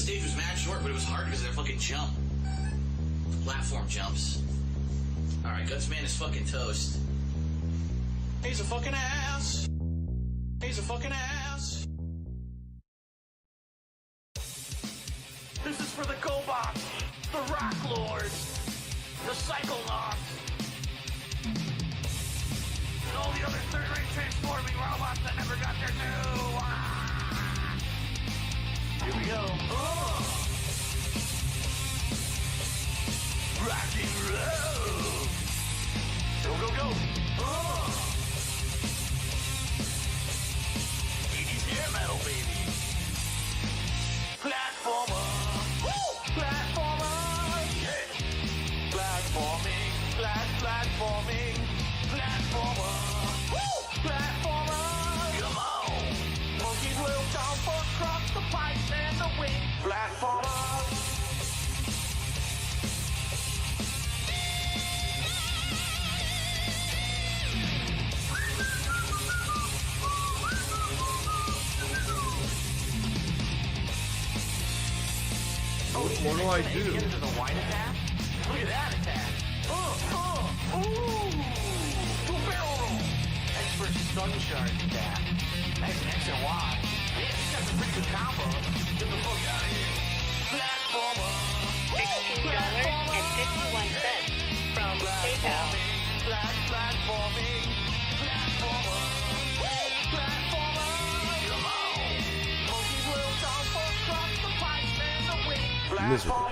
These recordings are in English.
stage was mad short, but it was hard because of their fucking jump. The platform jumps. Alright, Gutsman is fucking toast. He's a fucking ass. He's a fucking ass. This is for the Gobots, the Rock Lords, the Psychonauts, and all the other third-rate transforming robots that never got their due. Ah! Here we go. Rock and roll. Go, go, go. 80s hair metal, baby. Platformer. Woo! Platformer. Yeah. Platforming. Platforming. Platformer. Woo! Platformer. Come on. Monkeys will jump across the pipes and the wing. Platformer. What do I do? Get into the Whine attack? Look at that attack. Ooh. Two barrel roll. Expert stun charge attack. Nice X and Y. Yeah, he's got some pretty good combo. Get the fuck out of here. Platformer. $16.51 from PayPal. Platforming. Platformer. Platformer. Come on. Monkeys will jump across the pipes and the wing. Miserable.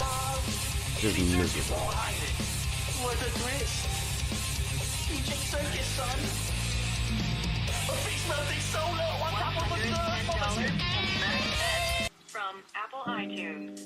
Just miserable. What a twist. DJ Circus, son. A beast melting solo on top of a good From Apple iTunes.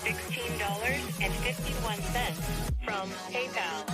$16.51 from PayPal.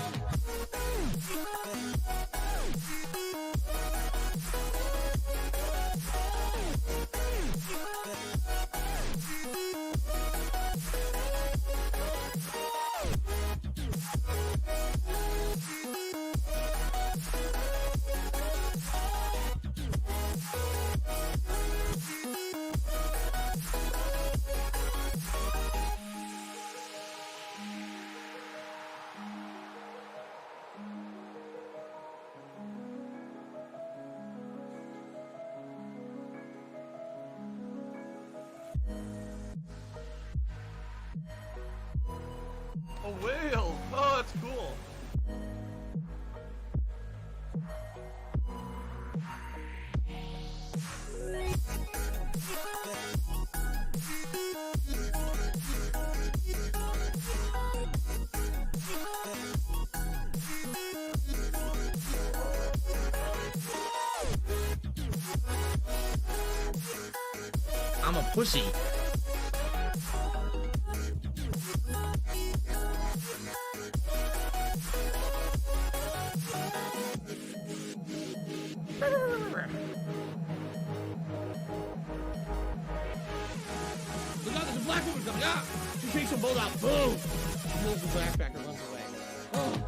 A whale! Oh, that's cool. I'm a pussy. Look out, there's a black woman coming out! She takes a bolt out, boom! She pulls the backpack and runs away. Oh.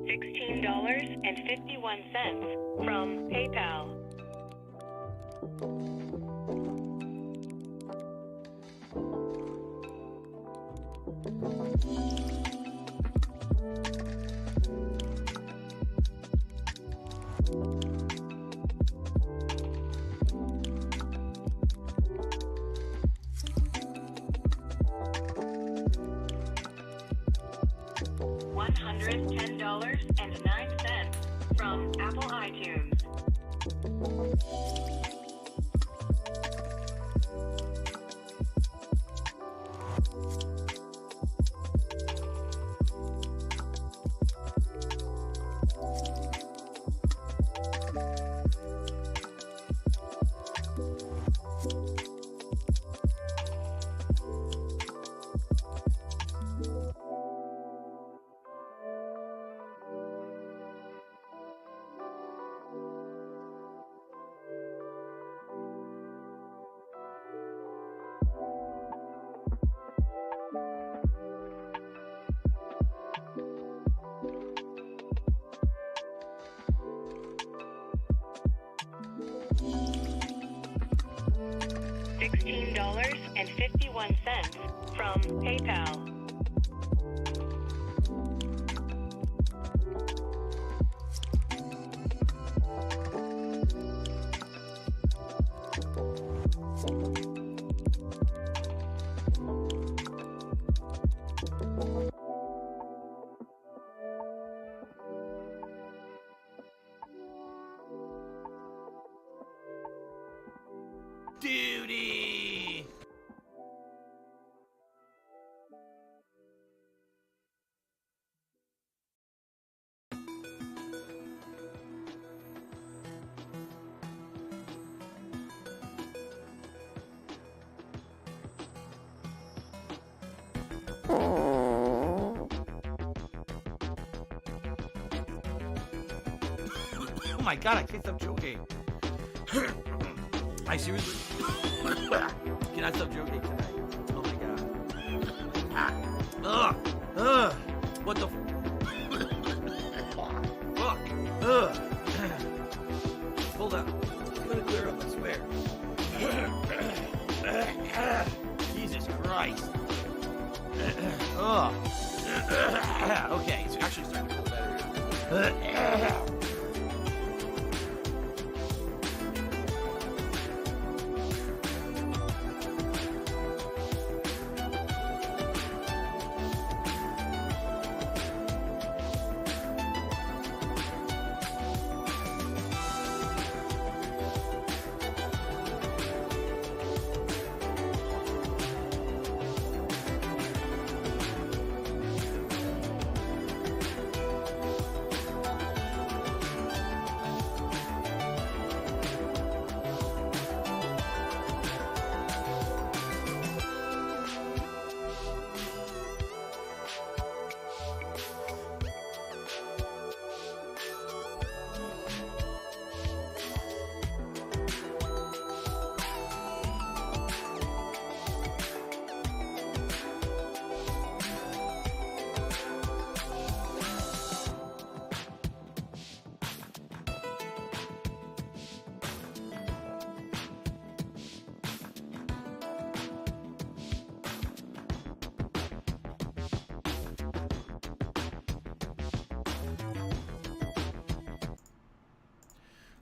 $16.51 from PayPal. $110.09 from Apple iTunes. $16.51 from PayPal. Duty! Oh my god, I can't stop joking. I seriously cannot stop joking tonight. Oh my god. What the fuck? Ugh. Hold on. It's gonna clear up, I swear. Jesus Christ. Ugh. Okay, it's actually starting to feel better.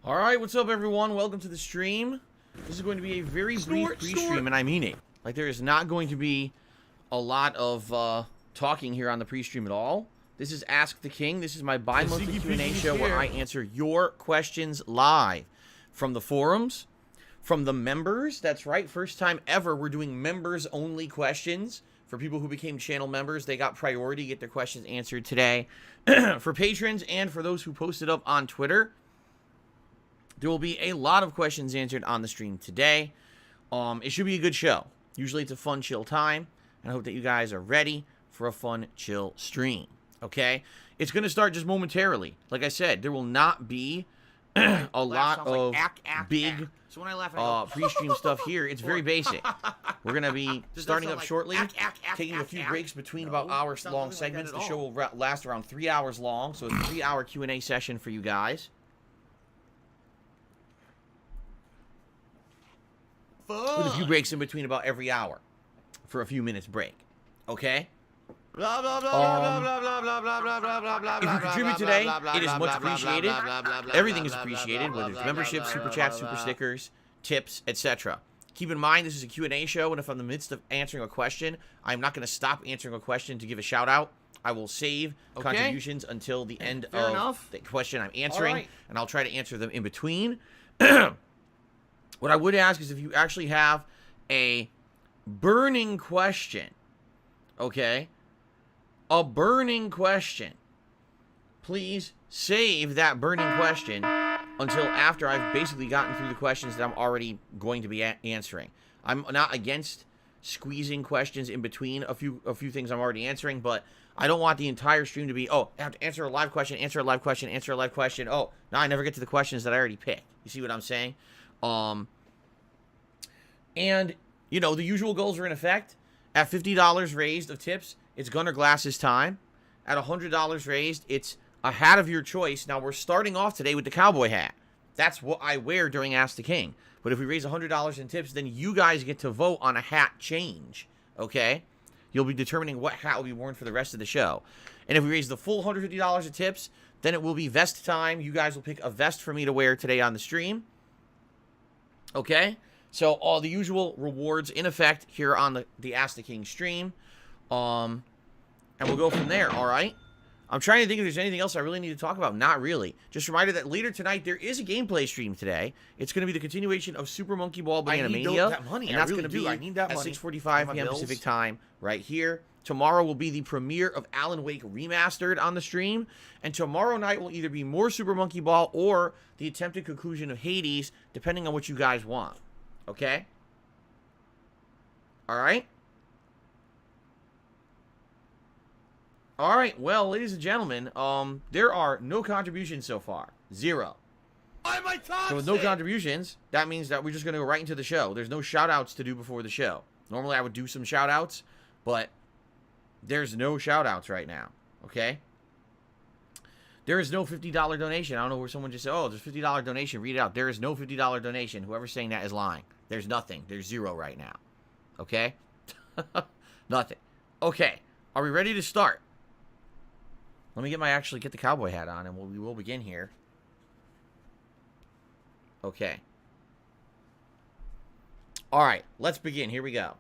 Alright, what's up everyone? Welcome to the stream. This is going to be a very brief pre-stream, and I mean it. Like, there is not going to be a lot of talking here on the pre-stream at all. This is Ask the King. This is my bi-monthly Q&A show where I answer your questions live. From the forums, from the members. That's right, first time ever we're doing members-only questions. For people who became channel members, they got priority to get their questions answered today. For patrons and for those who posted up on Twitter, there will be a lot of questions answered on the stream today. It should be a good show. Usually it's a fun, chill time. And I hope that you guys are ready for a fun, chill stream. Okay? It's going to start just momentarily. Like I said, there will not be a lot of big So when I laugh, pre-stream stuff here. It's very basic. We're going to be starting up shortly, taking a few breaks between about hour-long segments. The show will last around 3 hours long, so it's a 3-hour Q&A session for you guys. With a few breaks in between about every hour for a few minutes break. Okay? Blah blah blah blah blah blah blah blah blah blah blah blah. If you contribute today, it is much appreciated. Everything is appreciated, whether it's membership, super chats, super stickers, tips, etc. Keep in mind, this is a Q&A show, and if I'm in the midst of answering a question, I'm not going to stop answering a question to give a shout out. I will save contributions until the end of the question I'm answering, and I'll try to answer them in between. What I would ask is if you actually have a burning question, okay? A burning question. Please save that burning question until after I've basically gotten through the questions that I'm already going to be answering. I'm not against squeezing questions in between a few things I'm already answering, but I don't want the entire stream to be, oh, I have to answer a live question, answer a live question, answer a live question. Oh, now I never get to the questions that I already picked. You see what I'm saying? And, you know, the usual goals are in effect. At $50 raised of tips, it's Gunnar Glass's time. At $100 raised, it's a hat of your choice. Now, we're starting off today with the cowboy hat. That's what I wear during Ask the King. But if we raise $100 in tips, then you guys get to vote on a hat change, okay? You'll be determining what hat will be worn for the rest of the show. And if we raise the full $150 of tips, then it will be vest time. You guys will pick a vest for me to wear today on the stream. Okay? So, all the usual rewards in effect here on the Ask the King stream. And we'll go from there, alright? I'm trying to think if there's anything else I really need to talk about. Not really. Just a reminder that later tonight, there is a gameplay stream today. It's going to be the continuation of Super Monkey Ball Banana Mania. That money. And that's going to be at 6:45 p.m. Pacific time right here. Tomorrow will be the premiere of Alan Wake Remastered on the stream. And tomorrow night will either be more Super Monkey Ball or the attempted conclusion of Hades, depending on what you guys want. Okay? Alright? Alright, well, ladies and gentlemen, there are no contributions so far. 0. Why am I toxic? So with no contributions, that means that we're just going to go right into the show. There's no shout-outs to do before the show. Normally I would do some shout-outs, but there's no shout-outs right now. Okay? There is no $50 donation. I don't know where someone just said, oh, there's $50 donation. Read it out. There is no $50 donation. Whoever's saying that is lying. There's nothing. There's zero right now. Okay? Nothing. Okay. Are we ready to start? Let me get the cowboy hat on, and we will begin here. Okay. All right. Let's begin. Here we go.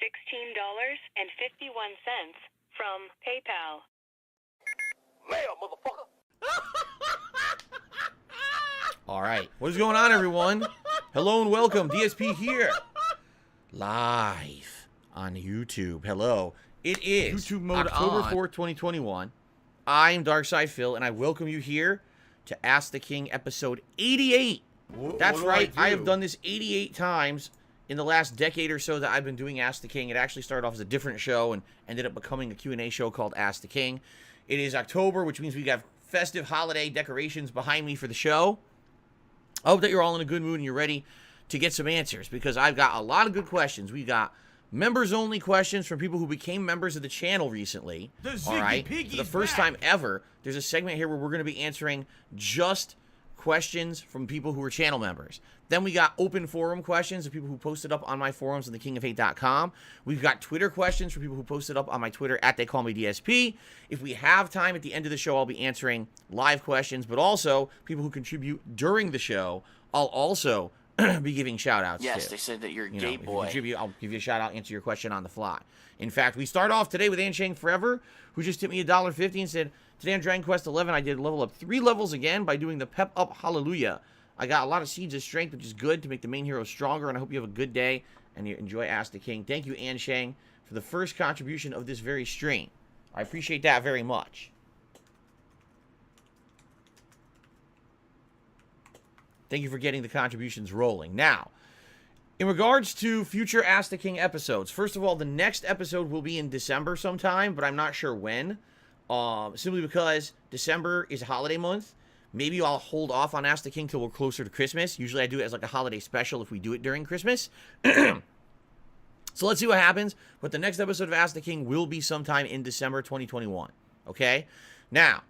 $16.51 from PayPal. Mail, motherfucker. All right. What is going on, everyone? Hello and welcome. DSP here. Live on YouTube. Hello. It is YouTube mode October on. 4th, 2021. I'm Darkside Phil, and I welcome you here to Ask the King episode 88. That's what do right. I I have do? done this 88 times in the last decade or so that I've been doing Ask the King. It actually started off as a different show and ended up becoming a Q&A show called Ask the King. It is October, which means we got festive holiday decorations behind me for the show. I hope that you're all in a good mood and you're ready to get some answers, because I've got a lot of good questions. We've got members-only questions from people who became members of the channel recently. The Ziggy All right, Piggy's for the first back. time ever, there's a segment here where we're going to be answering just questions from people who are channel members. Then we got open forum questions of people who posted up on my forums on thekingofhate.com. We've got Twitter questions for people who posted up on my Twitter at TheyCallMeDSP. If we have time at the end of the show, I'll be answering live questions, but also people who contribute during the show, I'll also be giving shout-outs Yes, to. they said that you're a You know, gay if you boy. contribute, I'll give you a shout-out, answer your question on the fly. In fact, we start off today with Anshang Forever, who just tipped me $1.50 and said, today on Dragon Quest 11, I did level up 3 levels again by doing the Pep Up Hallelujah. I got a lot of seeds of strength, which is good to make the main hero stronger, and I hope you have a good day and you enjoy Ask the King. Thank you, Anshang, for the first contribution of this very stream. I appreciate that very much. Thank you for getting the contributions rolling. Now, in regards to future Ask the King episodes, first of all, the next episode will be in December sometime, but I'm not sure when. Simply because December is a holiday month. Maybe I'll hold off on Ask the King till we're closer to Christmas. Usually I do it as like a holiday special if we do it during Christmas. So let's see what happens. But the next episode of Ask the King will be sometime in December 2021. Okay? Now,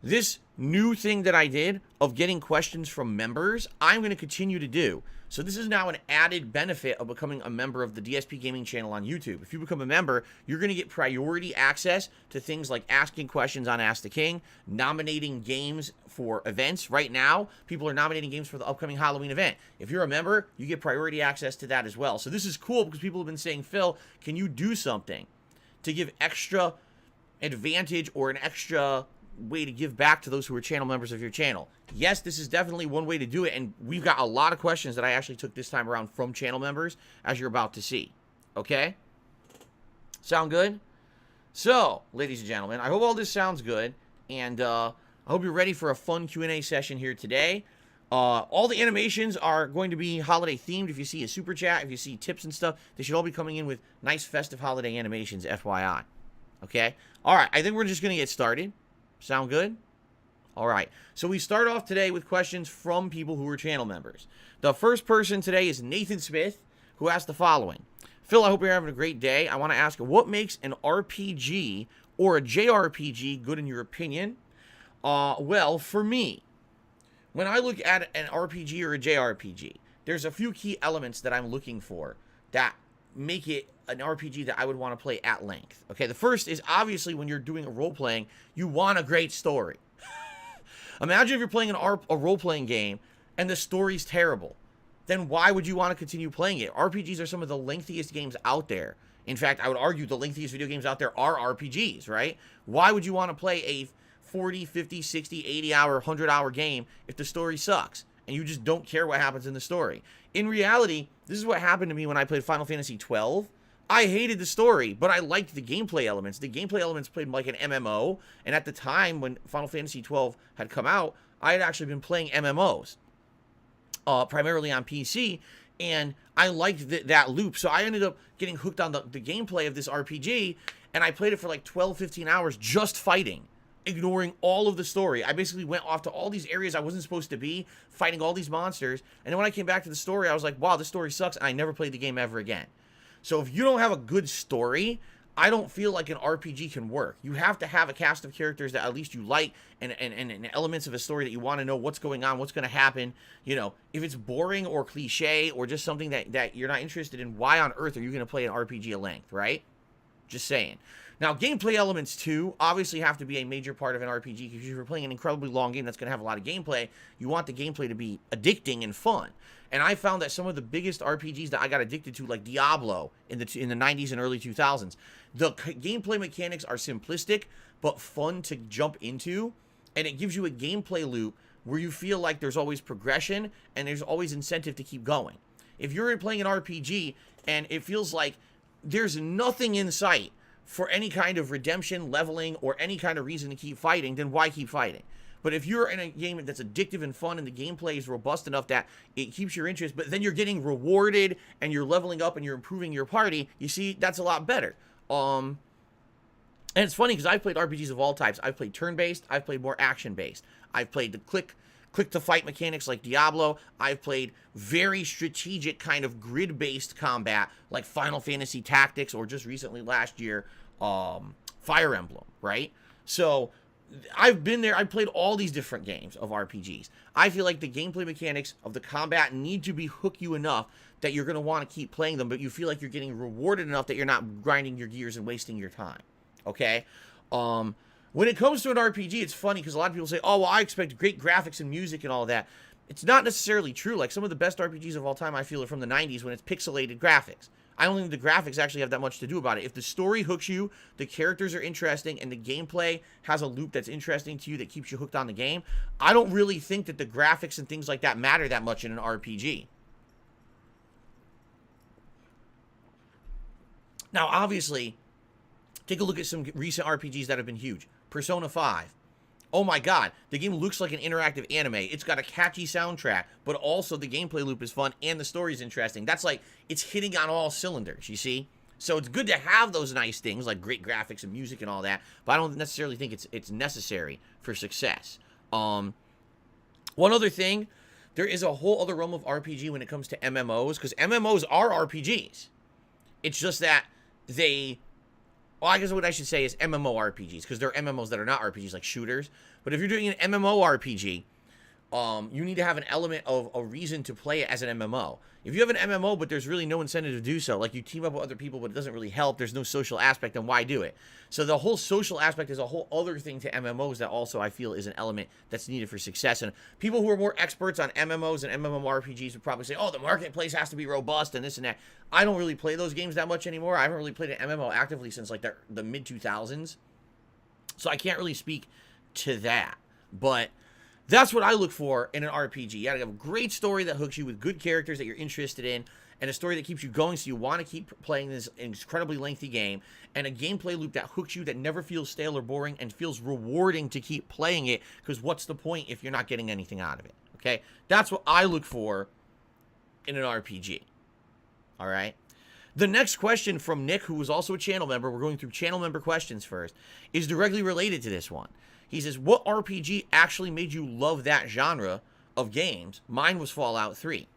this new thing that I did of getting questions from members, I'm going to continue to do. So this is now an added benefit of becoming a member of the DSP Gaming channel on YouTube. If you become a member, you're going to get priority access to things like asking questions on Ask the King, nominating games for events. Right now, people are nominating games for the upcoming Halloween event. If you're a member, you get priority access to that as well. So this is cool because people have been saying, Phil, can you do something to give extra advantage or an extra way to give back to those who are channel members of your channel? Yes, this is definitely one way to do it, and we've got a lot of questions that I actually took this time around from channel members, as you're about to see. Okay? Sound good? So, ladies and gentlemen, I hope all this sounds good, and I hope you're ready for a fun Q&A session here today. All the animations are going to be holiday themed. If you see a super chat, if you see tips and stuff, they should all be coming in with nice festive holiday animations, FYI. Okay? Alright, I think we're just going to get started. Sound good? All right. So we start off today with questions from people who are channel members. The first person today is Nathan Smith, who asked the following. Phil, I hope you're having a great day. I want to ask, what makes an RPG or a JRPG good in your opinion? Well, for me, when I look at an RPG or a JRPG, there's a few key elements that I'm looking for that make it an RPG that I would want to play at length. Okay, the first is obviously when you're doing a role-playing, you want a great story. Imagine if you're playing a role-playing game and the story's terrible. Then why would you want to continue playing it? RPGs are some of the lengthiest games out there. In fact, I would argue the lengthiest video games out there are RPGs, right? Why would you want to play a 40, 50, 60, 80-hour, 100-hour game if the story sucks and you just don't care what happens in the story? In reality, this is what happened to me when I played Final Fantasy XII. I hated the story, but I liked the gameplay elements. The gameplay elements played like an MMO, and at the time when Final Fantasy XII had come out, I had actually been playing MMOs, primarily on PC, and I liked that loop. So I ended up getting hooked on the gameplay of this RPG, and I played it for like 12, 15 hours just fighting. ignoring all of the story. I basically went off to all these areas I wasn't supposed to be, fighting all these monsters, and then when I came back to the story, I was like, wow, this story sucks, and I never played the game ever again. So if you don't have a good story, I don't feel like an RPG can work. You have to have a cast of characters that at least you like, and elements of a story that you want to know what's going on, what's going to happen. You know, if it's boring or cliche or just something that you're not interested in, why on earth are you going to play an RPG at length, right? Just saying. Now, gameplay elements, too, obviously have to be a major part of an RPG, because if you're playing an incredibly long game that's going to have a lot of gameplay, you want the gameplay to be addicting and fun. And I found that some of the biggest RPGs that I got addicted to, like Diablo in the 90s and early 2000s, the gameplay mechanics are simplistic but fun to jump into, and it gives you a gameplay loop where you feel like there's always progression and there's always incentive to keep going. If you're playing an RPG and it feels like there's nothing in sight for any kind of redemption, leveling, or any kind of reason to keep fighting, then why keep fighting? But if you're in a game that's addictive and fun and the gameplay is robust enough that it keeps your interest, but then you're getting rewarded and you're leveling up and you're improving your party, you see, that's a lot better. And it's funny because I've played RPGs of all types. I've played turn-based. I've played more action-based. I've played the click-to-fight mechanics like Diablo. I've played very strategic kind of grid-based combat like Final Fantasy Tactics, or just recently last year, Fire Emblem, right? So I've been there. I've played all these different games of RPGs. I feel like the gameplay mechanics of the combat need to be hook you enough that you're going to want to keep playing them, but you feel like you're getting rewarded enough that you're not grinding your gears and wasting your time. Okay? When it comes to an RPG, it's funny because a lot of people say, oh, well, I expect great graphics and music and all that. It's not necessarily true. Like, some of the best RPGs of all time, I feel, are from the 90s when it's pixelated graphics. I don't think the graphics actually have that much to do about it. If the story hooks you, the characters are interesting, and the gameplay has a loop that's interesting to you that keeps you hooked on the game, I don't really think that the graphics and things like that matter that much in an RPG. Now, obviously, take a look at some recent RPGs that have been huge. Persona 5. Oh my god, the game looks like an interactive anime. It's got a catchy soundtrack, but also the gameplay loop is fun and the story's interesting. That's like, it's hitting on all cylinders, you see? So it's good to have those nice things like great graphics and music and all that, but I don't necessarily think it's necessary for success. One other thing, there is a whole other realm of RPG when it comes to MMOs, because MMOs are RPGs. It's just that well, I guess what I should say is MMORPGs, because there are MMOs that are not RPGs, like shooters. But if you're doing an MMORPG, you need to have an element of a reason to play it as an MMO. If you have an MMO, but there's really no incentive to do so, like you team up with other people, but it doesn't really help, there's no social aspect, then why do it? So the whole social aspect is a whole other thing to MMOs that also I feel is an element that's needed for success. And people who are more experts on MMOs and MMORPGs would probably say, oh, the marketplace has to be robust and this and that. I don't really play those games that much anymore. I haven't really played an MMO actively since like the mid-2000s. So I can't really speak to that. But that's what I look for in an RPG. You gotta have a great story that hooks you with good characters that you're interested in, and a story that keeps you going so you want to keep playing this incredibly lengthy game, and a gameplay loop that hooks you that never feels stale or boring and feels rewarding to keep playing it, because what's the point if you're not getting anything out of it, okay? That's what I look for in an RPG, all right? The next question from Nick, who was also a channel member, we're going through channel member questions first, is directly related to this one. He says, what RPG actually made you love that genre of games? Mine was Fallout 3.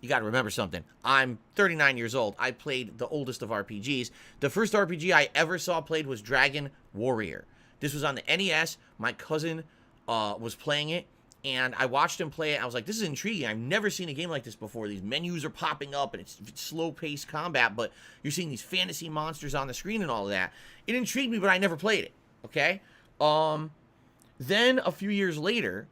You got to remember something. I'm 39 years old. I played the oldest of RPGs. The first RPG I ever saw played was Dragon Warrior. This was on the NES. My cousin was playing it, and I watched him play it. I was like, this is intriguing. I've never seen a game like this before. These menus are popping up, and it's slow-paced combat, but you're seeing these fantasy monsters on the screen and all of that. It intrigued me, but I never played it, okay? Then a few years later,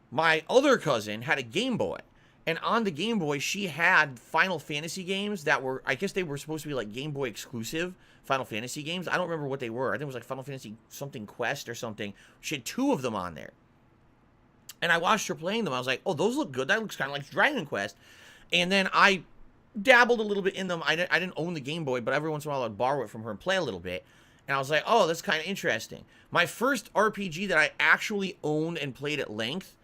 my other cousin had a Game Boy, and on the Game Boy, she had Final Fantasy games that were, I guess they were supposed to be like Game Boy exclusive Final Fantasy games. I don't remember what they were. I think it was like Final Fantasy something Quest or something. She had 2 of them on there. And I watched her playing them. I was like, oh, those look good. That looks kind of like Dragon Quest. And then I dabbled a little bit in them. I didn't own the Game Boy, but every once in a while I'd borrow it from her and play a little bit. And I was like, oh, that's kind of interesting. My first RPG that I actually owned and played at length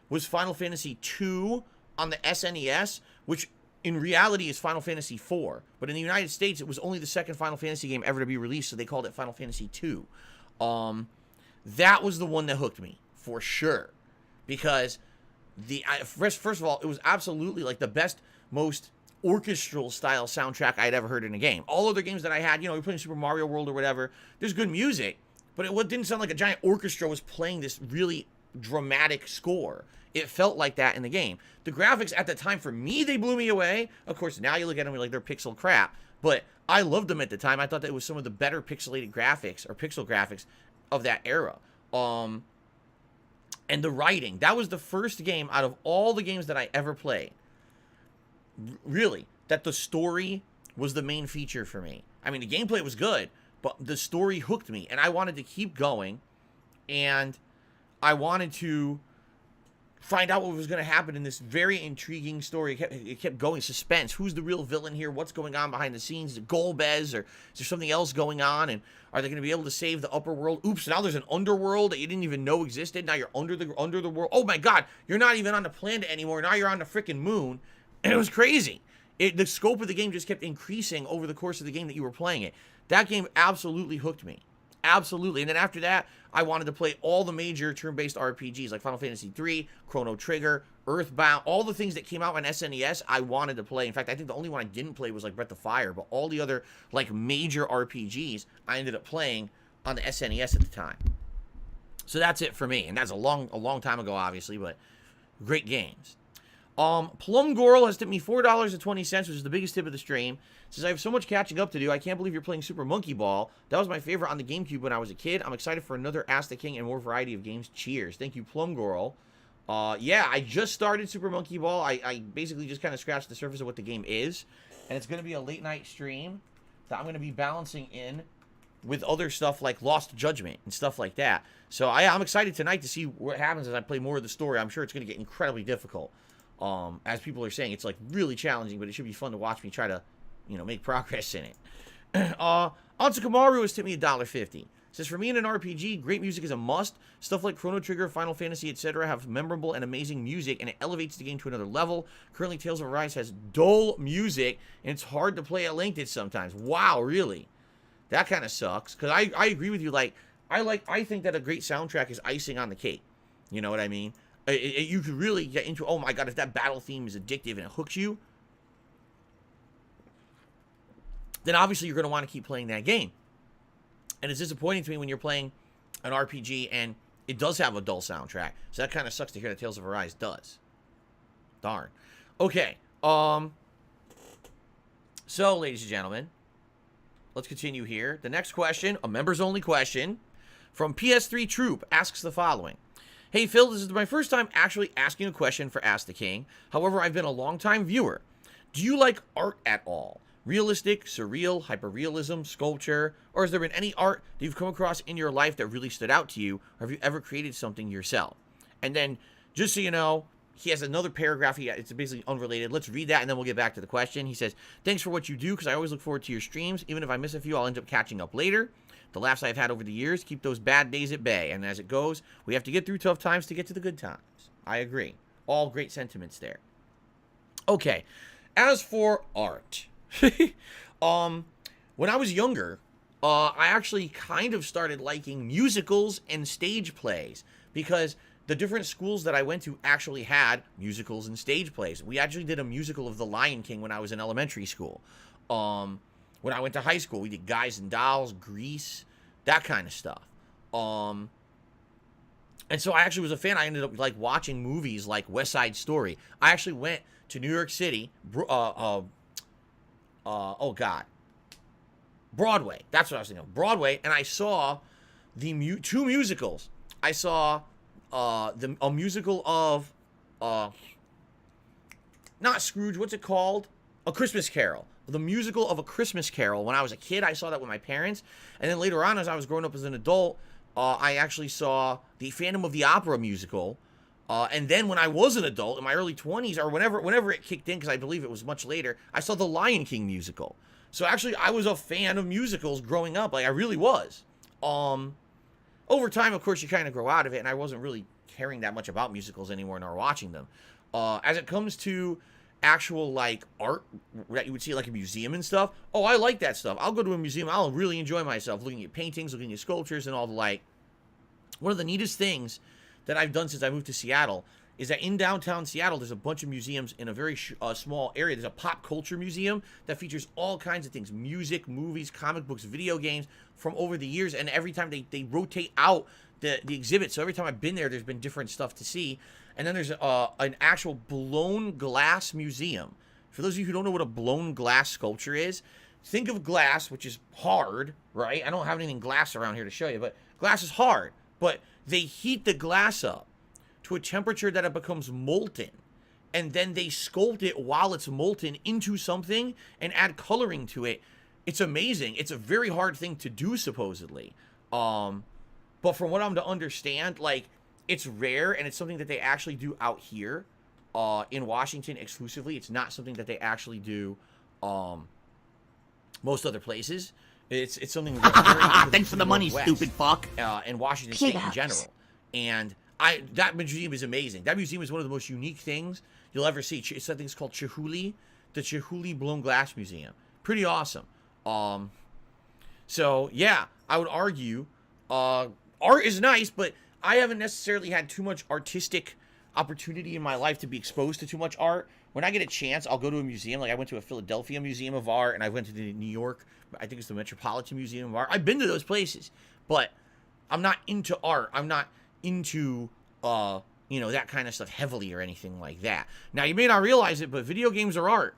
was Final Fantasy II on the SNES, which in reality is Final Fantasy IV. But in the United States, it was only the second Final Fantasy game ever to be released, so they called it Final Fantasy II. that was the one that hooked me for sure, because first of all, it was absolutely like the best, most orchestral style soundtrack I had ever heard in a game. All other games that I had, you're playing Super Mario World or whatever, there's good music, but it didn't sound like a giant orchestra was playing this really dramatic score. It felt like that in the game. The graphics at the time, for me, they blew me away. Of course, now you look at them like they're pixel crap, but I loved them at the time. I thought that it was some of the better pixelated graphics or pixel graphics of that era. And the writing, that was the first game out of all the games that I ever played, really, that the story was the main feature for me. I mean, the gameplay was good, but the story hooked me, and I wanted to keep going, and I wanted to find out what was going to happen in this very intriguing story. It kept going, suspense. Who's the real villain here? What's going on behind the scenes? Is it Golbez, or is there something else going on? And are they going to be able to save the upper world? Oops, now there's an underworld that you didn't even know existed. Now you're under the world. Oh my God, you're not even on the planet anymore. Now you're on the freaking moon. And it was crazy. The scope of the game just kept increasing over the course of the game that you were playing it. That game absolutely hooked me. Absolutely. And then after that, I wanted to play all the major turn-based RPGs like Final Fantasy III, Chrono Trigger, Earthbound, all the things that came out on SNES, I wanted to play. In fact, I think the only one I didn't play was like Breath of Fire, but all the other like major RPGs I ended up playing on the SNES at the time. So that's it for me. And that's a long time ago, obviously, but great games. Plum Gorl has tipped me $4.20, which is the biggest tip of the stream. Says, I have so much catching up to do. I can't believe you're playing Super Monkey Ball. That was my favorite on the GameCube when I was a kid. I'm excited for another Ask the King and more variety of games. Cheers. Thank you, Plum Gorl. Yeah, I just started Super Monkey Ball. I basically just kind of scratched the surface of what the game is. And it's going to be a late night stream that I'm going to be balancing in with other stuff like Lost Judgment and stuff like that. So I'm excited tonight to see what happens as I play more of the story. I'm sure it's going to get incredibly difficult. As people are saying, it's like really challenging, but it should be fun to watch me try to, make progress in it. Ansa Kamaru has tipped me $1.50. Says, for me in an RPG, great music is a must. Stuff like Chrono Trigger, Final Fantasy, etc. have memorable and amazing music, and it elevates the game to another level. Currently, Tales of Arise has dull music, and it's hard to play at length sometimes. Wow, really? That kind of sucks, because I agree with you. I think that a great soundtrack is icing on the cake. You know what I mean? You could really get into, oh my God, if that battle theme is addictive and it hooks you, then obviously you're going to want to keep playing that game. And it's disappointing to me when you're playing an RPG and it does have a dull soundtrack. So that kind of sucks to hear that Tales of Arise does. Darn. Okay. So, ladies and gentlemen, let's continue here. The next question, a members-only question, from PS3 Troop, asks the following. Hey, Phil, this is my first time actually asking a question for Ask the King. However, I've been a long-time viewer. Do you like art at all? Realistic, surreal, hyperrealism, sculpture? Or has there been any art that you've come across in your life that really stood out to you? Or have you ever created something yourself? And then, just so you know, he has another paragraph. It's basically unrelated. Let's read that, and then we'll get back to the question. He says, thanks for what you do, because I always look forward to your streams. Even if I miss a few, I'll end up catching up later. The laughs I've had over the years keep those bad days at bay. And as it goes, we have to get through tough times to get to the good times. I agree. All great sentiments there. Okay. As for art. When I was younger, I actually kind of started liking musicals and stage plays, because the different schools that I went to actually had musicals and stage plays. We actually did a musical of The Lion King when I was in elementary school. When I went to high school, we did Guys and Dolls, Grease, that kind of stuff. And so I actually was a fan. I ended up like watching movies like West Side Story. I actually went to New York City, Broadway. That's what I was thinking of. Broadway, and I saw the two musicals. I saw a musical of not Scrooge. What's it called? A Christmas Carol. The musical of A Christmas Carol. When I was a kid, I saw that with my parents, and then later on, as I was growing up as an adult, I actually saw the Phantom of the Opera musical. And then when I was an adult, in my early 20s, or whenever it kicked in, because I believe it was much later, I saw the Lion King musical. So actually, I was a fan of musicals growing up. Like, I really was. Over time, of course, you kind of grow out of it, and I wasn't really caring that much about musicals anymore, nor watching them. As it comes to actual, like, art that you would see, like, a museum and stuff, oh, I like that stuff. I'll go to a museum. I'll really enjoy myself looking at paintings, looking at sculptures, and all the like. One of the neatest things that I've done since I moved to Seattle is that in downtown Seattle, there's a bunch of museums in a very small area. There's a pop culture museum that features all kinds of things: music, movies, comic books, video games from over the years. And every time they rotate out the exhibit. So every time I've been there, there's been different stuff to see. And then there's an actual blown glass museum. For those of you who don't know what a blown glass sculpture is, think of glass, which is hard, right? I don't have anything glass around here to show you, but glass is hard. But they heat the glass up to a temperature that it becomes molten, and then they sculpt it while it's molten into something and add coloring to it. It's amazing. It's a very hard thing to do, supposedly. But from what I'm to understand, like, it's rare, and it's something that they actually do out here in Washington exclusively. It's not something that they actually do most other places. It's something very thanks for the money, stupid fuck. In Washington State in general. And that museum is amazing. That museum is one of the most unique things you'll ever see. It's something called Chihuly, the Chihuly Blown Glass Museum. Pretty awesome. So yeah, I would argue art is nice, but I haven't necessarily had too much artistic opportunity in my life to be exposed to too much art. When I get a chance, I'll go to a museum. Like I went to a Philadelphia Museum of Art, and I went to the New York, I think it's the Metropolitan Museum of Art. I've been to those places, but I'm not into art. I'm not into, that kind of stuff heavily or anything like that. Now, you may not realize it, but video games are art.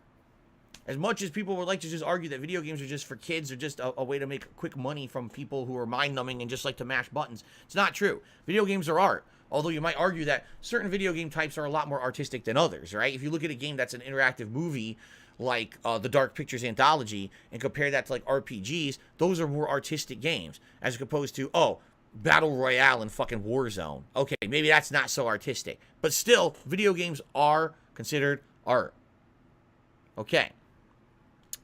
As much as people would like to just argue that video games are just for kids or just a way to make quick money from people who are mind-numbing and just like to mash buttons, it's not true. Video games are art. Although you might argue that certain video game types are a lot more artistic than others, right? If you look at a game that's an interactive movie, like the Dark Pictures Anthology, and compare that to like RPGs, those are more artistic games, as opposed to, Battle Royale and fucking Warzone. Okay, maybe that's not so artistic. But still, video games are considered art. Okay.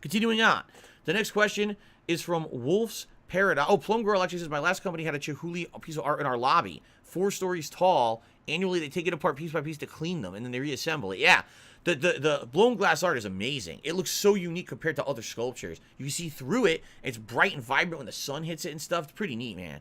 Continuing on. The next question is from Wolf's Paradise. Oh, Plum Girl actually says, my last company had a Chihuly piece of art in our lobby. 4 stories tall. Annually, they take it apart piece by piece to clean them, and then they reassemble it. Yeah, the blown glass art is amazing. It looks so unique compared to other sculptures. You can see through it. It's bright and vibrant when the sun hits it and stuff. It's pretty neat, man.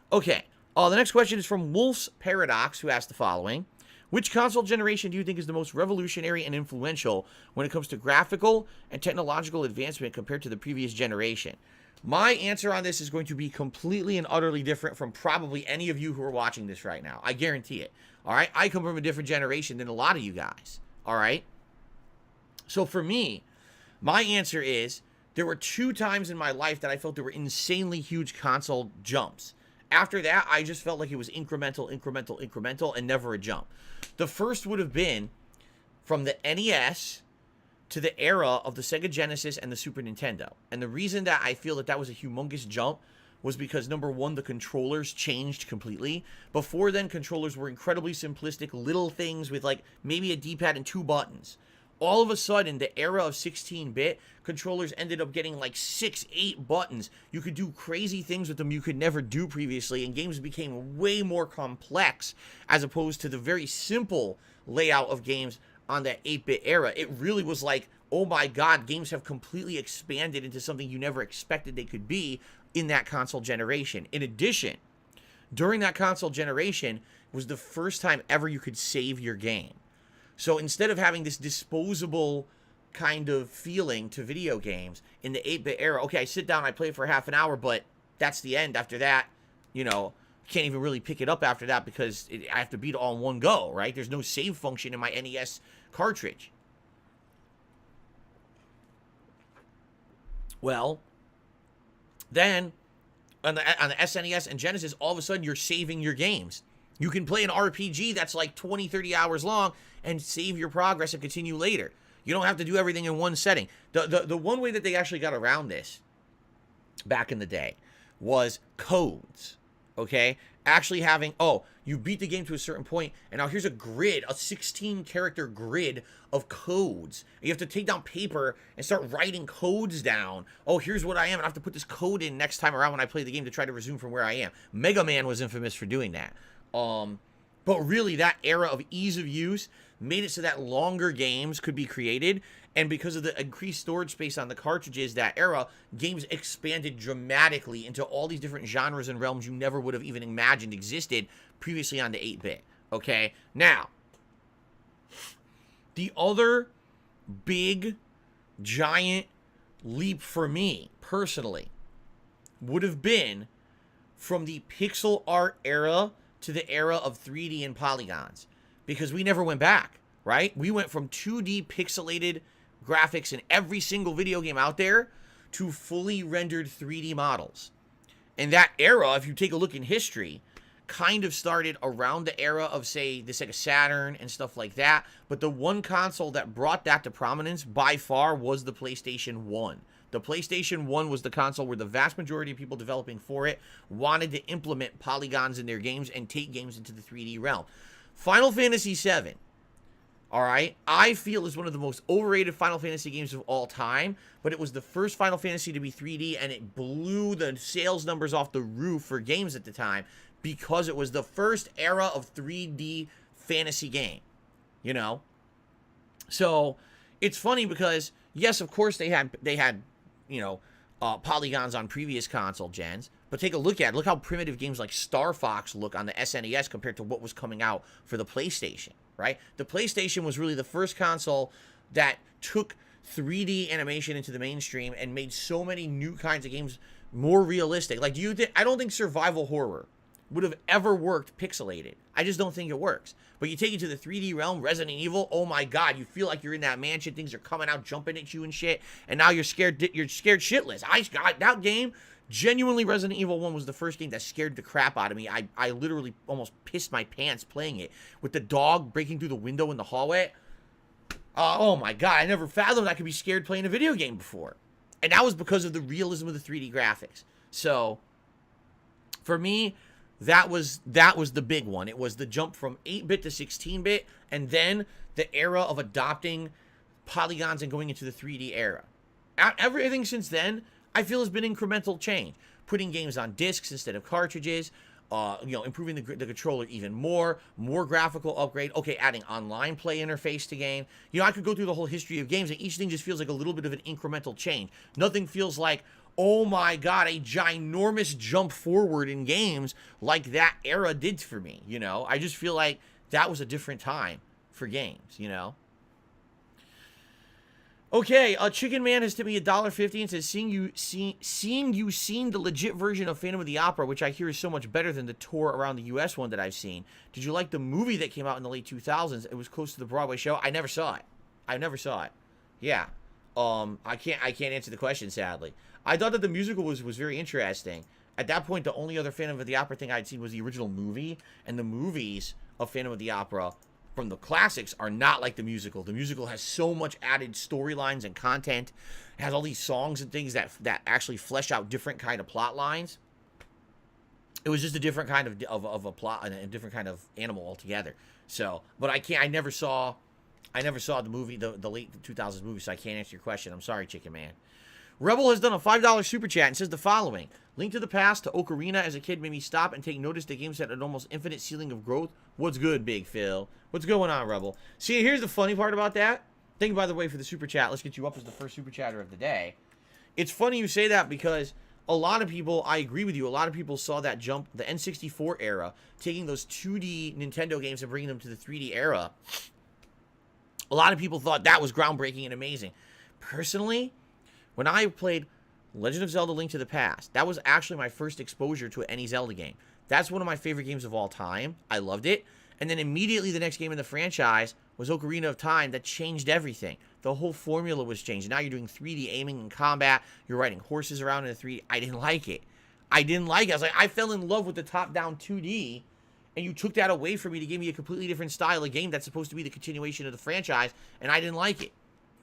Okay, the next question is from Wolf's Paradox, who asked the following. Which console generation do you think is the most revolutionary and influential when it comes to graphical and technological advancement compared to the previous generation? My answer on this is going to be completely and utterly different from probably any of you who are watching this right now. I guarantee it. All right? I come from a different generation than a lot of you guys. All right? So for me, my answer is there were 2 times in my life that I felt there were insanely huge console jumps. After that, I just felt like it was incremental, and never a jump. The first would have been from the NES to the era of the Sega Genesis and the Super Nintendo. And the reason that I feel that was a humongous jump was because, number one, the controllers changed completely. Before then, controllers were incredibly simplistic, little things with like maybe a D-pad and 2 buttons. All of a sudden, the era of 16-bit, controllers ended up getting like 6-8 buttons. You could do crazy things with them you could never do previously, and games became way more complex as opposed to the very simple layout of games on that 8-bit era. It really was like, oh my god, games have completely expanded into something you never expected they could be in that console generation. In addition, during that console generation was the first time ever you could save your game. So instead of having this disposable kind of feeling to video games in the 8-bit era, okay, I sit down, I play for half an hour, but that's the end. After that, can't even really pick it up after that because I have to beat it all in one go, right? There's no save function in my NES cartridge. Well, then on the SNES and Genesis, all of a sudden you're saving your games. You can play an RPG that's like 20, 30 hours long and save your progress and continue later. You don't have to do everything in one setting. The one way that they actually got around this back in the day was codes, okay? Actually having, you beat the game to a certain point, and now here's a grid, a 16-character grid of codes. You have to take down paper and start writing codes down. Oh, here's what I am, and I have to put this code in next time around when I play the game to try to resume from where I am. Mega Man was infamous for doing that. But really, that era of ease of use made it so that longer games could be created. And because of the increased storage space on the cartridges that era, games expanded dramatically into all these different genres and realms you never would have even imagined existed previously on the 8-bit. Okay? Now, the other big, giant leap for me, personally, would have been from the pixel art era to the era of 3D and polygons. Because we never went back, right? We went from 2D pixelated graphics in every single video game out there to fully rendered 3D models. And that era, if you take a look in history, kind of started around the era of, say, the Sega Saturn and stuff like that. But the one console that brought that to prominence by far was the PlayStation 1. The PlayStation 1 was the console where the vast majority of people developing for it wanted to implement polygons in their games and take games into the 3D realm. Final Fantasy VII, all right, I feel is one of the most overrated Final Fantasy games of all time, but it was the first Final Fantasy to be 3D, and it blew the sales numbers off the roof for games at the time because it was the first era of 3D fantasy game, you know? So, it's funny because, yes, of course they had you know, polygons on previous console gens, but take a look at it. Look how primitive games like Star Fox look on the SNES compared to what was coming out for the PlayStation, right? The PlayStation was really the first console that took 3D animation into the mainstream and made so many new kinds of games more realistic. Like, I don't think survival horror would have ever worked pixelated. I just don't think it works. But you take it to the 3D realm, Resident Evil, oh my god, you feel like you're in that mansion, things are coming out, jumping at you and shit, and now you're scared shitless. That game, genuinely, Resident Evil 1 was the first game that scared the crap out of me. I literally almost pissed my pants playing it. With the dog breaking through the window in the hallway. Oh my god, I never fathomed I could be scared playing a video game before. And that was because of the realism of the 3D graphics. So, for me, that was the big one. It was the jump from 8-bit to 16-bit, and then the era of adopting polygons and going into the 3D era. Everything since then, I feel, has been incremental change. Putting games on discs instead of cartridges, you know, improving the controller even more graphical upgrade. Okay, adding online play interface to game. You know, I could go through the whole history of games, and each thing just feels like a little bit of an incremental change. Nothing feels like, oh my god, a ginormous jump forward in games like that era did for me, you know? I just feel like that was a different time for games, you know? Okay, Chicken Man has tipped me $1.50 and says, seeing you seen the legit version of Phantom of the Opera, which I hear is so much better than the tour around the US one that I've seen. Did you like the movie that came out in the late 2000s? It was close to the Broadway show. I never saw it. Yeah. I can't answer the question, sadly. I thought that the musical was very interesting. At that point, the only other Phantom of the Opera thing I'd seen was the original movie, and the movies of Phantom of the Opera from the classics are not like the musical. The musical has so much added storylines and content. It has all these songs and things that actually flesh out different kind of plot lines. It was just a different kind of a plot and a different kind of animal altogether. So, but I never saw the movie, the late 2000s movie, so I can't answer your question. I'm sorry, Chicken Man. Rebel has done a $5 super chat and says the following. Link to the Past to Ocarina as a kid made me stop and take notice that games had an almost infinite ceiling of growth. What's good, Big Phil? What's going on, Rebel? See, here's the funny part about that. Thank you, by the way, for the super chat. Let's get you up as the first super chatter of the day. It's funny you say that because a lot of people, I agree with you, a lot of people saw that jump, the N64 era, taking those 2D Nintendo games and bringing them to the 3D era. A lot of people thought that was groundbreaking and amazing. Personally, when I played Legend of Zelda Link to the Past, that was actually my first exposure to any Zelda game. That's one of my favorite games of all time. I loved it. And then immediately the next game in the franchise was Ocarina of Time. That changed everything. The whole formula was changed. Now you're doing 3D aiming and combat. You're riding horses around in a 3D. I didn't like it. I was like, I fell in love with the top-down 2D, and you took that away from me to give me a completely different style of game that's supposed to be the continuation of the franchise, and I didn't like it.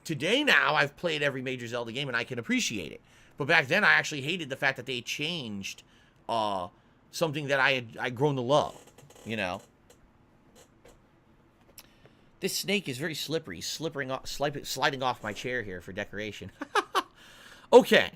Today now, I've played every major Zelda game, and I can appreciate it. But back then, I actually hated the fact that they changed something that I'd grown to love, you know? This snake is very slippery, sliding off my chair here for decoration. Okay,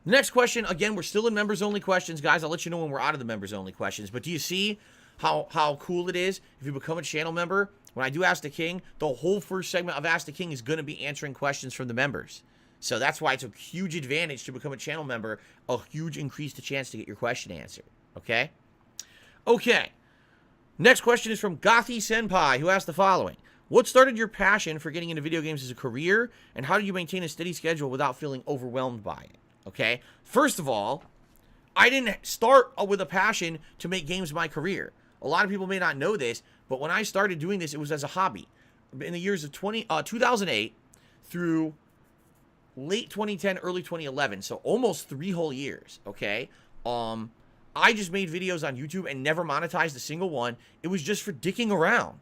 next question. Again, we're still in members-only questions, guys. I'll let you know when we're out of the members-only questions. But do you see how cool it is if you become a channel member. When I do Ask the King, the whole first segment of Ask the King is going to be answering questions from the members. So that's why it's a huge advantage to become a channel member, a huge increase the chance to get your question answered. Okay? Okay. Next question is from Gothi Senpai, who asked the following. What started your passion for getting into video games as a career, and how do you maintain a steady schedule without feeling overwhelmed by it? Okay? First of all, I didn't start with a passion to make games my career. A lot of people may not know this, but when I started doing this, it was as a hobby. In the years of 2008 through late 2010, early 2011, so almost 3 whole years, okay? I just made videos on YouTube and never monetized a single one. It was just for dicking around.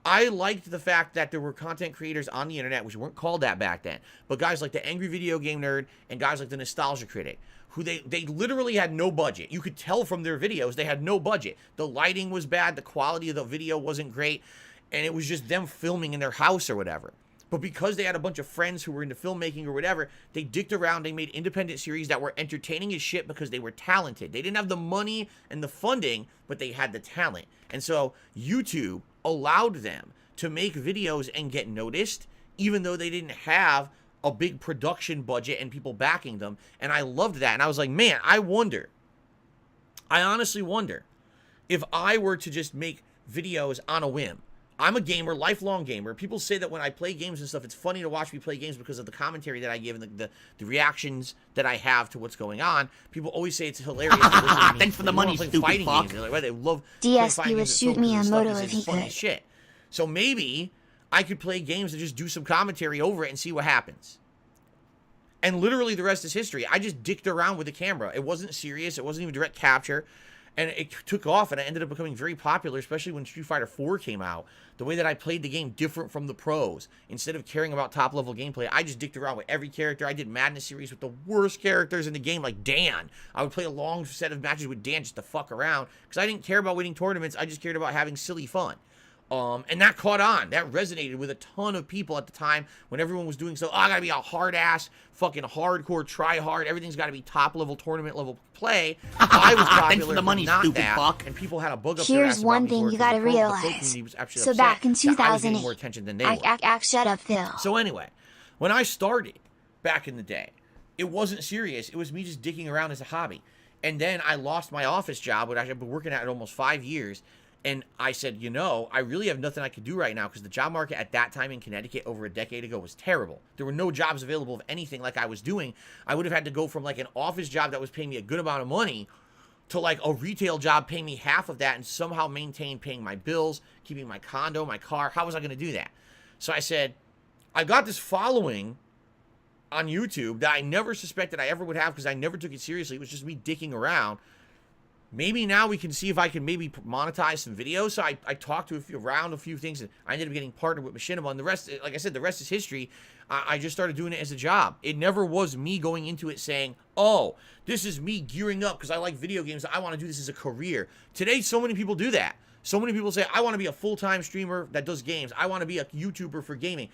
I liked the fact that there were content creators on the internet, which weren't called that back then, but guys like the Angry Video Game Nerd and guys like the Nostalgia Critic, who they literally had no budget. You could tell from their videos they had no budget. The lighting was bad, the quality of the video wasn't great, and it was just them filming in their house or whatever. But because they had a bunch of friends who were into filmmaking or whatever, they dicked around, they made independent series that were entertaining as shit because they were talented. They didn't have the money and the funding, but they had the talent. And so YouTube allowed them to make videos and get noticed, even though they didn't have a big production budget and people backing them. And I loved that. And I was like, man, I honestly wonder if I were to just make videos on a whim. I'm a gamer, lifelong gamer. People say that when I play games and stuff, it's funny to watch me play games because of the commentary that I give and the reactions that I have to what's going on. People always say it's hilarious. Thanks for the money, stupid fighting fuck. Games. They're like, well, they love DSP would shoot me on Moto if he funny could. shit. So maybe I could play games and just do some commentary over it and see what happens. And literally the rest is history. I just dicked around with the camera. It wasn't serious. It wasn't even direct capture. And it took off, and I ended up becoming very popular, especially when Street Fighter 4 came out. The way that I played the game different from the pros. Instead of caring about top-level gameplay, I just dicked around with every character. I did Madness series with the worst characters in the game, like Dan. I would play a long set of matches with Dan just to fuck around, because I didn't care about winning tournaments. I just cared about having silly fun. And that caught on. That resonated with a ton of people at the time when everyone was doing so. Oh, I gotta be a hard-ass, fucking hardcore, try-hard. Everything's gotta be top-level, tournament-level play. I was popular, Thanks for the money, not stupid that. fuck. And people had a bug up their ass Here's about one me thing for it, you 'cause gotta the pro realize. community was actually So upset back in that I was getting 2008, more attention than they were. Shut up, Phil. So anyway, when I started back in the day, it wasn't serious. It was me just dicking around as a hobby. And then I lost my office job, which I've been working at almost 5 years. And I said, you know, I really have nothing I could do right now because the job market at that time in Connecticut over a decade ago was terrible. There were no jobs available of anything like I was doing. I would have had to go from like an office job that was paying me a good amount of money to like a retail job paying me half of that and somehow maintain paying my bills, keeping my condo, my car. How was I going to do that? So I said, I got this following on YouTube that I never suspected I ever would have because I never took it seriously. It was just me dicking around. Maybe now we can see if I can maybe monetize some videos. So I talked to a few things, and I ended up getting partnered with Machinima. And the rest, like I said, the rest is history. I just started doing it as a job. It never was me going into it saying, oh, this is me gearing up because I like video games. I want to do this as a career. Today, so many people do that. So many people say, I want to be a full-time streamer that does games. I want to be a YouTuber for gaming.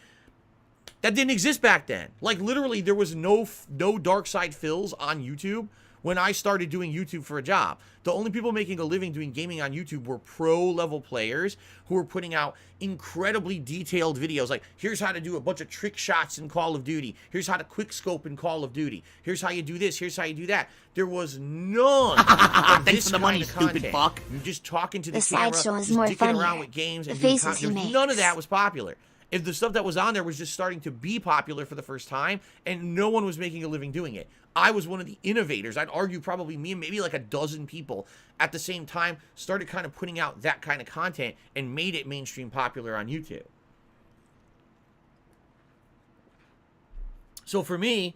That didn't exist back then. Like, literally, there was no Dark Side Phils on YouTube when I started doing YouTube for a job. The only people making a living doing gaming on YouTube were pro-level players who were putting out incredibly detailed videos. Like, here's how to do a bunch of trick shots in Call of Duty. Here's how to quick scope in Call of Duty. Here's how you do this. Here's how you do that. There was none of Thanks this for the kind money, of content. stupid fuck. You're just talking to the, The camera, slideshow is just more dicking around funnier. with games. The And doing faces he content. None of makes. that was popular. If the stuff that was on there was just starting to be popular for the first time, and no one was making a living doing it. I was one of the innovators. I'd argue probably me and maybe like a dozen people at the same time started kind of putting out that kind of content and made it mainstream popular on YouTube. So for me,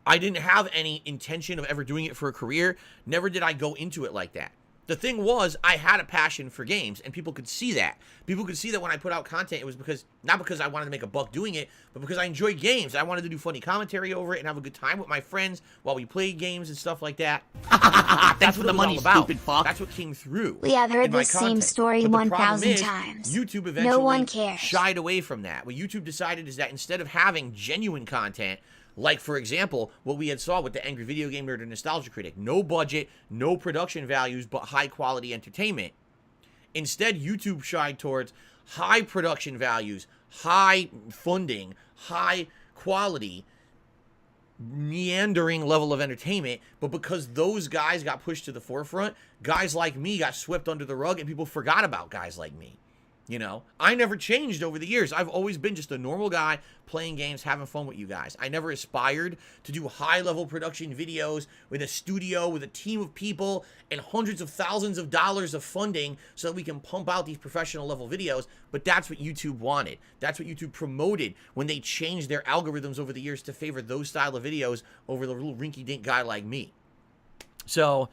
I didn't have any intention of ever doing it for a career. Never did I go into it like that. The thing was, I had a passion for games, and people could see that. People could see that when I put out content, it was because, not because I wanted to make a buck doing it, but because I enjoyed games. I wanted to do funny commentary over it and have a good time with my friends while we played games and stuff like that. Thanks for the money, stupid fuck. That's what came through. We have heard in my this same content. story But the problem 1,000 is, times. YouTube eventually No one cares. shied away from that. What YouTube decided is that instead of having genuine content, Like, for example, what we had saw with the Angry Video Game Nerd and Nostalgia Critic. No budget, no production values, but high-quality entertainment. Instead, YouTube shied towards high production values, high funding, high quality, meandering level of entertainment. But because those guys got pushed to the forefront, guys like me got swept under the rug and people forgot about guys like me. You know, I never changed over the years. I've always been just a normal guy playing games, having fun with you guys. I never aspired to do high-level production videos with a studio, with a team of people, and hundreds of thousands of dollars of funding so that we can pump out these professional-level videos. But that's what YouTube wanted. That's what YouTube promoted when they changed their algorithms over the years to favor those style of videos over the little rinky-dink guy like me. So,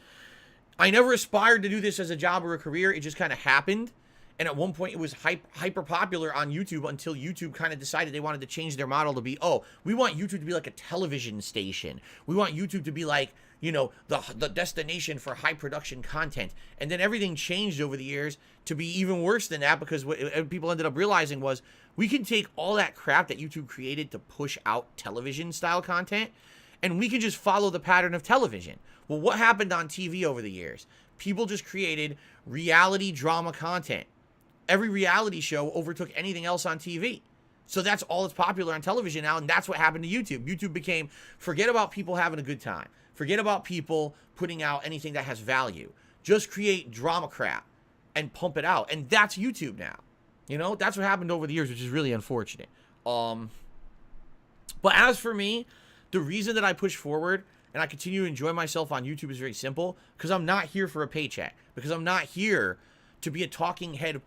I never aspired to do this as a job or a career. It just kind of happened. And at one point, it was hyper popular on YouTube until YouTube kind of decided they wanted to change their model to be, oh, we want YouTube to be like a television station. We want YouTube to be like, you know, the destination for high production content. And then everything changed over the years to be even worse than that, because what people ended up realizing was we can take all that crap that YouTube created to push out television style content, and we can just follow the pattern of television. Well, what happened on TV over the years? People just created reality drama content. Every reality show overtook anything else on TV. So that's all that's popular on television now, and that's what happened to YouTube. YouTube became, forget about people having a good time. Forget about people putting out anything that has value. Just create drama crap and pump it out. And that's YouTube now. You know, that's what happened over the years, which is really unfortunate. But as for me, the reason that I push forward and I continue to enjoy myself on YouTube is very simple. Because I'm not here for a paycheck. Because I'm not here to be a talking head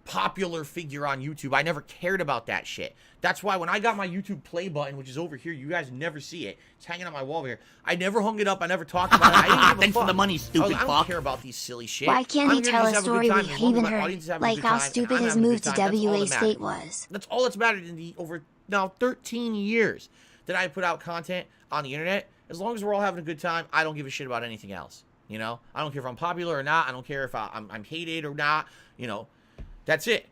popular figure on YouTube. I never cared about that shit. That's why when I got my YouTube play button, which is over here, you guys never see it. It's hanging on my wall over here. I never hung it up. I never talked about it. I didn't give a Thanks fuck. for the money, stupid I don't fuck. care about these silly shit. Why can't I'm he here to tell just a have story good we time. As long as haven't my heard? audience is having a Like good how time and stupid I'm his having a move good to time, that's all WA that State matters. was. That's all that's mattered in the over now 13 years that I put out content on the internet. As long as we're all having a good time, I don't give a shit about anything else. You know, I don't care if I'm popular or not. I don't care if I'm hated or not. You know, that's it.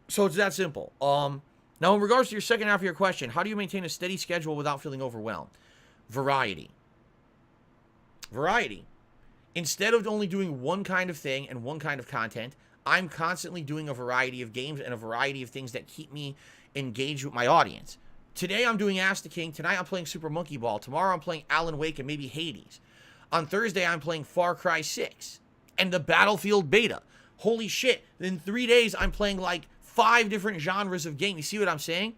So it's that simple. Now, in regards to your second half of your question, how do you maintain a steady schedule without feeling overwhelmed? Variety. Variety. Instead of only doing one kind of thing and one kind of content, I'm constantly doing a variety of games and a variety of things that keep me engaged with my audience. Today, I'm doing Ask the King. Tonight, I'm playing Super Monkey Ball. Tomorrow, I'm playing Alan Wake and maybe Hades. On Thursday, I'm playing Far Cry 6 and the Battlefield beta. Holy shit. In 3 days, I'm playing like 5 different genres of game. You see what I'm saying?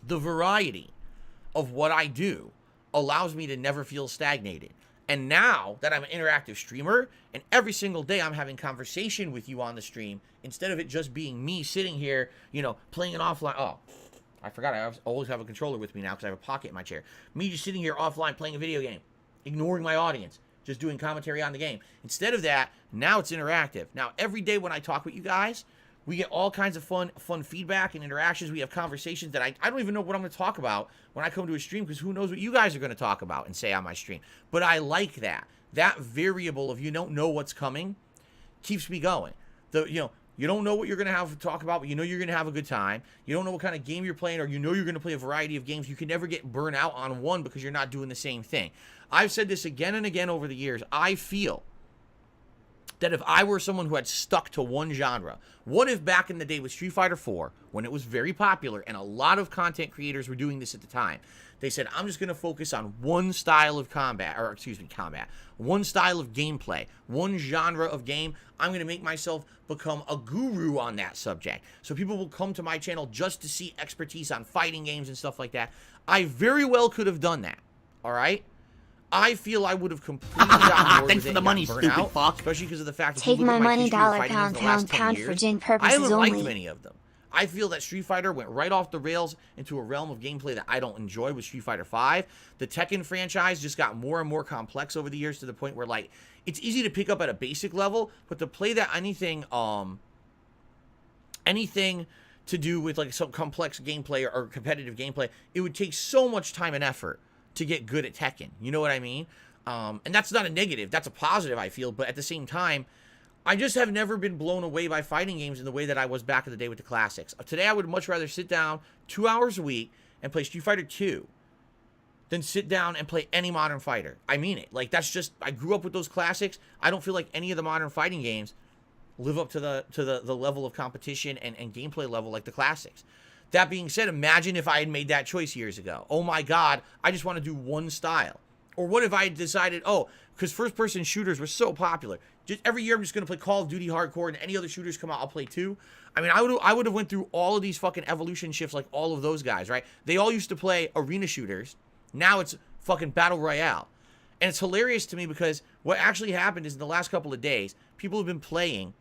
The variety of what I do allows me to never feel stagnated. And now that I'm an interactive streamer, and every single day I'm having conversation with you on the stream, instead of it just being me sitting here, you know, playing it offline. Oh, I forgot I always have a controller with me now because I have a pocket in my chair. Me just sitting here offline playing a video game, ignoring my audience, just doing commentary on the game. Instead of that, now it's interactive. Now, every day when I talk with you guys, we get all kinds of fun feedback and interactions. We have conversations that I don't even know what I'm going to talk about when I come to a stream, because who knows what you guys are going to talk about and say on my stream. But I like that. That variable of you don't know what's coming keeps me going. You don't know what you're going to have to talk about, but you know you're going to have a good time. You don't know what kind of game you're playing, or you know you're going to play a variety of games. You can never get burnt out on one because you're not doing the same thing. I've said this again and again over the years. I feel that if I were someone who had stuck to one genre, what if back in the day with Street Fighter 4, when it was very popular, and a lot of content creators were doing this at the time, they said, I'm just going to focus on one style of one style of gameplay, one genre of game. I'm going to make myself become a guru on that subject. So people will come to my channel just to see expertise on fighting games and stuff like that. I very well could have done that, all right? I feel I would have completely gotten bored Thanks with for the it money, and gotten stupid burnt out, fuck. especially because of the fact that Take you look my at money, history of dollar, fighting pound, games in the last 10 pound, years, for gin I purposes haven't liked only. many of them. I feel that Street Fighter went right off the rails into a realm of gameplay that I don't enjoy with Street Fighter 5. The Tekken franchise just got more and more complex over the years to the point where, like, it's easy to pick up at a basic level, but to play that anything to do with, like, some complex gameplay or competitive gameplay, it would take so much time and effort to get good at Tekken. You know what I mean? And that's not a negative. That's a positive, I feel. But at the same time, I just have never been blown away by fighting games in the way that I was back in the day with the classics. Today, I would much rather sit down 2 hours a week and play Street Fighter 2 than sit down and play any modern fighter. I mean it. Like, that's just, I grew up with those classics. I don't feel like any of the modern fighting games live up to the level of competition and gameplay level like the classics. That being said, imagine if I had made that choice years ago. Oh my God, I just want to do one style. Or what if I had decided, oh, because first-person shooters were so popular, just every year I'm just going to play Call of Duty Hardcore, and any other shooters come out, I'll play too. I mean, I would have went through all of these fucking evolution shifts like all of those guys, right? They all used to play arena shooters. Now it's fucking Battle Royale. And it's hilarious to me because what actually happened is in the last couple of days, people have been playing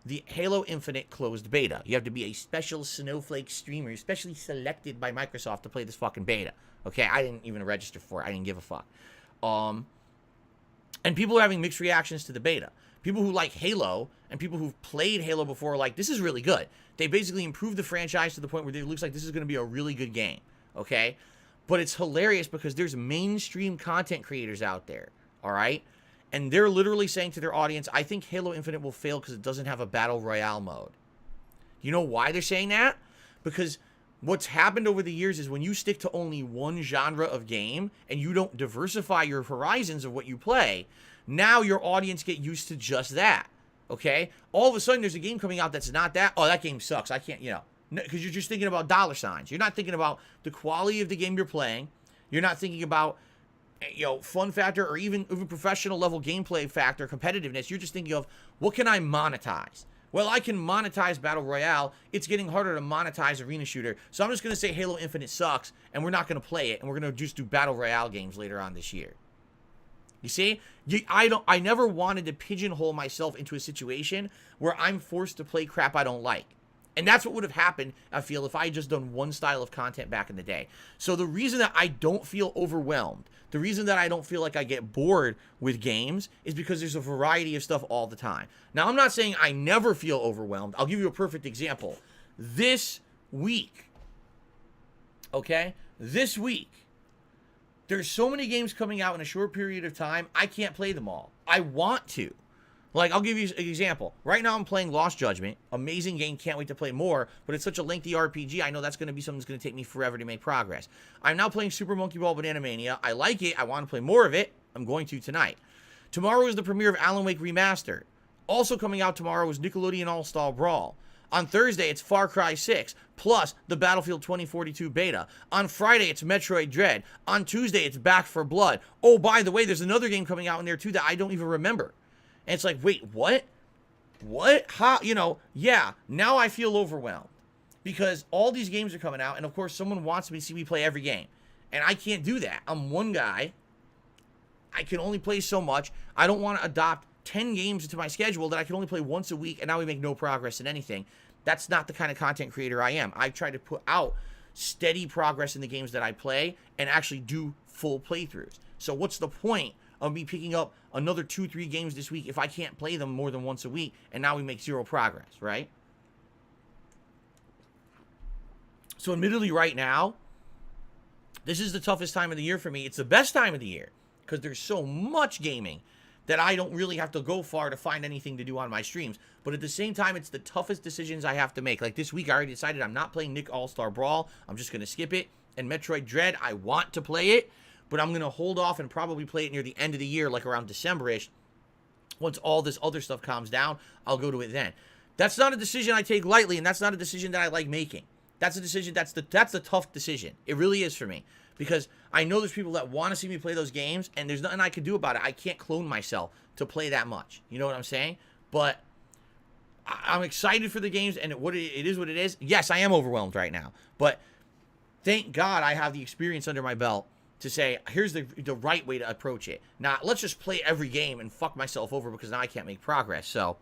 the Halo Infinite closed beta. You have to be a special snowflake streamer, specially selected by Microsoft to play this fucking beta. Okay, I didn't even register for it. I didn't give a fuck. And people are having mixed reactions to the beta. People who like Halo and people who've played Halo before are like, this is really good. They basically improved the franchise to the point where it looks like this is going to be a really good game. Okay? But it's hilarious because there's mainstream content creators out there. All right? And they're literally saying to their audience, I think Halo Infinite will fail because it doesn't have a Battle Royale mode. You know why they're saying that? Because what's happened over the years is when you stick to only one genre of game and you don't diversify your horizons of what you play, now your audience get used to just that. Okay? All of a sudden there's a game coming out that's not that. Oh, that game sucks. I can't, because you're just thinking about dollar signs. You're not thinking about the quality of the game you're playing. You're not thinking about fun factor or even professional level gameplay factor, competitiveness. You're just thinking of, what can I monetize? Well, I can monetize Battle Royale. It's getting harder to monetize Arena Shooter. So I'm just going to say Halo Infinite sucks, and we're not going to play it, and we're going to just do Battle Royale games later on this year. You see? I never wanted to pigeonhole myself into a situation where I'm forced to play crap I don't like. And that's what would have happened, I feel, if I had just done one style of content back in the day. So the reason that I don't feel overwhelmed, the reason that I don't feel like I get bored with games is because there's a variety of stuff all the time. Now, I'm not saying I never feel overwhelmed. I'll give you a perfect example. This week, okay? This week, there's so many games coming out in a short period of time, I can't play them all. I want to. Like, I'll give you an example. Right now, I'm playing Lost Judgment. Amazing game. Can't wait to play more. But it's such a lengthy RPG. I know that's going to be something that's going to take me forever to make progress. I'm now playing Super Monkey Ball Banana Mania. I like it. I want to play more of it. I'm going to tonight. Tomorrow is the premiere of Alan Wake Remastered. Also coming out tomorrow is Nickelodeon All-Star Brawl. On Thursday, it's Far Cry 6, plus the Battlefield 2042 beta. On Friday, it's Metroid Dread. On Tuesday, it's Back 4 Blood. Oh, by the way, there's another game coming out in there, too, that I don't even remember. And it's like, wait, what? What? How? Yeah, now I feel overwhelmed. Because all these games are coming out, and of course, someone wants me to see me play every game. And I can't do that. I'm one guy. I can only play so much. I don't want to adopt 10 games into my schedule that I can only play once a week, and now we make no progress in anything. That's not the kind of content creator I am. I try to put out steady progress in the games that I play and actually do full playthroughs. So what's the point of me picking up another 2-3 games this week if I can't play them more than once a week, and now we make zero progress, right? So admittedly right now, this is the toughest time of the year for me. It's the best time of the year because there's so much gaming that I don't really have to go far to find anything to do on my streams. But at the same time, it's the toughest decisions I have to make. Like this week, I already decided I'm not playing Nick All-Star Brawl. I'm just going to skip it. And Metroid Dread, I want to play it, but I'm going to hold off and probably play it near the end of the year, like around December-ish. Once all this other stuff calms down, I'll go to it then. That's not a decision I take lightly, and that's not a decision that I like making. That's a decision, that's the tough decision. It really is for me. Because I know there's people that want to see me play those games, and there's nothing I can do about it. I can't clone myself to play that much. You know what I'm saying? But I'm excited for the games, and it is what it is. Yes, I am overwhelmed right now. But thank God I have the experience under my belt to say, here's the right way to approach it. Now, let's just play every game and fuck myself over because now I can't make progress. So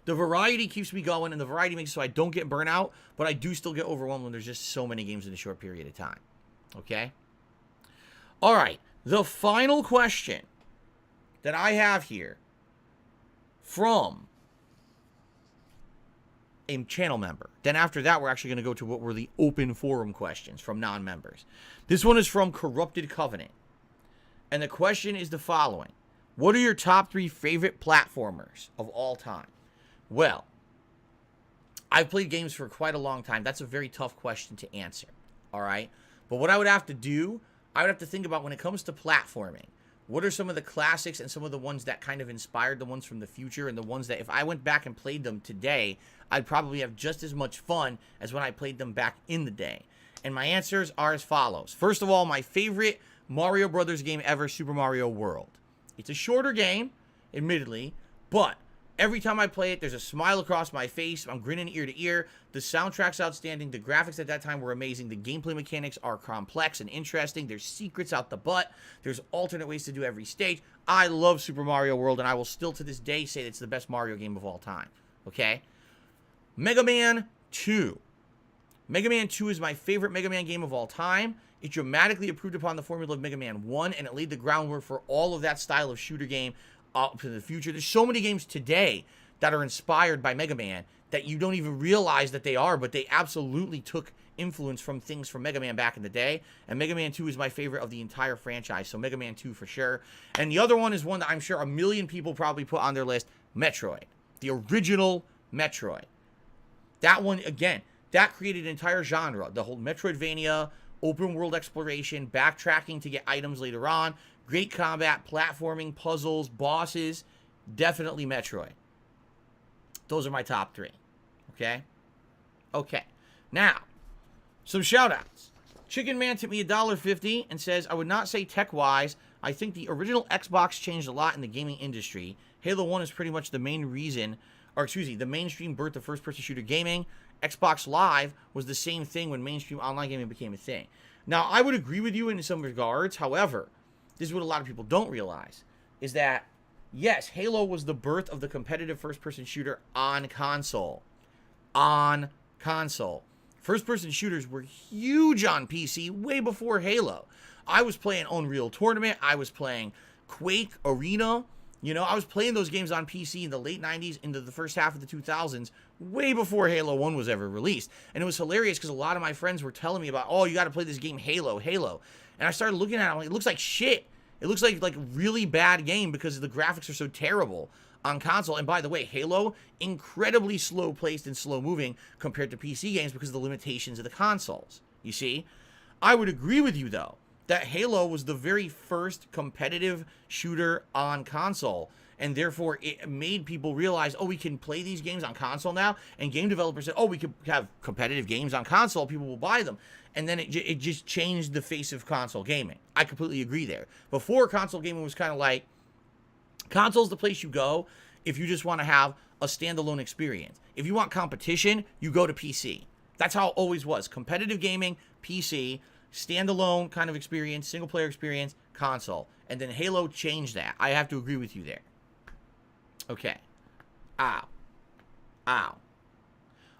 the variety keeps me going, and the variety makes it so I don't get burnout, but I do still get overwhelmed when there's just so many games in a short period of time. Okay? All right. The final question that I have here from a channel member. Then after that, we're actually going to go to what were the open forum questions from non-members. This one is from Corrupted Covenant. And the question is the following. What are your top 3 favorite platformers of all time? Well, I've played games for quite a long time. That's a very tough question to answer. All right? But what I would have to do, I would have to think about when it comes to platforming, what are some of the classics and some of the ones that kind of inspired the ones from the future and the ones that if I went back and played them today, I'd probably have just as much fun as when I played them back in the day. And my answers are as follows. First of all, my favorite Mario Brothers game ever, Super Mario World. It's a shorter game, admittedly, but every time I play it, there's a smile across my face. I'm grinning ear to ear. The soundtrack's outstanding. The graphics at that time were amazing. The gameplay mechanics are complex and interesting. There's secrets out the butt. There's alternate ways to do every stage. I love Super Mario World, and I will still to this day say it's the best Mario game of all time. Okay? Mega Man 2. Mega Man 2 is my favorite Mega Man game of all time. It dramatically improved upon the formula of Mega Man 1, and it laid the groundwork for all of that style of shooter game up to the future. There's so many games today that are inspired by Mega Man that you don't even realize that they are, but they absolutely took influence from things from Mega Man back in the day, and Mega Man 2 is my favorite of the entire franchise, so Mega Man 2 for sure. And the other one is one that I'm sure a million people probably put on their list, Metroid. The original Metroid. That one, again, that created an entire genre. The whole Metroidvania, open world exploration, backtracking to get items later on, great combat, platforming, puzzles, bosses. Definitely Metroid. Those are my top 3. Okay? Okay. Now, some shout-outs. Chicken Man tipped me $1.50 and says, I would not say tech-wise. I think the original Xbox changed a lot in the gaming industry. Halo 1 is pretty much the main reason, or excuse me, the mainstream birth of first-person shooter gaming. Xbox Live was the same thing when mainstream online gaming became a thing. Now, I would agree with you in some regards. However, this is what a lot of people don't realize, is that, yes, Halo was the birth of the competitive first-person shooter on console. On console. First-person shooters were huge on PC way before Halo. I was playing Unreal Tournament. I was playing Quake Arena. You know, I was playing those games on PC in the late 90s into the first half of the 2000s, way before Halo 1 was ever released. And it was hilarious because a lot of my friends were telling me about, oh, you got to play this game Halo. And I started looking at it, I'm like, it looks like shit. It looks like a really bad game because the graphics are so terrible on console. And by the way, Halo, incredibly slow-paced and slow-moving compared to PC games because of the limitations of the consoles. You see? I would agree with you, though, that Halo was the very first competitive shooter on console, and therefore it made people realize, oh, we can play these games on console now, and game developers said, oh, we could have competitive games on console, people will buy them, and then it just changed the face of console gaming. I completely agree there. Before, console gaming was kind of like, console's the place you go if you just want to have a standalone experience. If you want competition, you go to PC. That's how it always was. Competitive gaming, PC, standalone kind of experience, single player experience, console. And then Halo changed that. I have to agree with you there. Okay. Ow.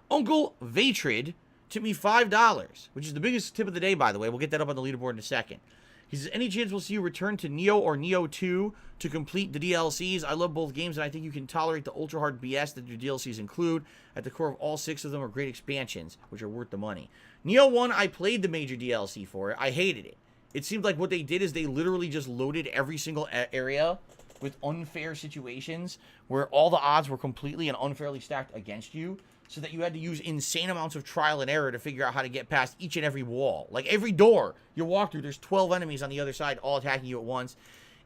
Uncle Vatrid tipped me $5, which is the biggest tip of the day, by the way. We'll get that up on the leaderboard in a second. He says, any chance we'll see you return to Neo or Neo 2 to complete the DLCs? I love both games, and I think you can tolerate the ultra-hard BS that your DLCs include. At the core of all 6 of them are great expansions, which are worth the money. Neo 1, I played the major DLC for it. I hated it. It seemed like what they did is they literally just loaded every single area with unfair situations where all the odds were completely and unfairly stacked against you, so that you had to use insane amounts of trial and error to figure out how to get past each and every wall. Like every door you walk through, there's 12 enemies on the other side all attacking you at once.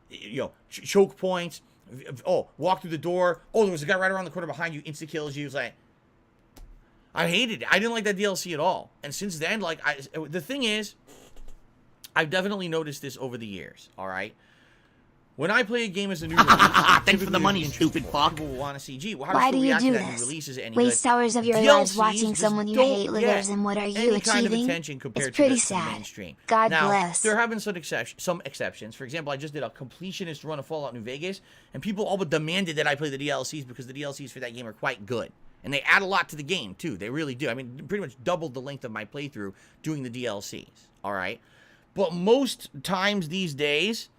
You know, choke points. Oh, walk through the door. Oh, there was a guy right around the corner behind you, insta kills you. It's like, I hated it. I didn't like that DLC at all. And since then, like, the thing is, I've definitely noticed this over the years, all right? When I play a game as a new release, thanks for the money, stupid fuck. People will want to see, gee, well, how Why does do you do that new this? release? Is it any Waste good? hours of your DLCs lives watching just someone you don't hate get lives, and what are you any kind of achieving? attention compared It's pretty to the sad. mainstream. God now, bless. There have been some exceptions. For example, I just did a completionist run of Fallout New Vegas, and people all but demanded that I play the DLCs because the DLCs for that game are quite good. And they add a lot to the game, too. They really do. I mean, pretty much doubled the length of my playthrough doing the DLCs, all right? But most times these days,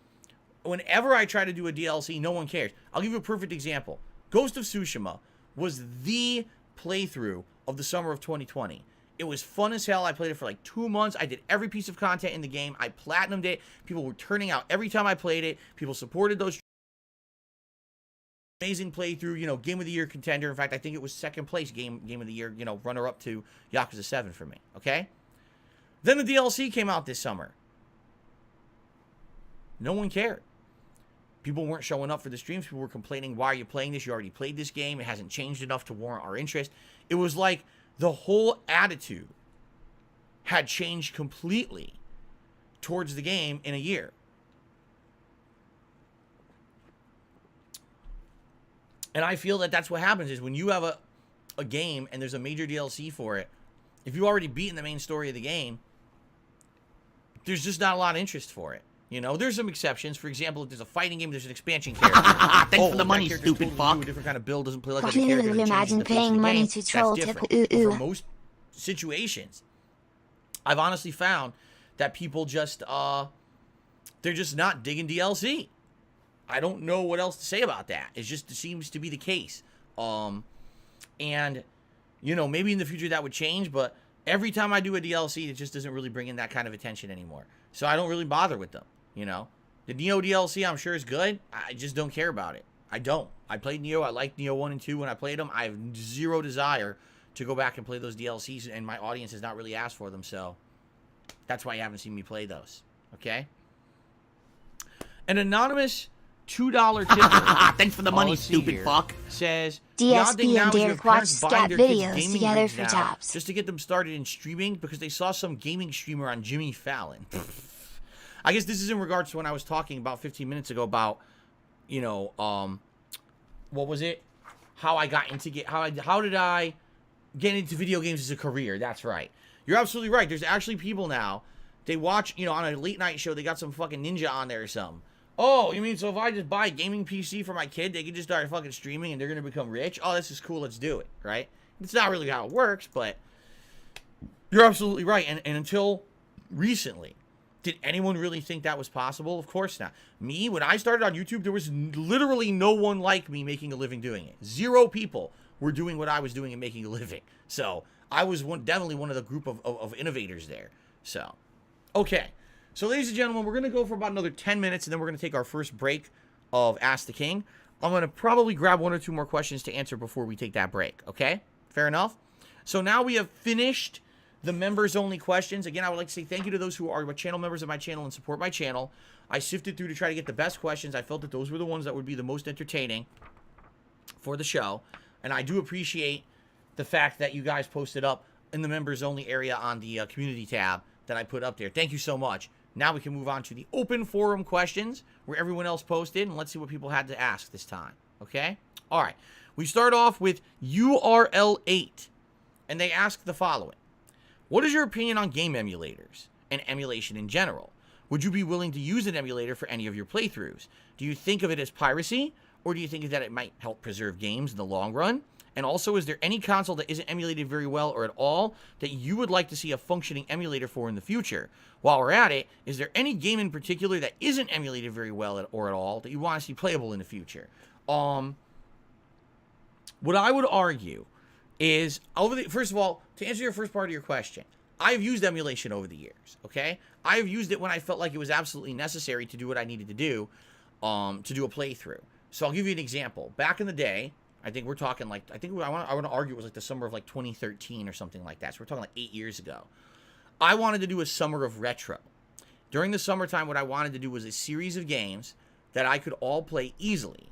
whenever I try to do a DLC, no one cares. I'll give you a perfect example. Ghost of Tsushima was the playthrough of the summer of 2020. It was fun as hell. I played it for like 2 months. I did every piece of content in the game. I platinumed it. People were turning out every time I played it. People supported those. Amazing playthrough, you know, Game of the Year contender. In fact, I think it was second place game of the year, you know, runner-up to Yakuza 7 for me, okay? Then the DLC came out this summer. No one cared. People weren't showing up for the streams. People were complaining, why are you playing this? You already played this game. It hasn't changed enough to warrant our interest. It was like the whole attitude had changed completely towards the game in a year. And I feel that that's what happens is when you have a game and there's a major DLC for it, if you've already beaten the main story of the game, there's just not a lot of interest for it. You know, there's some exceptions. For example, if there's a fighting game, there's an expansion character. Thanks for the money, that stupid totally fuck. do a different kind of build, doesn't play like I other characters. can imagine paying money to troll tip. But for most situations, I've honestly found that people just, they're just not digging DLC. I don't know what else to say about that. It seems to be the case. And, you know, maybe in the future that would change, but every time I do a DLC, it just doesn't really bring in that kind of attention anymore. So I don't really bother with them, you know. The Neo DLC, I'm sure, is good. I just don't care about it. I don't. I played Neo. I liked Neo 1 and 2 when I played them. I have zero desire to go back and play those DLCs, and my audience has not really asked for them, so that's why you haven't seen me play those, okay? An anonymous $2 tip. Thanks for the money, stupid fuck. Says DSP and Derek watch scat videos together for jobs. Just to get them started in streaming because they saw some gaming streamer on Jimmy Fallon. I guess this is in regards to when I was talking about 15 minutes ago about, you know, what was it? How I got into how did I get into video games as a career? That's right. You're absolutely right. There's actually people now. They watch, you know, on a late night show. They got some fucking ninja on there or something. Oh, you mean so if I just buy a gaming PC for my kid, they can just start fucking streaming and they're going to become rich? Oh, this is cool. Let's do it, right? It's not really how it works, but you're absolutely right. And until recently, did anyone really think that was possible? Of course not. Me, when I started on YouTube, there was literally no one like me making a living doing it. 0 people were doing what I was doing and making a living. So I was definitely one of the group of innovators there. So, okay. So, ladies and gentlemen, we're going to go for about another 10 minutes, and then we're going to take our first break of Ask the King. I'm going to probably grab 1 or 2 more questions to answer before we take that break, okay? Fair enough? So, now we have finished the members-only questions. Again, I would like to say thank you to those who are channel members of my channel and support my channel. I sifted through to try to get the best questions. I felt that those were the ones that would be the most entertaining for the show, and I do appreciate the fact that you guys posted up in the members-only area on the community tab that I put up there. Thank you so much. Now we can move on to the open forum questions where everyone else posted, and let's see what people had to ask this time, okay? All right. We start off with URL8, and they ask the following. What is your opinion on game emulators and emulation in general? Would you be willing to use an emulator for any of your playthroughs? Do you think of it as piracy, or do you think that it might help preserve games in the long run? And also, is there any console that isn't emulated very well or at all that you would like to see a functioning emulator for in the future? While we're at it, is there any game in particular that isn't emulated very well or at all that you want to see playable in the future? What I would argue is, first of all, to answer your first part of your question, I've used emulation over the years, okay? I've used it when I felt like it was absolutely necessary to do what I needed to do a playthrough. So I'll give you an example. Back in the day, I think we're talking like, I want to argue it was like the summer of like 2013 or something like that. So we're talking like 8 years ago. I wanted to do a summer of retro. During the summertime, what I wanted to do was a series of games that I could all play easily.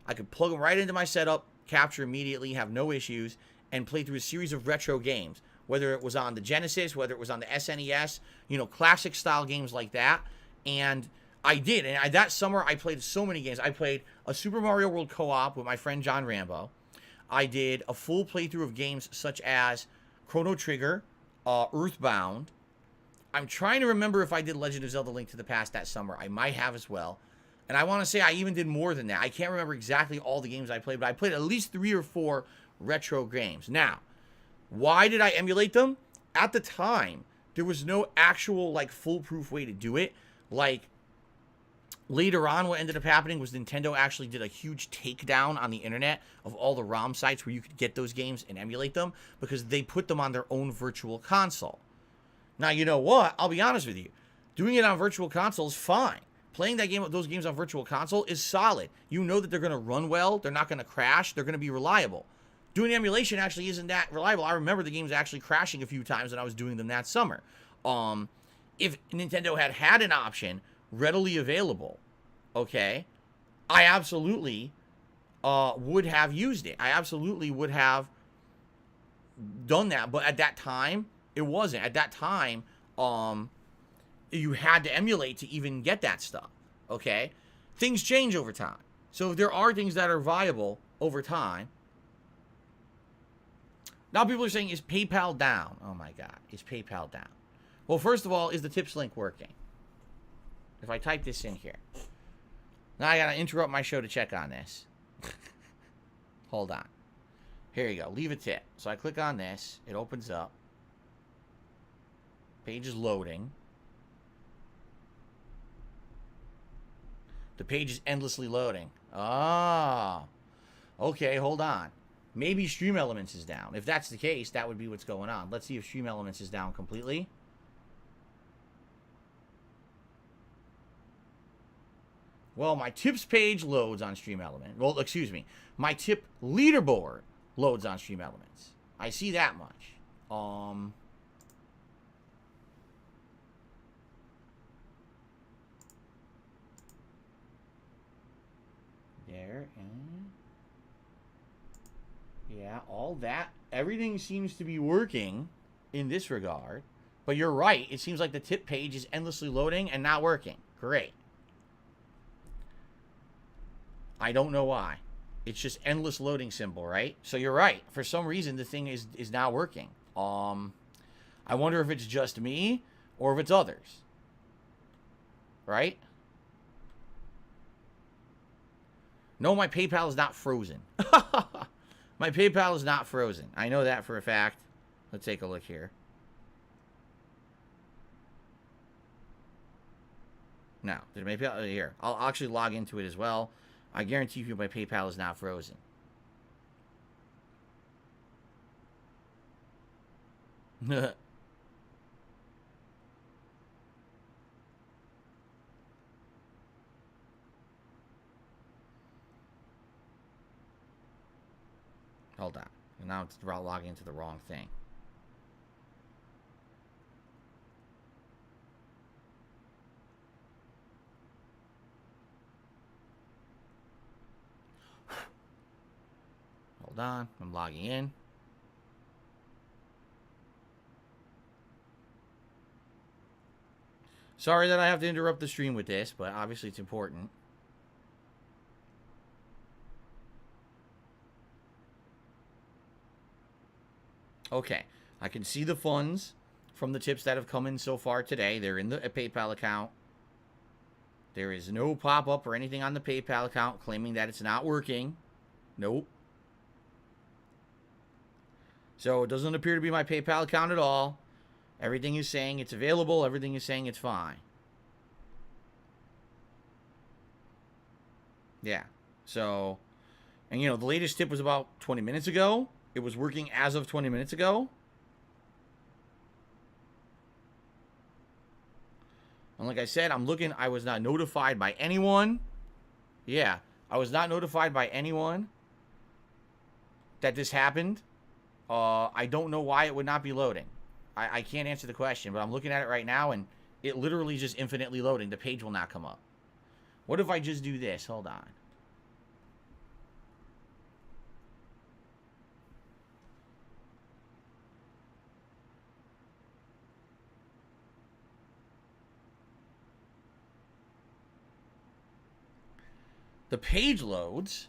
I could plug them right into my setup, capture immediately, have no issues, and play through a series of retro games. Whether it was on the Genesis, whether it was on the SNES, you know, classic style games like that. And I did. And that summer, I played so many games. I played a Super Mario World co-op with my friend John Rambo. I did a full playthrough of games such as Chrono Trigger, Earthbound. I'm trying to remember if I did Legend of Zelda Link to the Past that summer. I might have as well. And I want to say I even did more than that. I can't remember exactly all the games I played, but I played at least 3 or 4 retro games. Now, why did I emulate them? At the time, there was no actual, like, foolproof way to do it. Like, later on, what ended up happening was Nintendo actually did a huge takedown on the internet of all the ROM sites where you could get those games and emulate them because they put them on their own virtual console. Now, you know what? I'll be honest with you. Doing it on virtual console is fine. Playing those games on virtual console is solid. You know that they're going to run well. They're not going to crash. They're going to be reliable. Doing emulation actually isn't that reliable. I remember the games actually crashing a few times when I was doing them that summer. If Nintendo had an option readily available, okay, I absolutely would have used it. I absolutely would have done that. But at that time, it wasn't. At that time, you had to emulate to even get that stuff, okay? Things change over time. So if there are things that are viable over time. Now people are saying, is PayPal down? Oh my God, is PayPal down? Well, first of all, is the tips link working? If I type this in here. Now I gotta interrupt my show to check on this. Hold on. Here you go, leave a tip. So I click on this, it opens up. Page is loading. The page is endlessly loading. Ah. Okay, hold on. Maybe Stream Elements is down. If that's the case, that would be what's going on. Let's see if Stream Elements is down completely. Well, my tips page loads on Stream Elements. Well, excuse me. My tip leaderboard loads on Stream Elements. I see that much. There, and yeah, all that, everything seems to be working in this regard. But you're right, it seems like the tip page is endlessly loading and not working. Great. I don't know why. It's just endless loading symbol, right? So you're right. For some reason, the thing is now working. I wonder if it's just me or if it's others. Right? No, my PayPal is not frozen. My PayPal is not frozen. I know that for a fact. Let's take a look here. No, there's my PayPal here. I'll actually log into it as well. I guarantee you my PayPal is not frozen. Hold on. Now it's logging into the wrong thing. Hold on. I'm logging in. Sorry that I have to interrupt the stream with this, but obviously it's important. Okay, I can see the funds from the tips that have come in so far today. They're in the PayPal account. There is no pop-up or anything on the PayPal account claiming that it's not working. Nope. So it doesn't appear to be my PayPal account at all. Everything is saying it's available. Everything is saying it's fine. Yeah. So, and you know, the latest tip was about 20 minutes ago. It was working as of 20 minutes ago. And like I said, I'm looking. I was not notified by anyone. Yeah, I was not notified by anyone that this happened. I don't know why it would not be loading. I can't answer the question, but I'm looking at it right now, and it literally is just infinitely loading. The page will not come up. What if I just do this? Hold on. The page loads.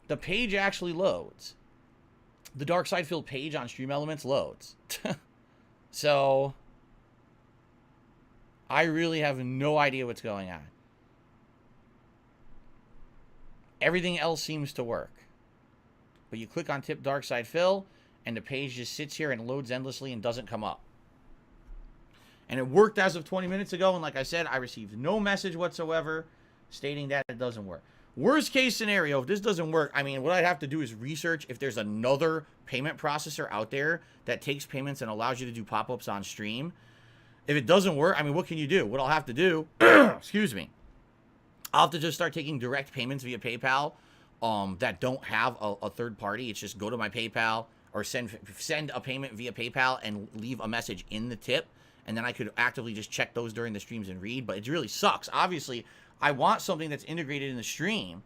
The page actually loads. The Dark Side Filled page on Stream Elements loads. So, I really have no idea what's going on. Everything else seems to work. But you click on Tip Dark Side Fill, and the page just sits here and loads endlessly and doesn't come up. And it worked as of 20 minutes ago, and like I said, I received no message whatsoever stating that it doesn't work. Worst case scenario, if this doesn't work, I mean, what I'd have to do is research if there's another payment processor out there that takes payments and allows you to do pop-ups on stream. If it doesn't work, I mean, what can you do? What I'll have to do, excuse me, I'll have to just start taking direct payments via PayPal that don't have a third party. It's just go to my PayPal or send a payment via PayPal and leave a message in the tip, and then I could actively just check those during the streams and read, but it really sucks. Obviously, I want something that's integrated in the stream,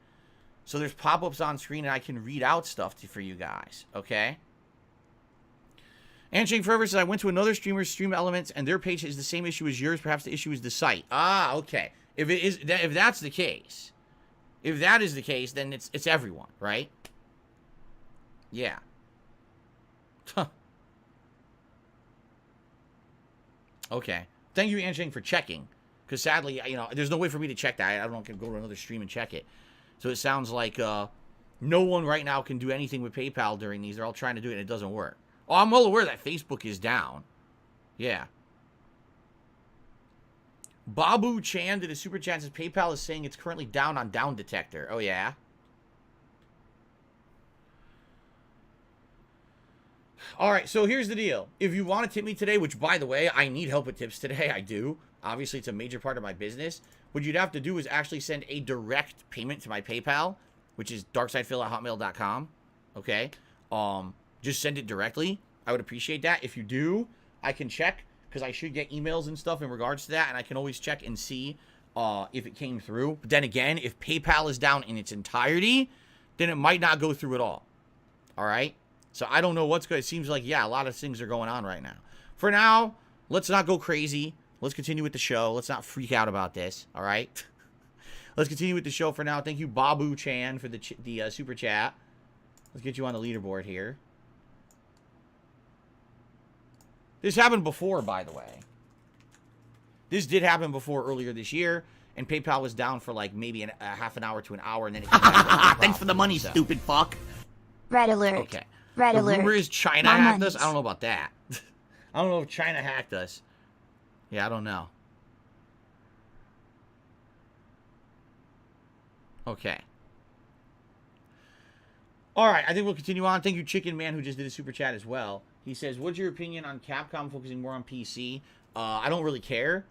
so there's pop-ups on screen and I can read out stuff for you guys, okay? Handshake Forever says, I went to another streamer's Stream Elements, and their page is the same issue as yours. Perhaps the issue is the site. Ah, okay. If that's the case, if that is the case, then it's everyone, right? Yeah. Huh. Okay. Thank you, Ansheng, for checking. Because sadly, you know, there's no way for me to check that. I don't go to another stream and check it. So it sounds like no one right now can do anything with PayPal during these. They're all trying to do it and it doesn't work. Oh, I'm well aware that Facebook is down. Yeah. Babu Chan did a super chat, says PayPal is saying it's currently down on Down Detector. Oh, yeah? All right, so here's the deal. If you want to tip me today, which, by the way, I need help with tips today. I do. Obviously, it's a major part of my business. What you'd have to do is actually send a direct payment to my PayPal, which is darksidefil@hotmail.com. Okay? Just send it directly. I would appreciate that. If you do, I can check, because I should get emails and stuff in regards to that, and I can always check and see if it came through. But then again, if PayPal is down in its entirety, then it might not go through at all. All right? So I don't know what's good. It seems like, yeah, a lot of things are going on right now. For now, let's not go crazy. Let's continue with the show. Let's not freak out about this. All right? Let's continue with the show for now. Thank you, Babu Chan, for the super chat. Let's get you on the leaderboard here. This happened before, by the way. This did happen before earlier this year, and PayPal was down for like maybe a half an hour to an hour, and then it came back. Thanks for the money, stupid fuck. Red alert. Okay. Red alert. The rumor is China hacked us. I don't know about that. I don't know if China hacked us. Yeah, I don't know. Okay. All right, I think we'll continue on. Thank you, Chicken Man, who just did a super chat as well. He says, what's your opinion on Capcom focusing more on PC? I don't really care.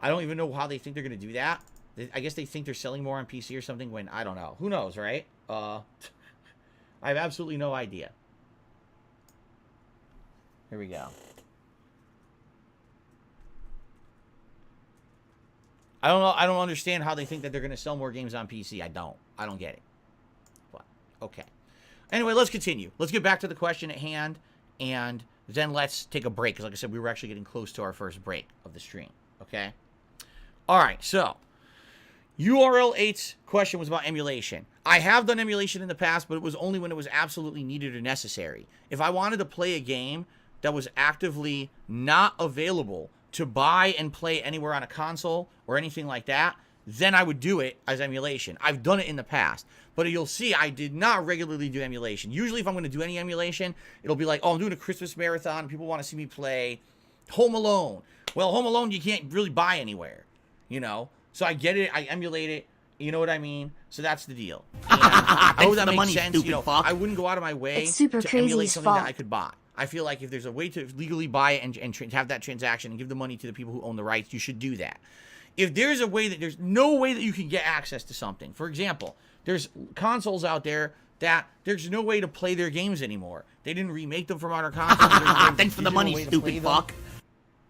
I don't even know how they think they're going to do that. I guess they think they're selling more on PC or something when, I don't know. Who knows, right? I have absolutely no idea. Here we go. I don't know. I don't understand how they think that they're going to sell more games on PC. I don't get it. But, okay. Anyway, let's continue. Let's get back to the question at hand, and then let's take a break. Because like I said, we were actually getting close to our first break of the stream. Okay? All right, so URL 8's question was about emulation. I have done emulation in the past, but it was only when it was absolutely needed or necessary. If I wanted to play a game that was actively not available to buy and play anywhere on a console or anything like that, then I would do it as emulation. I've done it in the past. But you'll see, I did not regularly do emulation. Usually if I'm going to do any emulation, it'll be like, oh, I'm doing a Christmas marathon. People want to see me play Home Alone. Well, Home Alone, you can't really buy anywhere, you know? So I get it. I emulate it. You know what I mean? So that's the deal. And I hope that makes sense. You know, I wouldn't go out of my way to emulate something that I could buy. I feel like if there's a way to legally buy it and have that transaction and give the money to the people who own the rights, you should do that. If there's a way that there's no way that you can get access to something, for example, there's consoles out there that there's no way to play their games anymore. They didn't remake them for modern consoles. Thanks for the money, stupid fuck.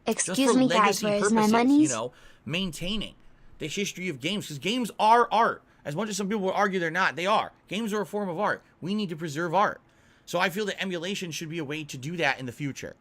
Excuse me, guys, where's my money? You know, maintaining the history of games, because games are art. As much as some people will argue they're not, they are. Games are a form of art. We need to preserve art. So I feel that emulation should be a way to do that in the future.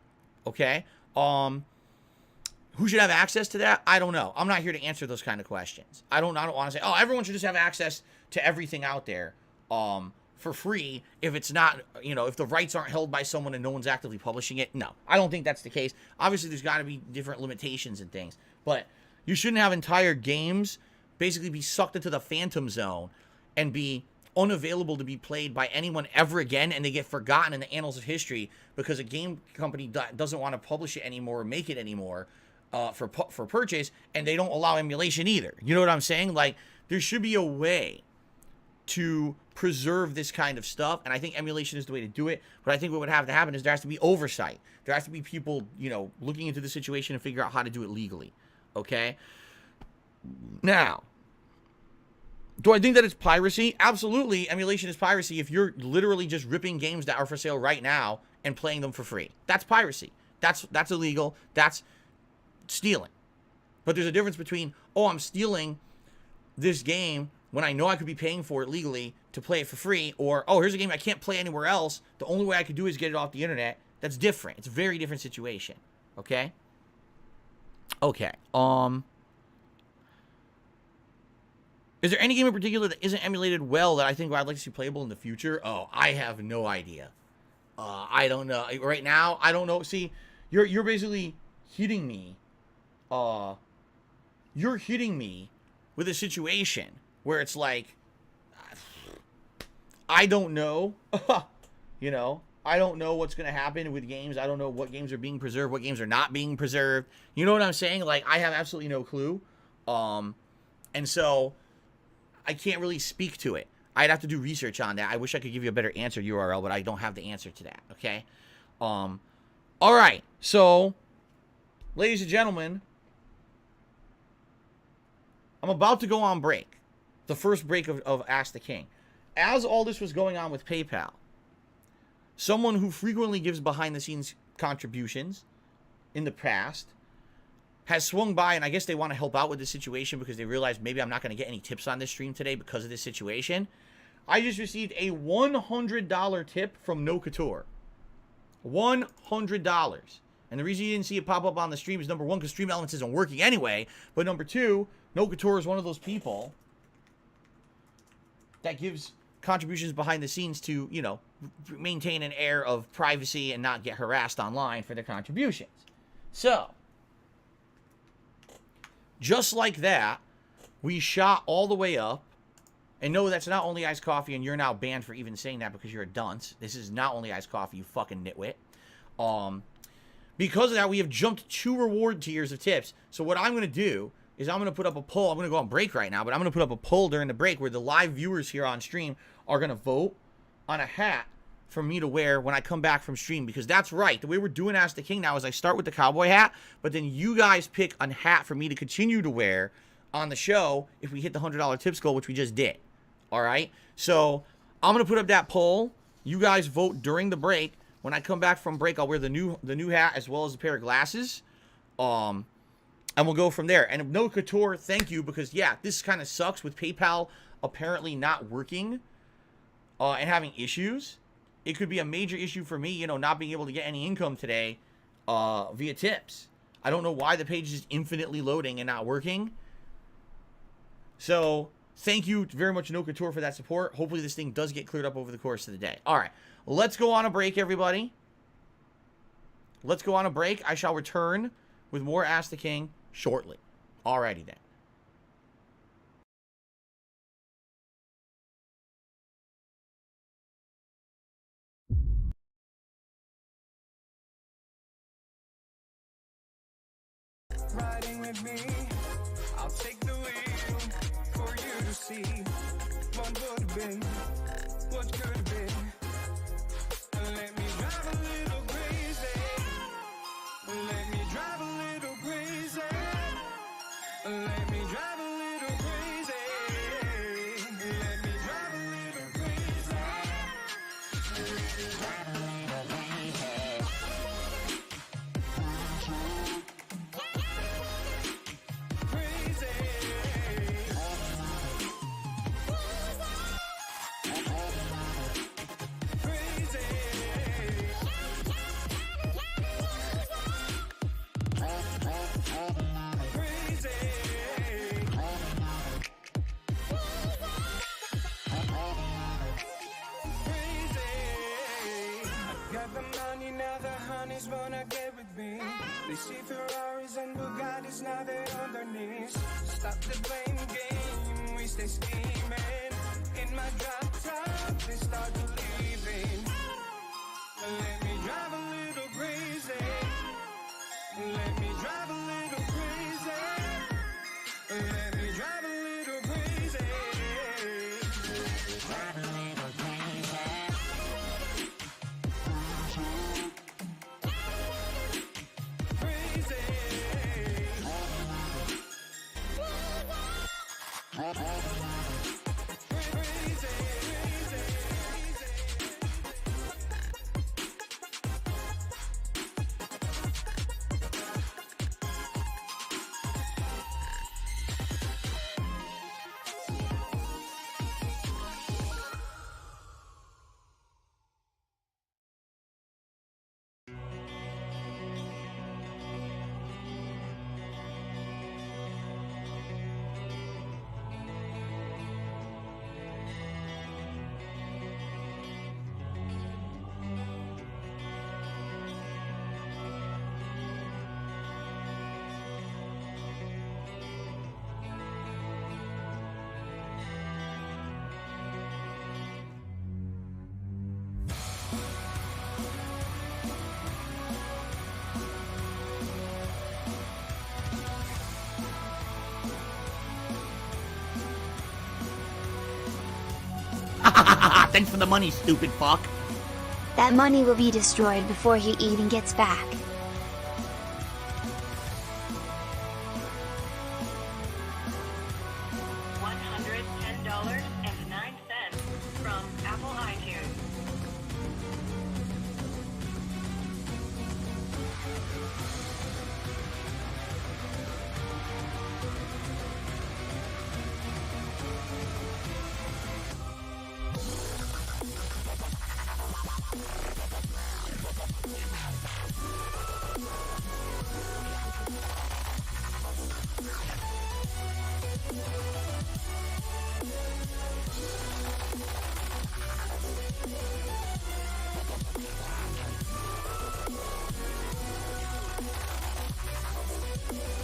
Okay? Who should have access to that? I don't know. I'm not here to answer those kind of questions. I don't want to say, oh, everyone should just have access to everything out there for free if it's not, you know, if the rights aren't held by someone and no one's actively publishing it. No, I don't think that's the case. Obviously, there's got to be different limitations and things. But you shouldn't have entire games basically be sucked into the phantom zone and be unavailable to be played by anyone ever again, and they get forgotten in the annals of history because a game company doesn't want to publish it anymore or make it anymore for purchase, and they don't allow emulation either. You know what I'm saying? Like, there should be a way to preserve this kind of stuff, and I think emulation is the way to do it. But I think what would have to happen is there has to be oversight. There has to be people, you know, looking into the situation and figure out how to do it legally. Okay? Now, do I think that it's piracy? Absolutely, emulation is piracy if you're literally just ripping games that are for sale right now and playing them for free. That's piracy. That's illegal. That's stealing. But there's a difference between, oh, I'm stealing this game when I know I could be paying for it legally to play it for free, or, oh, here's a game I can't play anywhere else. The only way I could do is get it off the internet. That's different. It's a very different situation. Okay? Okay. Is there any game in particular that isn't emulated well that I think I'd like to see playable in the future? Oh, I have no idea. I don't know. Right now, I don't know. See, you're basically hitting me. You're hitting me with a situation where it's like, I don't know. You know, I don't know what's going to happen with games. I don't know what games are being preserved, what games are not being preserved. You know what I'm saying? Like, I have absolutely no clue. And so I can't really speak to it. I'd have to do research on that. I wish I could give you a better answer URL, but I don't have the answer to that, okay? All right. So, ladies and gentlemen, I'm about to go on break. The first break of Ask the King. As all this was going on with PayPal, someone who frequently gives behind-the-scenes contributions in the past has swung by, and I guess they want to help out with the situation because they realize maybe I'm not going to get any tips on this stream today because of this situation. I just received a $100 tip from No Couture. $100. And the reason you didn't see it pop up on the stream is, number one, because Stream Elements isn't working anyway, but number two, No Couture is one of those people that gives contributions behind the scenes to, you know, maintain an air of privacy and not get harassed online for their contributions. So, just like that, we shot all the way up. And no, that's not only iced coffee, and you're now banned for even saying that because you're a dunce. This is not only iced coffee, you fucking nitwit. Because of that, we have jumped 2 reward tiers of tips. So what I'm going to do is I'm going to put up a poll. I'm going to go on break right now, but I'm going to put up a poll during the break where the live viewers here on stream are going to vote on a hat for me to wear when I come back from stream. Because that's right. The way we're doing Ask the King now is I start with the cowboy hat, but then you guys pick a hat for me to continue to wear on the show if we hit the $100 tips goal, which we just did. All right? So I'm going to put up that poll. You guys vote during the break. When I come back from break, I'll wear the new hat as well as a pair of glasses. And we'll go from there. And No Couture, thank you, because, yeah, this kind of sucks with PayPal apparently not working and having issues. It could be a major issue for me, you know, not being able to get any income today via tips. I don't know why the page is infinitely loading and not working. So, thank you very much, No Couture, for that support. Hopefully this thing does get cleared up over the course of the day. All right. Let's go on a break, everybody. Let's go on a break. I shall return with more Ask the King shortly. Alrighty then. Riding with me, I'll take the wheel for you to see what would have been, what could have been. Let me drive a little crazy. Let me drive a little crazy. Let me drive a little crazy. Let me drive a little crazy. Let me drive a little crazy. Now the honeys wanna get with me. They see Ferraris and Bugattis, now they're on their knees. Stop the blame game, we stay scheming. In my drop top, they start believing. Let me drive a little crazy. Let me drive a little crazy. Let me drive a little crazy. Drive a little crazy. Thanks for the money, stupid fuck. That money will be destroyed before he even gets back. $110.09 from Apple iTunes.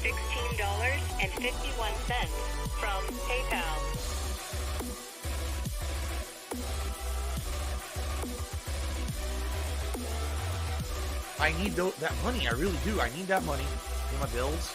$16.51 from PayPal. I need that money. I really do. I need that money. Pay my bills.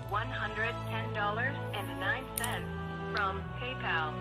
$110.09 from PayPal.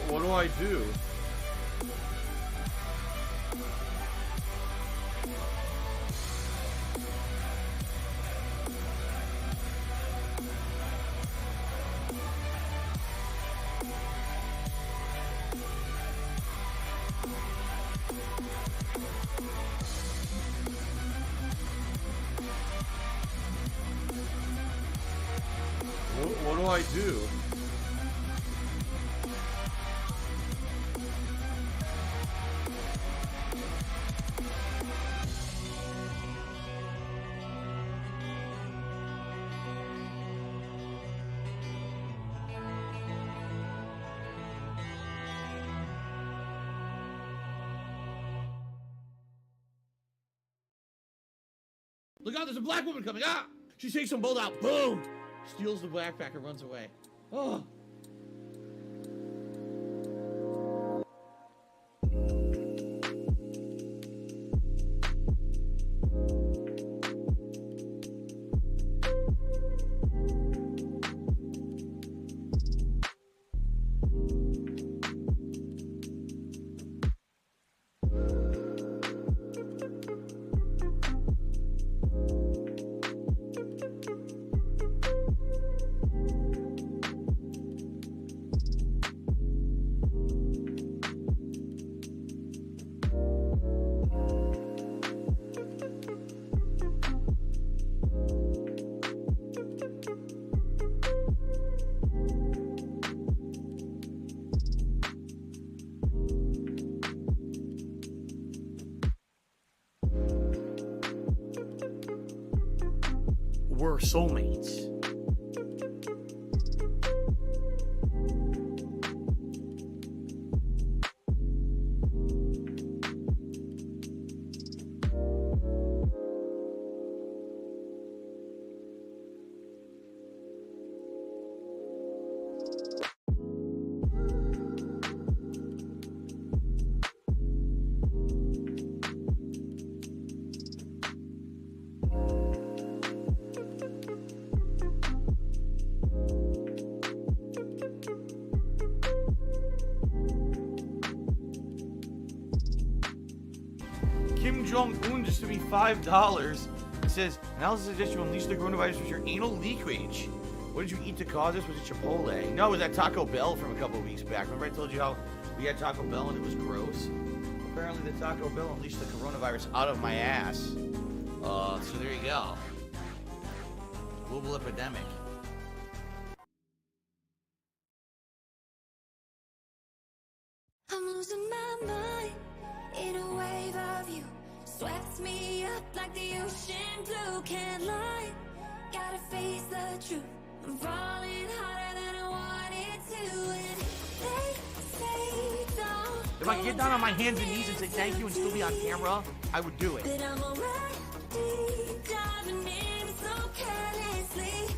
What do I do? What do I do? Look out, there's a black woman coming. Ah! She takes them both out. Boom! Steals the backpack and runs away. Oh. We're soulmates. Kim Jong-un just to be $5. It says, analysis suggests you unleash the coronavirus with your anal leakage. What did you eat to cause this? Was it Chipotle? No, it was that Taco Bell from a couple of weeks back. Remember I told you how we had Taco Bell and it was gross? Apparently the Taco Bell unleashed the coronavirus out of my ass. So there you go. Global epidemic. I'm losing my mind in a wave of you. Swept me up like the ocean blue. Can't lie, gotta face the truth. I'm falling harder than I wanted to. And they say don't. If I could get down on my hands and knees and say thank you and still be on camera, I would do it. But I'm already diving in so carelessly.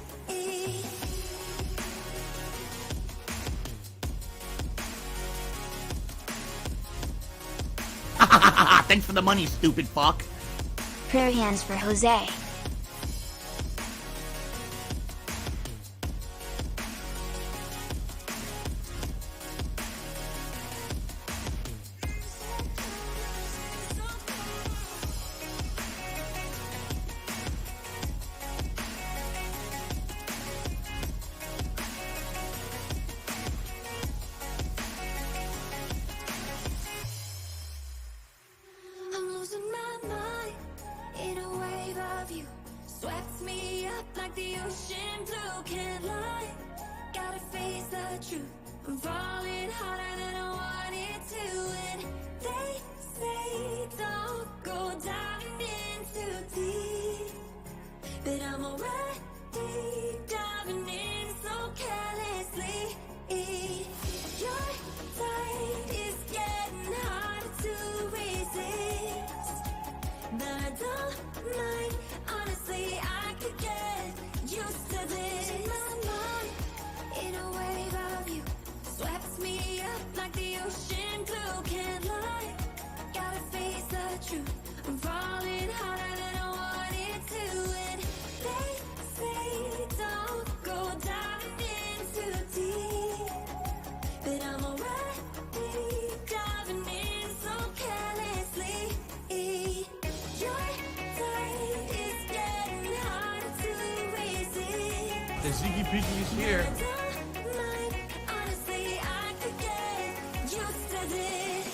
Thanks for the money, stupid fuck. Prayer hands for Jose. I'm losing my mind in a wave of you. Swept me up like the ocean blue. Can't lie, gotta face the truth. I'm falling harder than I wanted to. And they say don't go diving in too deep. But I'm already diving in so carelessly. Your tide is getting harder to resist. But I don't mind, honestly, I could get used to this. My mind in a wave of you. Swept me up like the ocean blue. Can't lie, gotta face the truth. I'm falling harder than I wanted to. And they say don't go diving in too deep. But I'm already diving in so carelessly. Your tide is getting harder to resist. The Ziggy Piggy is here. I don't mind, honestly, I could get used to this.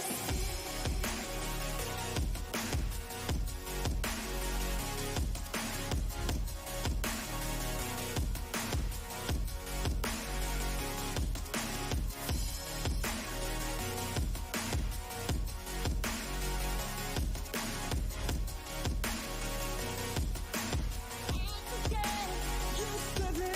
I could get used to this.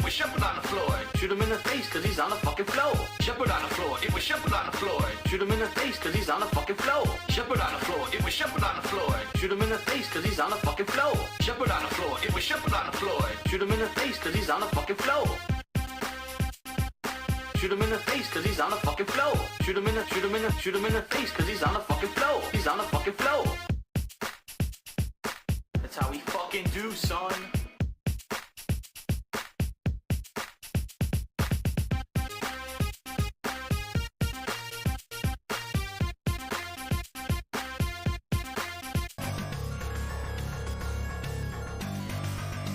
was Shepherd on the floor. Shoot him in the face cause he's on the fucking floor. Shepherd on the floor, it was Shepherd on the floor. Shoot him in the face cause he's on the fucking floor. Shepherd on the floor, it was Shepherd on the floor. Shoot him in the face cause he's on the fucking floor. Shepherd on the floor, it was Shepherd on the floor. Shoot him in the face cause he's on the fucking floor. Shoot him in the face cause he's on the fucking floor. Shoot him in the face cause he's on the fucking floor. He's on the fucking floor. That's how we fucking do, son.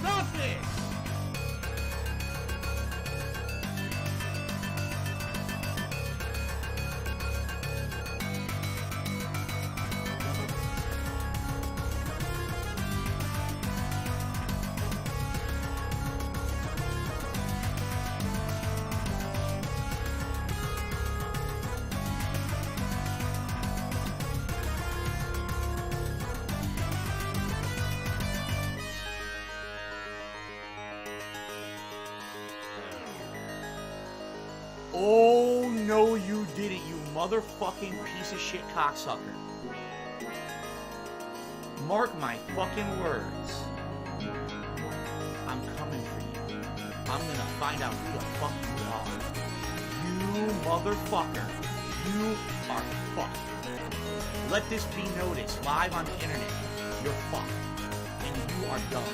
Stop this! Oh, no, you didn't, you motherfucking piece of shit cocksucker. Mark my fucking words. I'm coming for you. I'm gonna find out who the fuck you are. You motherfucker. You are fucked. Let this be noticed live on the internet. You're fucked. And you are done.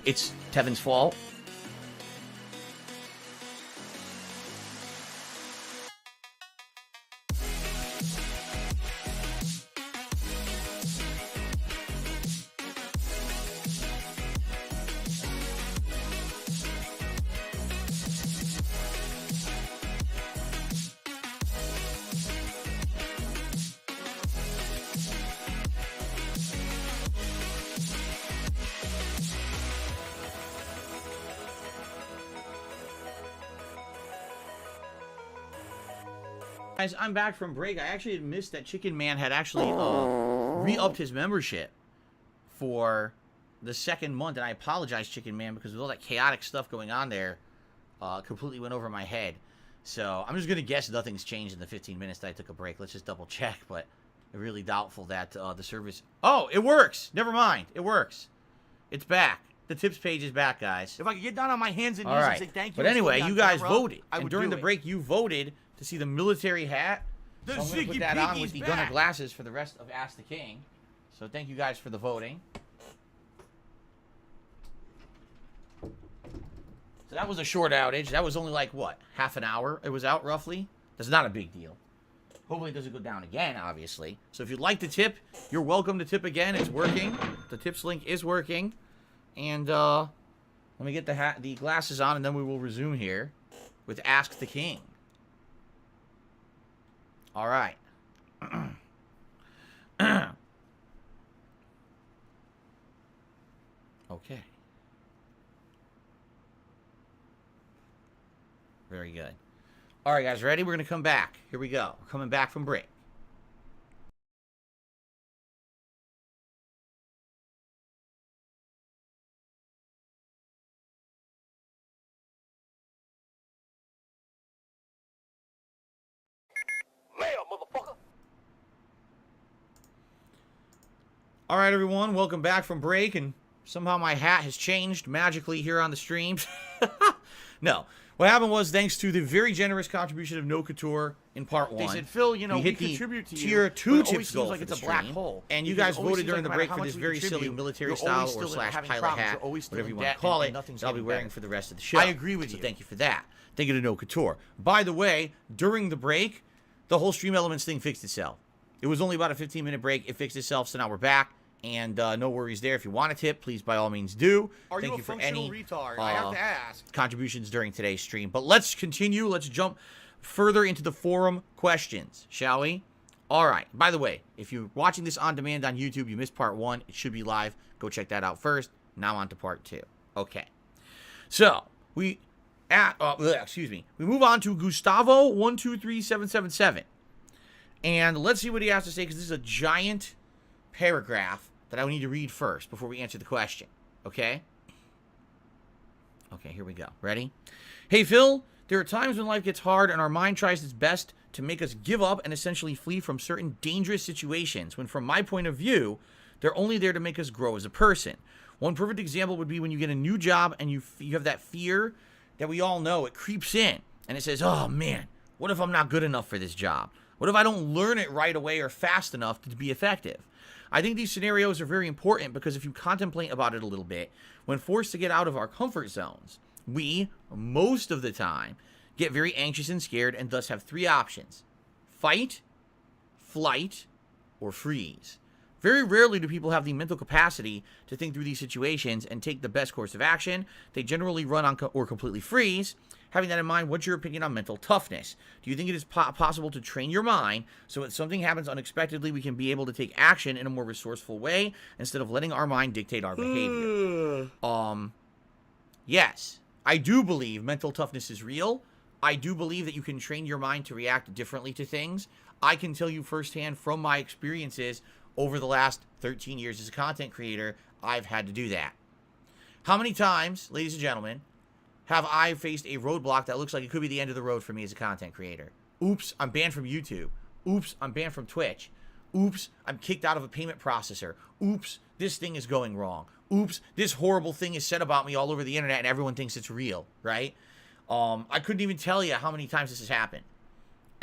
It's Tevin's fault. Guys, I'm back from break. I actually missed that Chicken Man had actually re-upped his membership for the second month, and I apologize, Chicken Man, because with all that chaotic stuff going on there, completely went over my head. So I'm just gonna guess nothing's changed in the 15 minutes that I took a break. Let's just double check, but I'm really doubtful that the service. Oh, it works. Never mind, it works. It's back. The tips page is back, guys. If I could get down on my hands and all knees right. and say thank you. But anyway, you guys voted, and during the break, you voted to see the military hat. The So I'm going to Ziggy put that on Piggy's with the back. Gunner glasses for the rest of Ask the King. So thank you guys for the voting. So that was a short outage. That was only like, what, half an hour it was out roughly? That's not a big deal. Hopefully it doesn't go down again, obviously. So if you'd like to tip, you're welcome to tip again. It's working. The tips link is working. And let me get the glasses on, and then we will resume here with Ask the King. All right. Okay. Very good. All right, guys, ready? We're going to come back. Here we go. We're coming back from break. All right, everyone, welcome back from break, and somehow my hat has changed magically here on the stream. No, what happened was, thanks to the very generous contribution of No Couture in part 1, They said, Phil, you know, we we hit the contribute to you. tier but 2 it always tips seems goal like for it's the a black stream, hole. and you Because guys it always voted seems during like the no break matter for how this much we very silly contribute, military you're style always or still slash having pilot problems. hat, You're always still whatever in you want debt to call and it, nothing's that I'll be getting wearing better. for the rest of the show. I agree with So you. thank you for that. Thank you to No Couture. By the way, during the break, the whole Stream Elements thing fixed itself. It was only about a 15-minute break. It fixed itself, so now we're back. And no worries there. If you want a tip, please by all means do. Thank you for any retard? I have to ask. contributions during today's stream. But let's continue. Let's jump further into the forum questions, shall we? All right. By the way, if you're watching this on demand on YouTube, you missed part 1. It should be live. Go check that out first. Now on to part 2. Okay. So, we move on to Gustavo123777. And let's see what he has to say, because this is a giant paragraph that I need to read first before we answer the question. Okay? Okay, here we go. Ready? Hey, Phil, there are times when life gets hard and our mind tries its best to make us give up and essentially flee from certain dangerous situations, when from my point of view, they're only there to make us grow as a person. One perfect example would be when you get a new job and you have that fear that we all know. It creeps in and it says, oh man, what if I'm not good enough for this job? What if I don't learn it right away or fast enough to be effective? I think these scenarios are very important because if you contemplate about it a little bit, when forced to get out of our comfort zones, we, most of the time, get very anxious and scared and thus have 3 options: fight, flight, or freeze. Very rarely do people have the mental capacity to think through these situations and take the best course of action. They generally run on or completely freeze. Having that in mind, what's your opinion on mental toughness? Do you think it is possible to train your mind so when something happens unexpectedly, we can be able to take action in a more resourceful way instead of letting our mind dictate our behavior? Yes, I do believe mental toughness is real. I do believe that you can train your mind to react differently to things. I can tell you firsthand from my experiences over the last 13 years as a content creator, I've had to do that. How many times, ladies and gentlemen, have I faced a roadblock that looks like it could be the end of the road for me as a content creator? Oops, I'm banned from YouTube. Oops, I'm banned from Twitch. Oops, I'm kicked out of a payment processor. Oops, this thing is going wrong. Oops, this horrible thing is said about me all over the internet and everyone thinks it's real, right? I couldn't even tell you how many times this has happened.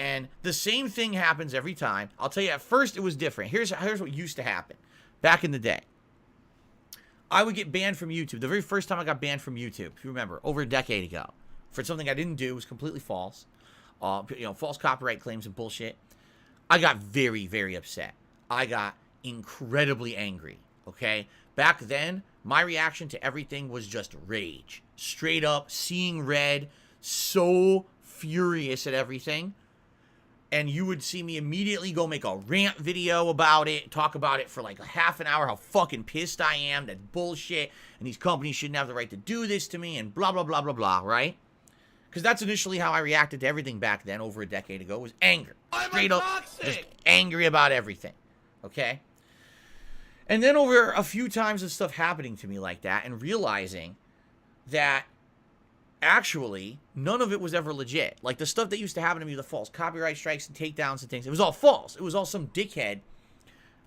And the same thing happens every time. I'll tell you, at first it was different. Here's what used to happen. Back in the day, I would get banned from YouTube. The very first time I got banned from YouTube, if you remember, over a decade ago, for something I didn't do, it was completely false. False copyright claims and bullshit. I got very, very upset. I got incredibly angry, okay? Back then, my reaction to everything was just rage. Straight up, seeing red, so furious at everything. And you would see me immediately go make a rant video about it, talk about it for like a half an hour, how fucking pissed I am, that bullshit, and these companies shouldn't have the right to do this to me, and blah, blah, blah, blah, blah, right? Because that's initially how I reacted to everything back then, over a decade ago, was anger. Straight up, just angry about everything, okay? And then over a few times of stuff happening to me like that, and realizing that actually, none of it was ever legit. Like, the stuff that used to happen to me, the false copyright strikes and takedowns and things, it was all false. It was all some dickhead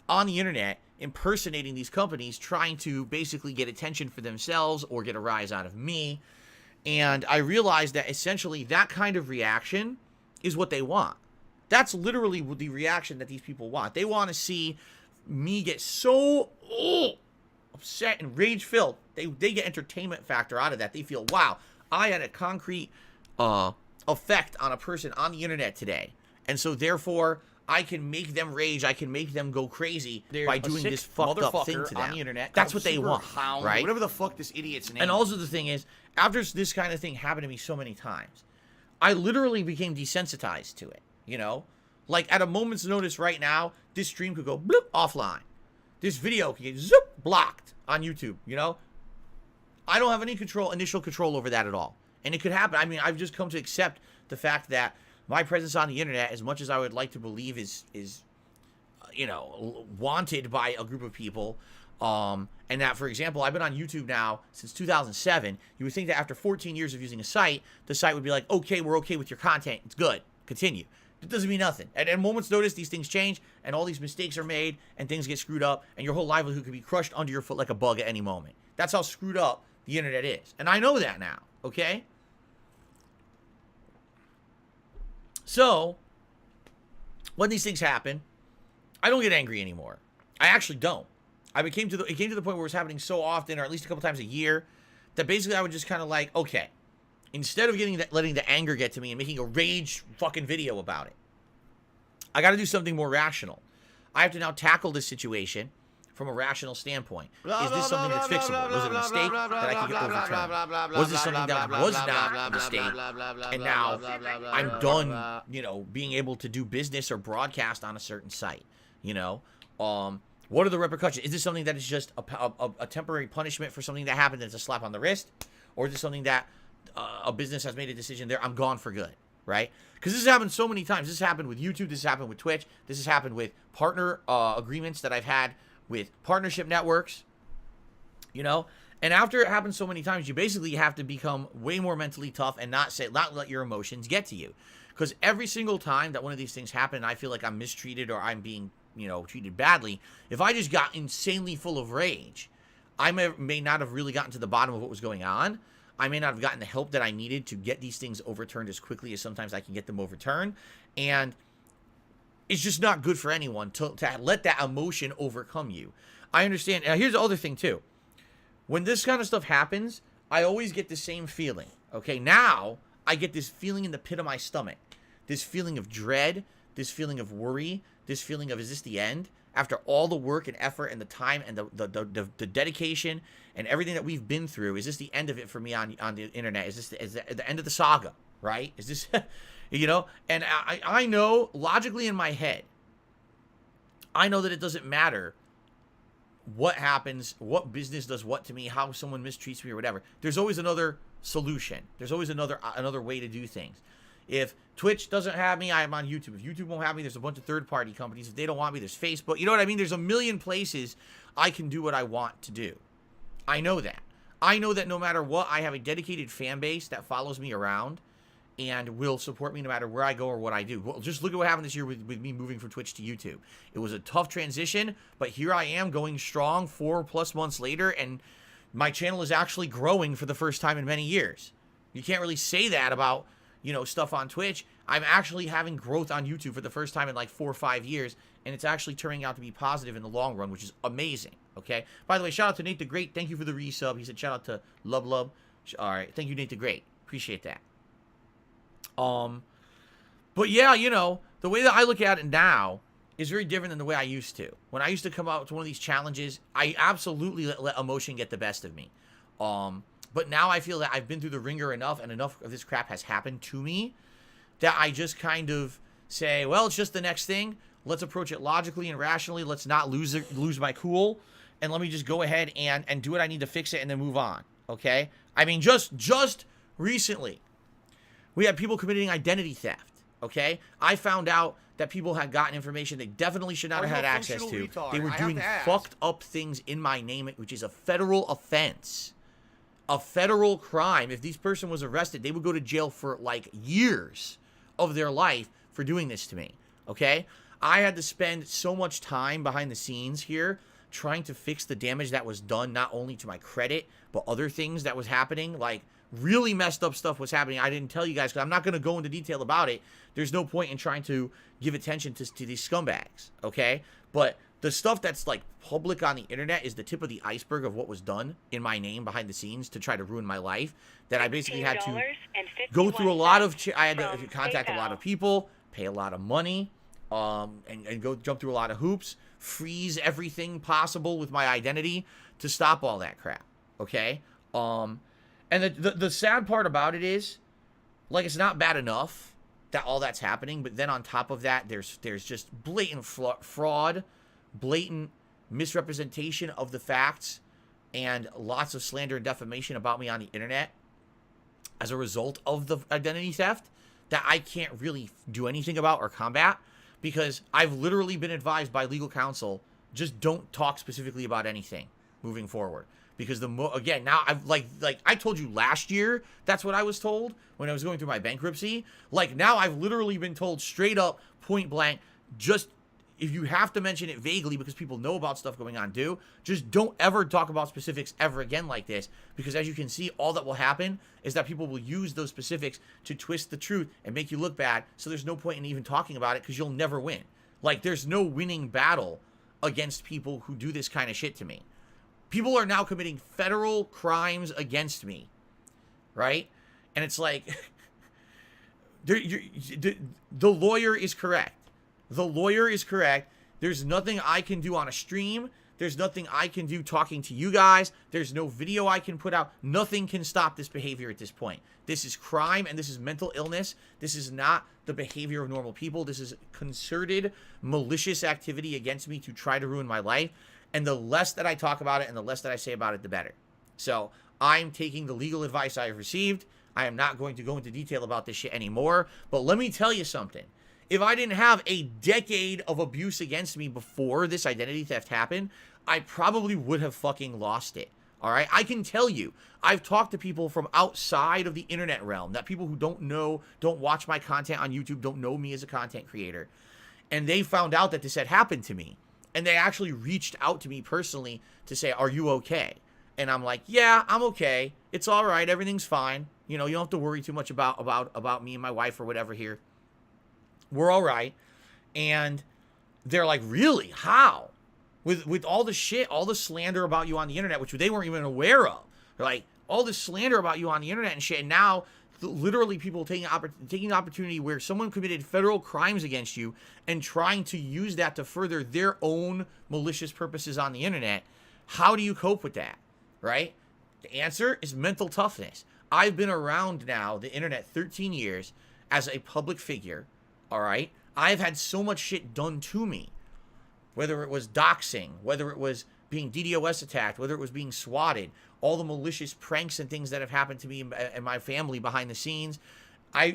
on the internet impersonating these companies, trying to basically get attention for themselves or get a rise out of me. And I realized that essentially that kind of reaction is what they want. That's literally the reaction that these people want. They want to see me get so upset and rage-filled. They get entertainment factor out of that. They feel, wow, I had a concrete effect on a person on the internet today. And so, therefore, I can make them rage. I can make them go crazy by doing this fucked up thing to them. On the internet. That's what they want, right? Whatever the fuck this idiot's name. And also the thing is, after this kind of thing happened to me so many times, I literally became desensitized to it, you know? Like, at a moment's notice right now, this stream could go bloop offline. This video could get zoop blocked on YouTube, you know? I don't have any initial control over that at all. And it could happen. I mean, I've just come to accept the fact that my presence on the internet, as much as I would like to believe is wanted by a group of people, and that, for example, I've been on YouTube now since 2007. You would think that after 14 years of using a site, the site would be like, okay, we're okay with your content. It's good. Continue. It doesn't mean nothing. At a moment's notice, these things change, and all these mistakes are made, and things get screwed up, and your whole livelihood could be crushed under your foot like a bug at any moment. That's how screwed up the internet is. And I know that now, okay? So, when these things happen, I don't get angry anymore. I actually don't. It came to the point where it was happening so often, or at least a couple times a year, that basically I would just kind of like, okay, instead of letting the anger get to me and making a rage fucking video about it, I got to do something more rational. I have to now tackle this situation from a rational standpoint. Is this something that's fixable? Was it a mistake that I can get overturned? Was this something that was not a mistake? And now I'm done, you know, being able to do business or broadcast on a certain site, you know? What are the repercussions? Is this something that is just a temporary punishment for something that happened that's a slap on the wrist? Or is this something that a business has made a decision there, I'm gone for good, right? Because this has happened so many times. This has happened with YouTube. This has happened with Twitch. This has happened with partner agreements that I've had with partnership networks, you know? And after it happens so many times, you basically have to become way more mentally tough and not let your emotions get to you. Because every single time that one of these things happen, and I feel like I'm mistreated or I'm being, you know, treated badly, if I just got insanely full of rage, I may not have really gotten to the bottom of what was going on. I may not have gotten the help that I needed to get these things overturned as quickly as sometimes I can get them overturned. And it's just not good for anyone to let that emotion overcome you. I understand. Now, here's the other thing, too. When this kind of stuff happens, I always get the same feeling. Okay, now I get this feeling in the pit of my stomach. This feeling of dread, this feeling of worry, this feeling of, is this the end? After all the work and effort and the time and the dedication and everything that we've been through, is this the end of it for me on the internet? Is this the end of the saga, right? Is this, you know? And I know, logically in my head, I know that it doesn't matter what happens, what business does what to me, how someone mistreats me or whatever. There's always another solution. There's always another way to do things. If Twitch doesn't have me, I'm on YouTube. If YouTube won't have me, there's a bunch of third-party companies. If they don't want me, there's Facebook. You know what I mean? There's a million places I can do what I want to do. I know that. I know that no matter what, I have a dedicated fan base that follows me around and will support me no matter where I go or what I do. Well, just look at what happened this year with me moving from Twitch to YouTube. It was a tough transition, but here I am going strong 4+ months later, and my channel is actually growing for the first time in many years. You can't really say that about, you know, stuff on Twitch. I'm actually having growth on YouTube for the first time in like 4 or 5 years, and it's actually turning out to be positive in the long run, which is amazing, okay? By the way, shout out to Nate the Great. Thank you for the resub. He said shout out to Lub. All right, thank you, Nate the Great. Appreciate that. But yeah, you know, the way that I look at it now is very different than the way I used to. When I used to come out to one of these challenges, I absolutely let emotion get the best of me. But now I feel that I've been through the ringer enough, and enough of this crap has happened to me, that I just kind of say, well, it's just the next thing. Let's approach it logically and rationally. Let's not lose my cool, and let me just go ahead and do what I need to fix it and then move on, okay? I mean, just recently, we had people committing identity theft, okay? I found out that people had gotten information they definitely should not have had access to. They were doing fucked up things in my name, which is a federal offense. A federal crime. If this person was arrested, they would go to jail for like years of their life for doing this to me, okay? I had to spend so much time behind the scenes here trying to fix the damage that was done, not only to my credit, but other things that was happening. Like, really messed up stuff was happening. I didn't tell you guys because I'm not going to go into detail about it. There's no point in trying to give attention to these scumbags, okay? But the stuff that's like public on the internet is the tip of the iceberg of what was done in my name behind the scenes to try to ruin my life. That I basically had to go through a lot of, I had to contact a lot of people, pay a lot of money, and go jump through a lot of hoops, freeze everything possible with my identity to stop all that crap, okay? And the sad part about it is, like, it's not bad enough that all that's happening, but then on top of that, there's just blatant fraud, blatant misrepresentation of the facts, and lots of slander and defamation about me on the internet as a result of the identity theft that I can't really do anything about or combat, because I've literally been advised by legal counsel, just don't talk specifically about anything moving forward. Because again, now I've like I told you last year, that's what I was told when I was going through my bankruptcy. Like, now I've literally been told straight up, point blank, just, if you have to mention it vaguely because people know about stuff going on, just don't ever talk about specifics ever again like this. Because as you can see, all that will happen is that people will use those specifics to twist the truth and make you look bad. So there's no point in even talking about it because you'll never win. Like, there's no winning battle against people who do this kind of shit to me. People are now committing federal crimes against me, right? And it's like, the lawyer is correct. The lawyer is correct. There's nothing I can do on a stream. There's nothing I can do talking to you guys. There's no video I can put out. Nothing can stop this behavior at this point. This is crime and this is mental illness. This is not the behavior of normal people. This is concerted, malicious activity against me to try to ruin my life. And the less that I talk about it and the less that I say about it, the better. So I'm taking the legal advice I have received. I am not going to go into detail about this shit anymore. But let me tell you something. If I didn't have a decade of abuse against me before this identity theft happened, I probably would have fucking lost it. All right? I can tell you, I've talked to people from outside of the internet realm, that people who don't know, don't watch my content on YouTube, don't know me as a content creator. And they found out that this had happened to me. And they actually reached out to me personally to say, are you okay? And I'm like, yeah, I'm okay. It's all right. Everything's fine. You know, you don't have to worry too much about me and my wife or whatever here. We're all right. And they're like, really? How? With all the shit, all the slander about you on the internet, which they weren't even aware of. They're like, all this slander about you on the internet and shit. And now, literally people taking an opportunity where someone committed federal crimes against you and trying to use that to further their own malicious purposes on the internet. How do you cope with that? Right? The answer is mental toughness. I've been around now, the internet, 13 years as a public figure. All right? I've had so much shit done to me. Whether it was doxing, whether it was being DDoS attacked, whether it was being swatted, all the malicious pranks and things that have happened to me and my family behind the scenes.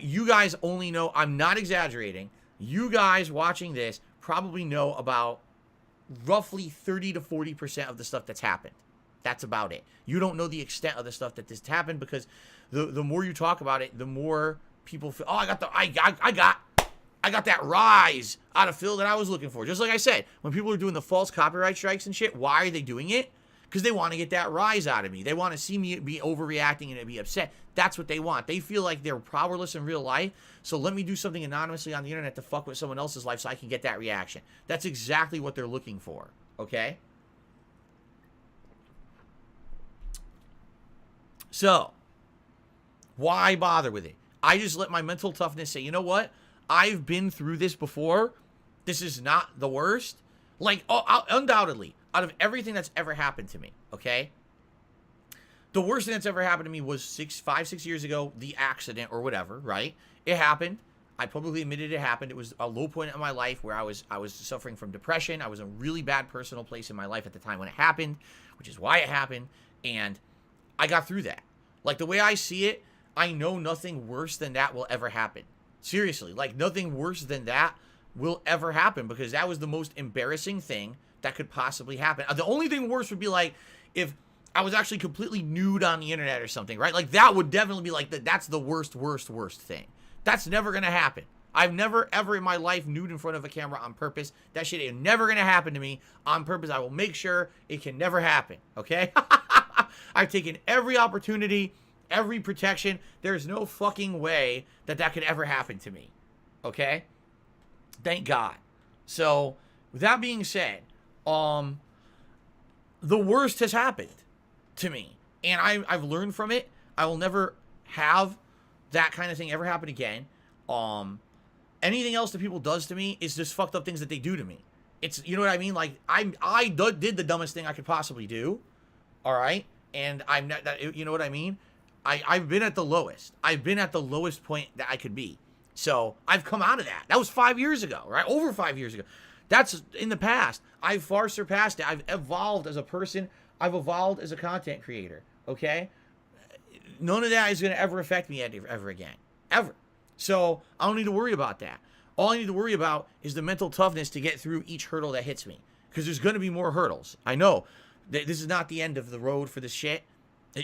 You guys only know, I'm not exaggerating, you guys watching this probably know about roughly 30 to 40% of the stuff that's happened. That's about it. You don't know the extent of the stuff that this happened because the more you talk about it, the more people feel, oh, I got that rise out of Phil that I was looking for. Just like I said, when people are doing the false copyright strikes and shit, why are they doing it? Because they want to get that rise out of me. They want to see me be overreacting and be upset. That's what they want. They feel like they're powerless in real life, so let me do something anonymously on the internet to fuck with someone else's life so I can get that reaction. That's exactly what they're looking for, okay? So, why bother with it? I just let my mental toughness say, you know what? I've been through this before. This is not the worst. Like, undoubtedly, out of everything that's ever happened to me, okay? The worst thing that's ever happened to me was 5-6 years ago, the accident or whatever, right? It happened. I publicly admitted it happened. It was a low point in my life where I was suffering from depression. I was in a really bad personal place in my life at the time when it happened, which is why it happened. And I got through that. Like, the way I see it, I know nothing worse than that will ever happen. Seriously, like, nothing worse than that will ever happen because that was the most embarrassing thing that could possibly happen. The only thing worse would be, like, if I was actually completely nude on the internet or something, right? Like, that would definitely be, like, that's the worst thing. That's never going to happen. I've never, ever in my life nude in front of a camera on purpose. That shit is never going to happen to me on purpose. I will make sure it can never happen, okay? I've taken every opportunity, every protection. There's no fucking way that could ever happen to me, okay? Thank God. So, with that being said, the worst has happened to me. And I've learned from it. I will never have that kind of thing ever happen again. Anything else that people does to me is just fucked up things that they do to me. It's, you know what I mean? Like, I did the dumbest thing I could possibly do. All right? And I'm not, you know what I mean? I've been at the lowest. I've been at the lowest point that I could be. So, I've come out of that. That was 5 years ago, right? Over 5 years ago. That's in the past. I've far surpassed it. I've evolved as a person. I've evolved as a content creator, okay? None of that is going to ever affect me ever again. Ever. So, I don't need to worry about that. All I need to worry about is the mental toughness to get through each hurdle that hits me. Because there's going to be more hurdles. I know. This is not the end of the road for this shit.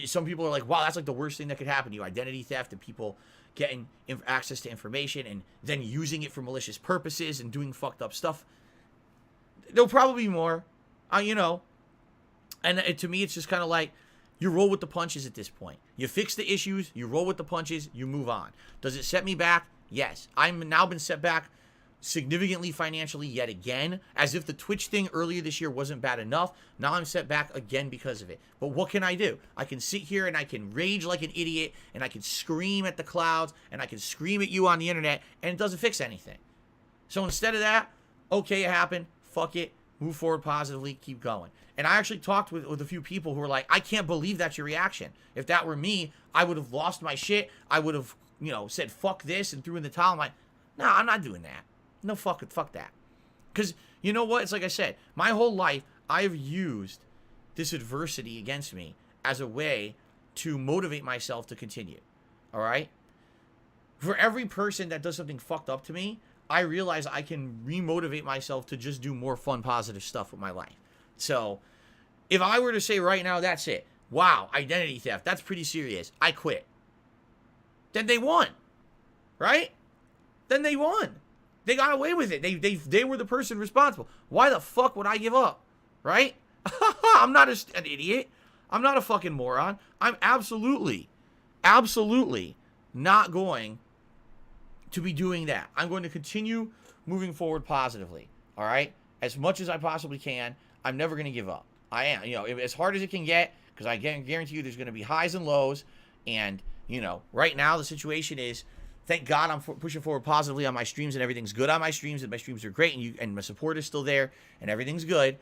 Some people are like, wow, that's like the worst thing that could happen to you. Identity theft and people getting access to information and then using it for malicious purposes and doing fucked up stuff. There'll probably be more, you know. And to me, it's just kind of like, you roll with the punches at this point. You fix the issues, you roll with the punches, you move on. Does it set me back? Yes. I'm now been set back significantly financially yet again, as if the Twitch thing earlier this year wasn't bad enough. Now I'm set back again because of it. But what can I do? I can sit here and I can rage like an idiot, and I can scream at the clouds, and I can scream at you on the internet, and it doesn't fix anything. So instead of that, okay, it happened, fuck it, move forward positively, keep going. And I actually talked with a few people who were like, I can't believe that's your reaction. If that were me, I would have lost my shit. I would have, said fuck this and threw in the towel. I'm like, no, I'm not doing that. No, fuck it, fuck that. Because you know what? It's like I said, my whole life, I have used this adversity against me as a way to motivate myself to continue. All right? For every person that does something fucked up to me, I realize I can remotivate myself to just do more fun, positive stuff with my life. So, if I were to say right now, that's it. Wow, identity theft, that's pretty serious. I quit. Then they won. Right? Then they won. They got away with it. They were the person responsible. Why the fuck would I give up? Right? I'm not an idiot. I'm not a fucking moron. I'm absolutely not going to be doing that. I'm going to continue moving forward positively. All right? As much as I possibly can. I'm never going to give up. I am. As hard as it can get, because I guarantee you there's going to be highs and lows. And, right now the situation is, thank God I'm pushing forward positively on my streams, and everything's good on my streams, and my streams are great, and my support is still there, and everything's good.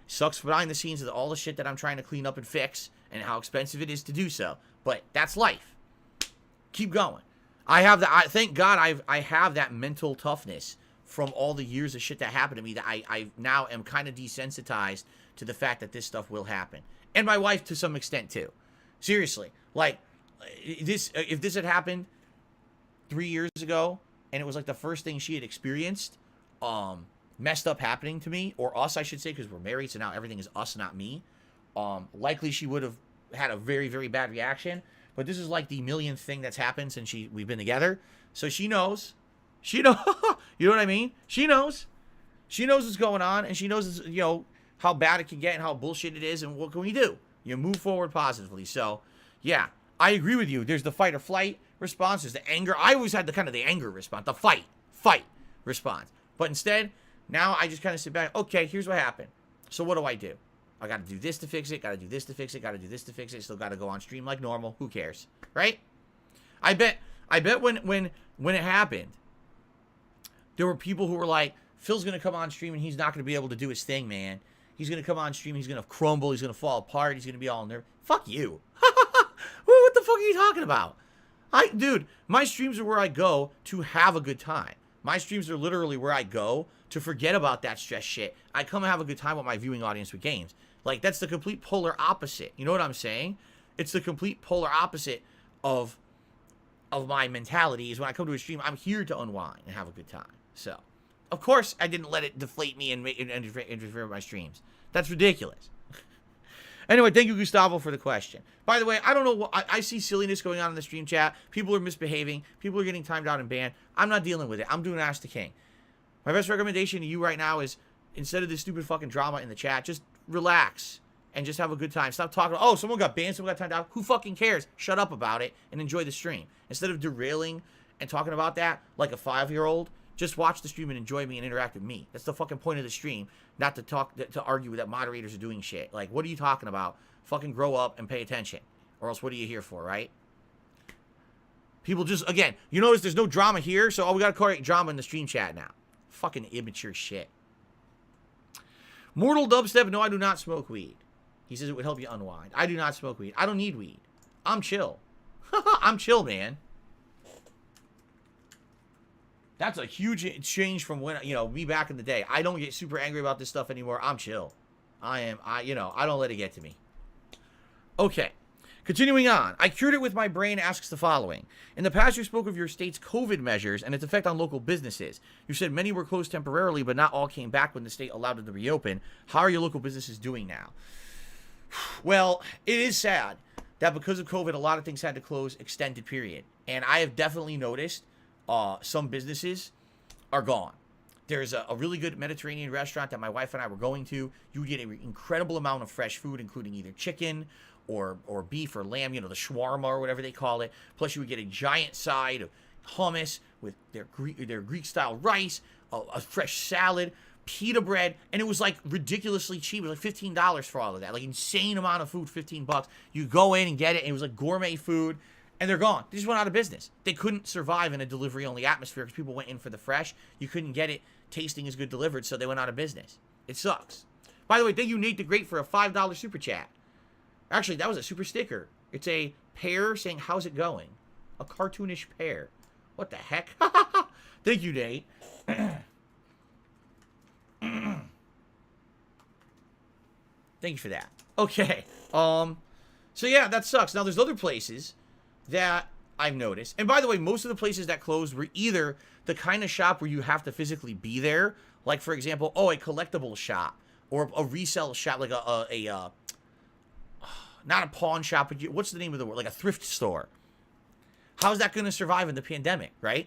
Sucks behind the scenes of all the shit that I'm trying to clean up and fix, and how expensive it is to do so. But that's life. Keep going. Thank God I have that mental toughness from all the years of shit that happened to me, that I now am kind of desensitized to the fact that this stuff will happen. And my wife to some extent too. Seriously. Like, if this had happened 3 years ago, and it was like the first thing she had experienced, messed up happening to me, or us, I should say, because we're married, so now everything is us, not me. Likely she would have had a very, very bad reaction. But this is like the millionth thing that's happened since we've been together. So she knows. She knows. You know what I mean? She knows. She knows what's going on, and she knows, how bad it can get and how bullshit it is, and what can we do? You move forward positively. So, yeah, I agree with you. There's the fight or flight response. There's the anger. I always had the anger response, the fight response. But instead, now I just kind of sit back. Okay, here's what happened. So what do I do? I got to do this to fix it. Got to do this to fix it. Got to do this to fix it. Still got to go on stream like normal. Who cares, right? I bet when it happened, there were people who were like, Phil's gonna come on stream and he's not gonna be able to do his thing, man. He's gonna come on stream. He's gonna crumble. He's gonna fall apart. He's gonna be all nervous. Fuck you. What the fuck are you talking about? Dude, my streams are where I go to have a good time. My streams are literally where I go to forget about that stress shit. I come and have a good time with my viewing audience with games. Like, that's the complete polar opposite. You know what I'm saying? It's the complete polar opposite of my mentality. Is when I come to a stream, I'm here to unwind and have a good time. So, of course, I didn't let it deflate me and interfere with my streams. That's ridiculous. Anyway, thank you, Gustavo, for the question. By the way, I don't know what I see silliness going on in the stream chat. People are misbehaving. People are getting timed out and banned. I'm not dealing with it. I'm doing Ask the King. My best recommendation to you right now is, instead of this stupid fucking drama in the chat, just relax and just have a good time. Stop talking. Oh, someone got banned. Someone got timed out. Who fucking cares? Shut up about it and enjoy the stream. Instead of derailing and talking about that like a 5-year-old, just watch the stream and enjoy me and interact with me. That's the fucking point of the stream, not to argue that moderators are doing shit. Like, what are you talking about? Fucking grow up and pay attention. Or else what are you here for, right? People just, again, you notice there's no drama here, so we gotta create drama in the stream chat now. Fucking immature shit. Mortal Dubstep, no, I do not smoke weed. He says it would help you unwind. I do not smoke weed. I don't need weed. I'm chill. I'm chill, man. That's a huge change from when, me back in the day. I don't get super angry about this stuff anymore. I'm chill. I don't let it get to me. Okay. Continuing on. I cured it with my brain asks the following. In the past, you spoke of your state's COVID measures and its effect on local businesses. You said many were closed temporarily, but not all came back when the state allowed them to reopen. How are your local businesses doing now? Well, it is sad that because of COVID, a lot of things had to close extended period. And I have definitely noticed some businesses are gone. There's a really good Mediterranean restaurant that my wife and I were going to. You get an incredible amount of fresh food, including either chicken or beef or lamb, the shawarma or whatever they call it. Plus, you would get a giant side of hummus with their Greek style rice, a fresh salad, pita bread, and it was like ridiculously cheap. It was like $15 for all of that, like insane amount of food, $15. You go in and get it, and it was like gourmet food, and they're gone. They just went out of business. They couldn't survive in a delivery-only atmosphere because people went in for the fresh. You couldn't get it tasting as good delivered, so they went out of business. It sucks. By the way, thank you, Nate the Great, for a $5 super chat. Actually, that was a super sticker. It's a pear saying, how's it going? A cartoonish pear. What the heck? Thank you, Nate. Thank you for that. Okay. So yeah, that sucks. Now, there's other places that I've noticed. And by the way, most of the places that closed were either the kind of shop where you have to physically be there. Like, for example, a collectible shop. Or a resale shop, like not a pawn shop, but what's the name of the word? Like a thrift store. How's that going to survive in the pandemic, right?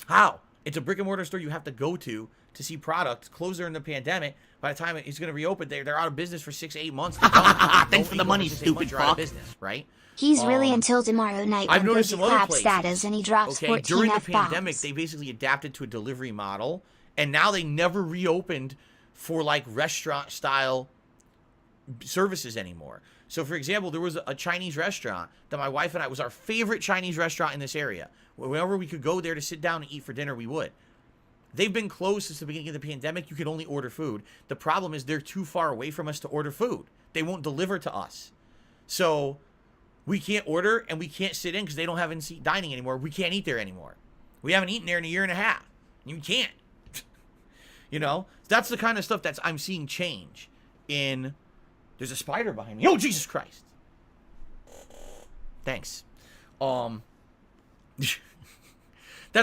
How? It's a brick and mortar store you have to go to see products. Closed during the pandemic. By the time it's going to reopen, they're out of business for 6-8 months. Thanks for the money, stupid fuck. Out of fuck. business, right? He's really until tomorrow night I've when noticed Goofy some other claps places. status and he drops 14 During the F-bombs. pandemic, they basically adapted to a delivery model, and now they never reopened for like restaurant style services anymore. So for example, there was a Chinese restaurant that my wife and I was our favorite Chinese restaurant in this area. Whenever we could go there to sit down and eat for dinner, we would. They've been closed since the beginning of the pandemic. You could only order food. The problem is they're too far away from us to order food. They won't deliver to us. So we can't order and we can't sit in because they don't have in-seat dining anymore. We can't eat there anymore. We haven't eaten there in a year and a half. You can't. You know, that's the kind of stuff that I'm seeing change in. There's a spider behind me. Oh, Jesus Christ. Thanks. That's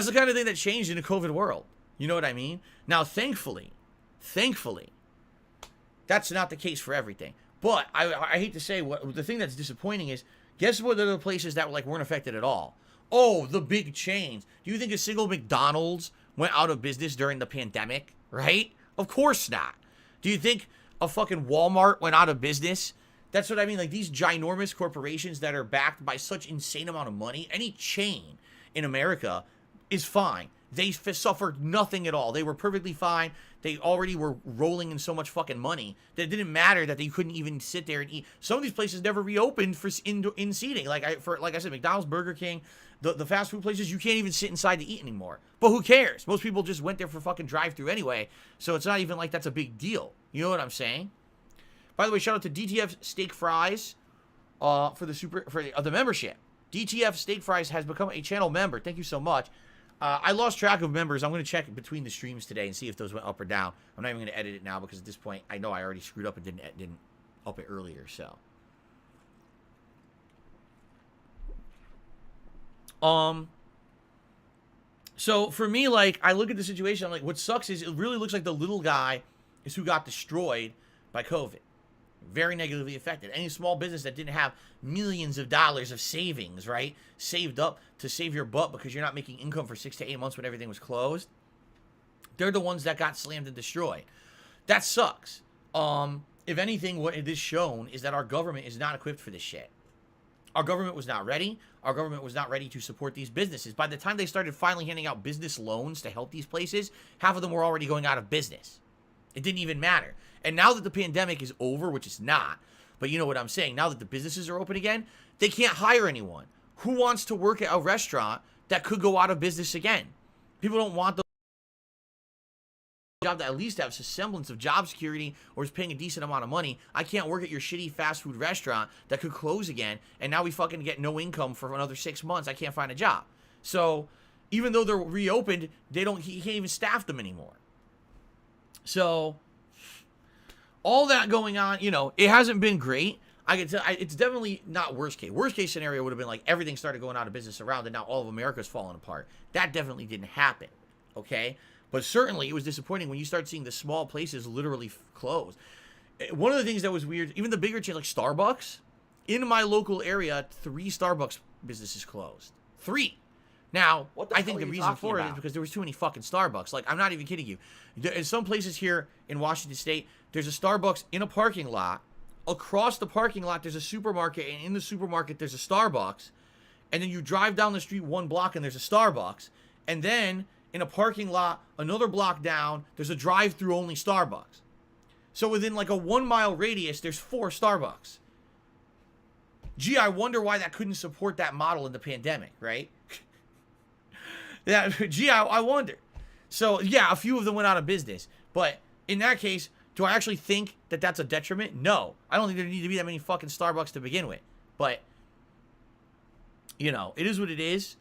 the kind of thing that changed in the COVID world. You know what I mean? Now, thankfully, that's not the case for everything. But I hate to say, the thing that's disappointing is, guess what other places that weren't affected at all? Oh, the big chains. Do you think a single McDonald's went out of business during the pandemic? Right? Of course not. Do you think a fucking Walmart went out of business? That's what I mean. Like these ginormous corporations that are backed by such insane amount of money, any chain in America is fine. They suffered nothing at all. They were perfectly fine. They already were rolling in so much fucking money that it didn't matter that they couldn't even sit there and eat. Some of these places never reopened for in seating. Like I said, McDonald's, Burger King, the fast food places, you can't even sit inside to eat anymore. But who cares? Most people just went there for fucking drive-through anyway, so it's not even like that's a big deal. You know what I'm saying? By the way, shout out to DTF Steak Fries for the membership. DTF Steak Fries has become a channel member. Thank you so much. I lost track of members. I'm going to check between the streams today and see if those went up or down. I'm not even going to edit it now because at this point, I know I already screwed up and didn't up it earlier. So for me, like, I look at the situation, I'm like, what sucks is it really looks like the little guy is who got destroyed by COVID. Very negatively affected. Any small business that didn't have millions of dollars of savings, right? Saved up to save your butt because you're not making income for 6 to 8 months when everything was closed. They're the ones that got slammed and destroyed. That sucks. If anything, what it is shown is that our government is not equipped for this shit. Our government was not ready. Our government was not ready to support these businesses. By the time they started finally handing out business loans to help these places, half of them were already going out of business. It didn't even matter. And now that the pandemic is over, which it's not, but you know what I'm saying, now that the businesses are open again, they can't hire anyone. Who wants to work at a restaurant that could go out of business again? People don't want the job that at least has a semblance of job security or is paying a decent amount of money. I can't work at your shitty fast food restaurant that could close again, and now we fucking get no income for another 6 months. I can't find a job. So even though they're reopened, he can't even staff them anymore. So all that going on, you know, it hasn't been great. I can tell it's definitely not worst case. Worst case scenario would have been like everything started going out of business around and now all of America's falling apart. That definitely didn't happen. Okay? But certainly it was disappointing when you start seeing the small places literally close. One of the things that was weird, even the bigger chains like Starbucks, in my local area, 3 Starbucks businesses closed. 3. Now, I think the reason for it is because there was too many fucking Starbucks. Like, I'm not even kidding you. In some places here in Washington State, there's a Starbucks in a parking lot. Across the parking lot, there's a supermarket, and in the supermarket, there's a Starbucks. and then you drive down the street 1 block and there's a Starbucks, and then in a parking lot another block down there's a drive-through only Starbucks. So within like a 1 mile radius there's 4 Starbucks. Gee, I wonder why that couldn't support that model in the pandemic, right? Yeah, gee, I wonder. So yeah, a few of them went out of business, but in that case, do I actually think that that's a detriment? No, I don't think there need to be that many fucking Starbucks to begin with. But you know, it is what it is.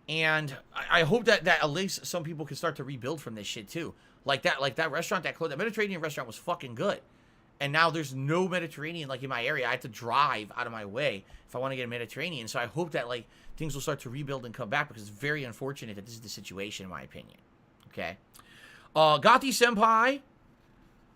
And I hope that at least some people can start to rebuild from this shit too. Like that restaurant that closed, that Mediterranean restaurant was fucking good. And now there's no Mediterranean like in my area. I have to drive out of my way if I want to get a Mediterranean. So I hope that like things will start to rebuild and come back, because it's very unfortunate that this is the situation in my opinion. Okay. Gotti Senpai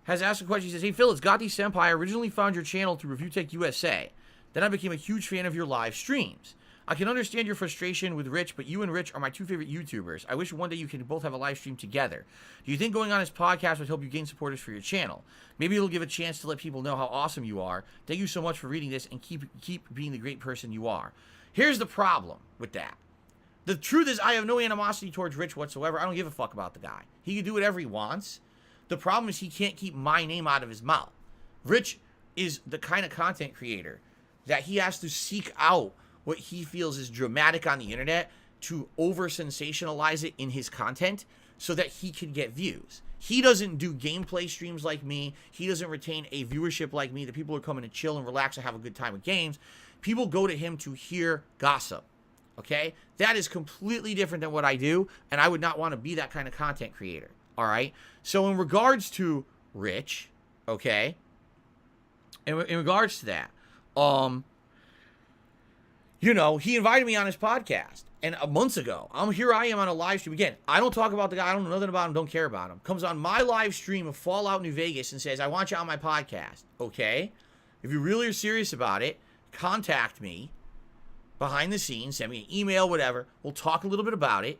has asked a question. He says, "Hey Phil, it's Gotti Senpai. I originally found your channel through Review Tech USA. Then I became a huge fan of your live streams. I can understand your frustration with Rich, but you and Rich are my 2 favorite YouTubers. I wish one day you can both have a live stream together. Do you think going on his podcast would help you gain supporters for your channel? Maybe it'll give a chance to let people know how awesome you are. Thank you so much for reading this, and keep being the great person you are." Here's the problem with that. The truth is, I have no animosity towards Rich whatsoever. I don't give a fuck about the guy. He can do whatever he wants. The problem is he can't keep my name out of his mouth. Rich is the kind of content creator that he has to seek out what he feels is dramatic on the internet to over-sensationalize it in his content so that he can get views. He doesn't do gameplay streams like me. He doesn't retain a viewership like me that people are coming to chill and relax and have a good time with games. People go to him to hear gossip, okay? That is completely different than what I do, and I would not want to be that kind of content creator, all right? So in regards to Rich, okay, in regards to that, you know, he invited me on his podcast, and months ago, here I am on a live stream. Again, I don't talk about the guy. I don't know nothing about him. Don't care about him. Comes on my live stream of Fallout New Vegas and says, "I want you on my podcast." Okay? If you really are serious about it, contact me behind the scenes. Send me an email, whatever. We'll talk a little bit about it,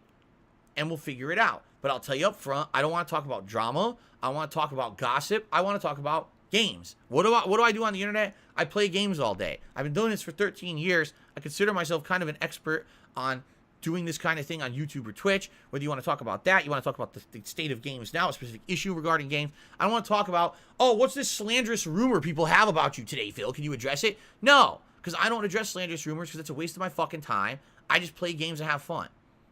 and we'll figure it out. But I'll tell you up front, I don't want to talk about drama. I want to talk about gossip. I want to talk about games. What do I do on the internet? I play games all day. I've been doing this for 13 years. I consider myself kind of an expert on doing this kind of thing on YouTube or Twitch. Whether you want to talk about that, you want to talk about the state of games now, a specific issue regarding games. I don't want to talk about, oh, what's this slanderous rumor people have about you today, Phil? Can you address it? No, because I don't address slanderous rumors because it's a waste of my fucking time. I just play games and have fun.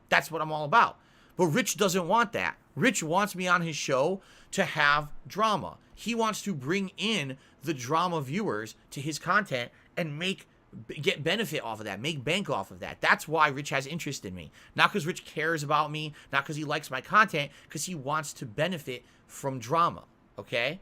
That's what I'm all about. But Rich doesn't want that. Rich wants me on his show to have drama. He wants to bring in the drama viewers to his content and get benefit off of that, make bank off of that. That's why Rich has interest in me. Not because Rich cares about me, not because he likes my content, because he wants to benefit from drama, okay?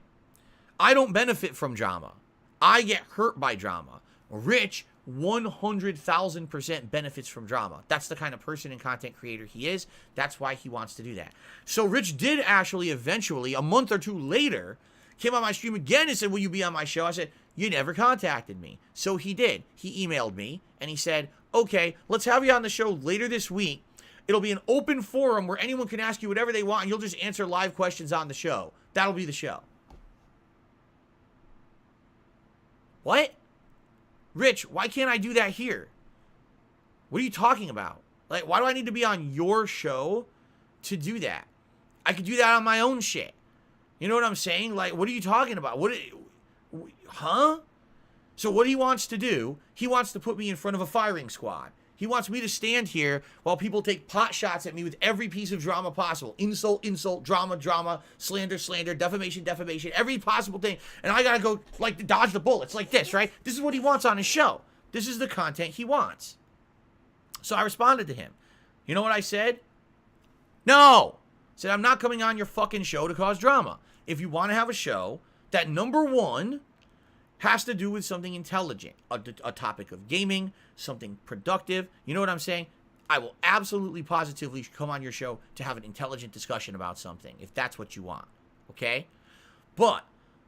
I don't benefit from drama. I get hurt by drama. Rich 100,000% benefits from drama. That's the kind of person and content creator he is. That's why he wants to do that. So Rich did actually eventually, a month or 2 later, came on my stream again and said, "Will you be on my show?" I said, "You never contacted me." So he did. He emailed me and he said, "Okay, let's have you on the show later this week. It'll be an open forum where anyone can ask you whatever they want and you'll just answer live questions on the show. That'll be the show." What? Rich, why can't I do that here? What are you talking about? Like, why do I need to be on your show to do that? I could do that on my own shit. You know what I'm saying? Like, what are you talking about? Huh? So what he wants to do, he wants to put me in front of a firing squad. He wants me to stand here while people take pot shots at me with every piece of drama possible. Insult, insult, drama, drama, slander, slander, defamation, defamation, every possible thing. And I gotta go, like, dodge the bullets like this, right? This is what he wants on his show. This is the content he wants. So I responded to him. You know what I said? No! I said, I'm not coming on your fucking show to cause drama. If you want to have a show that, number one, has to do with something intelligent, a topic of gaming, something productive, you know what I'm saying? I will absolutely positively come on your show to have an intelligent discussion about something, if that's what you want, okay? But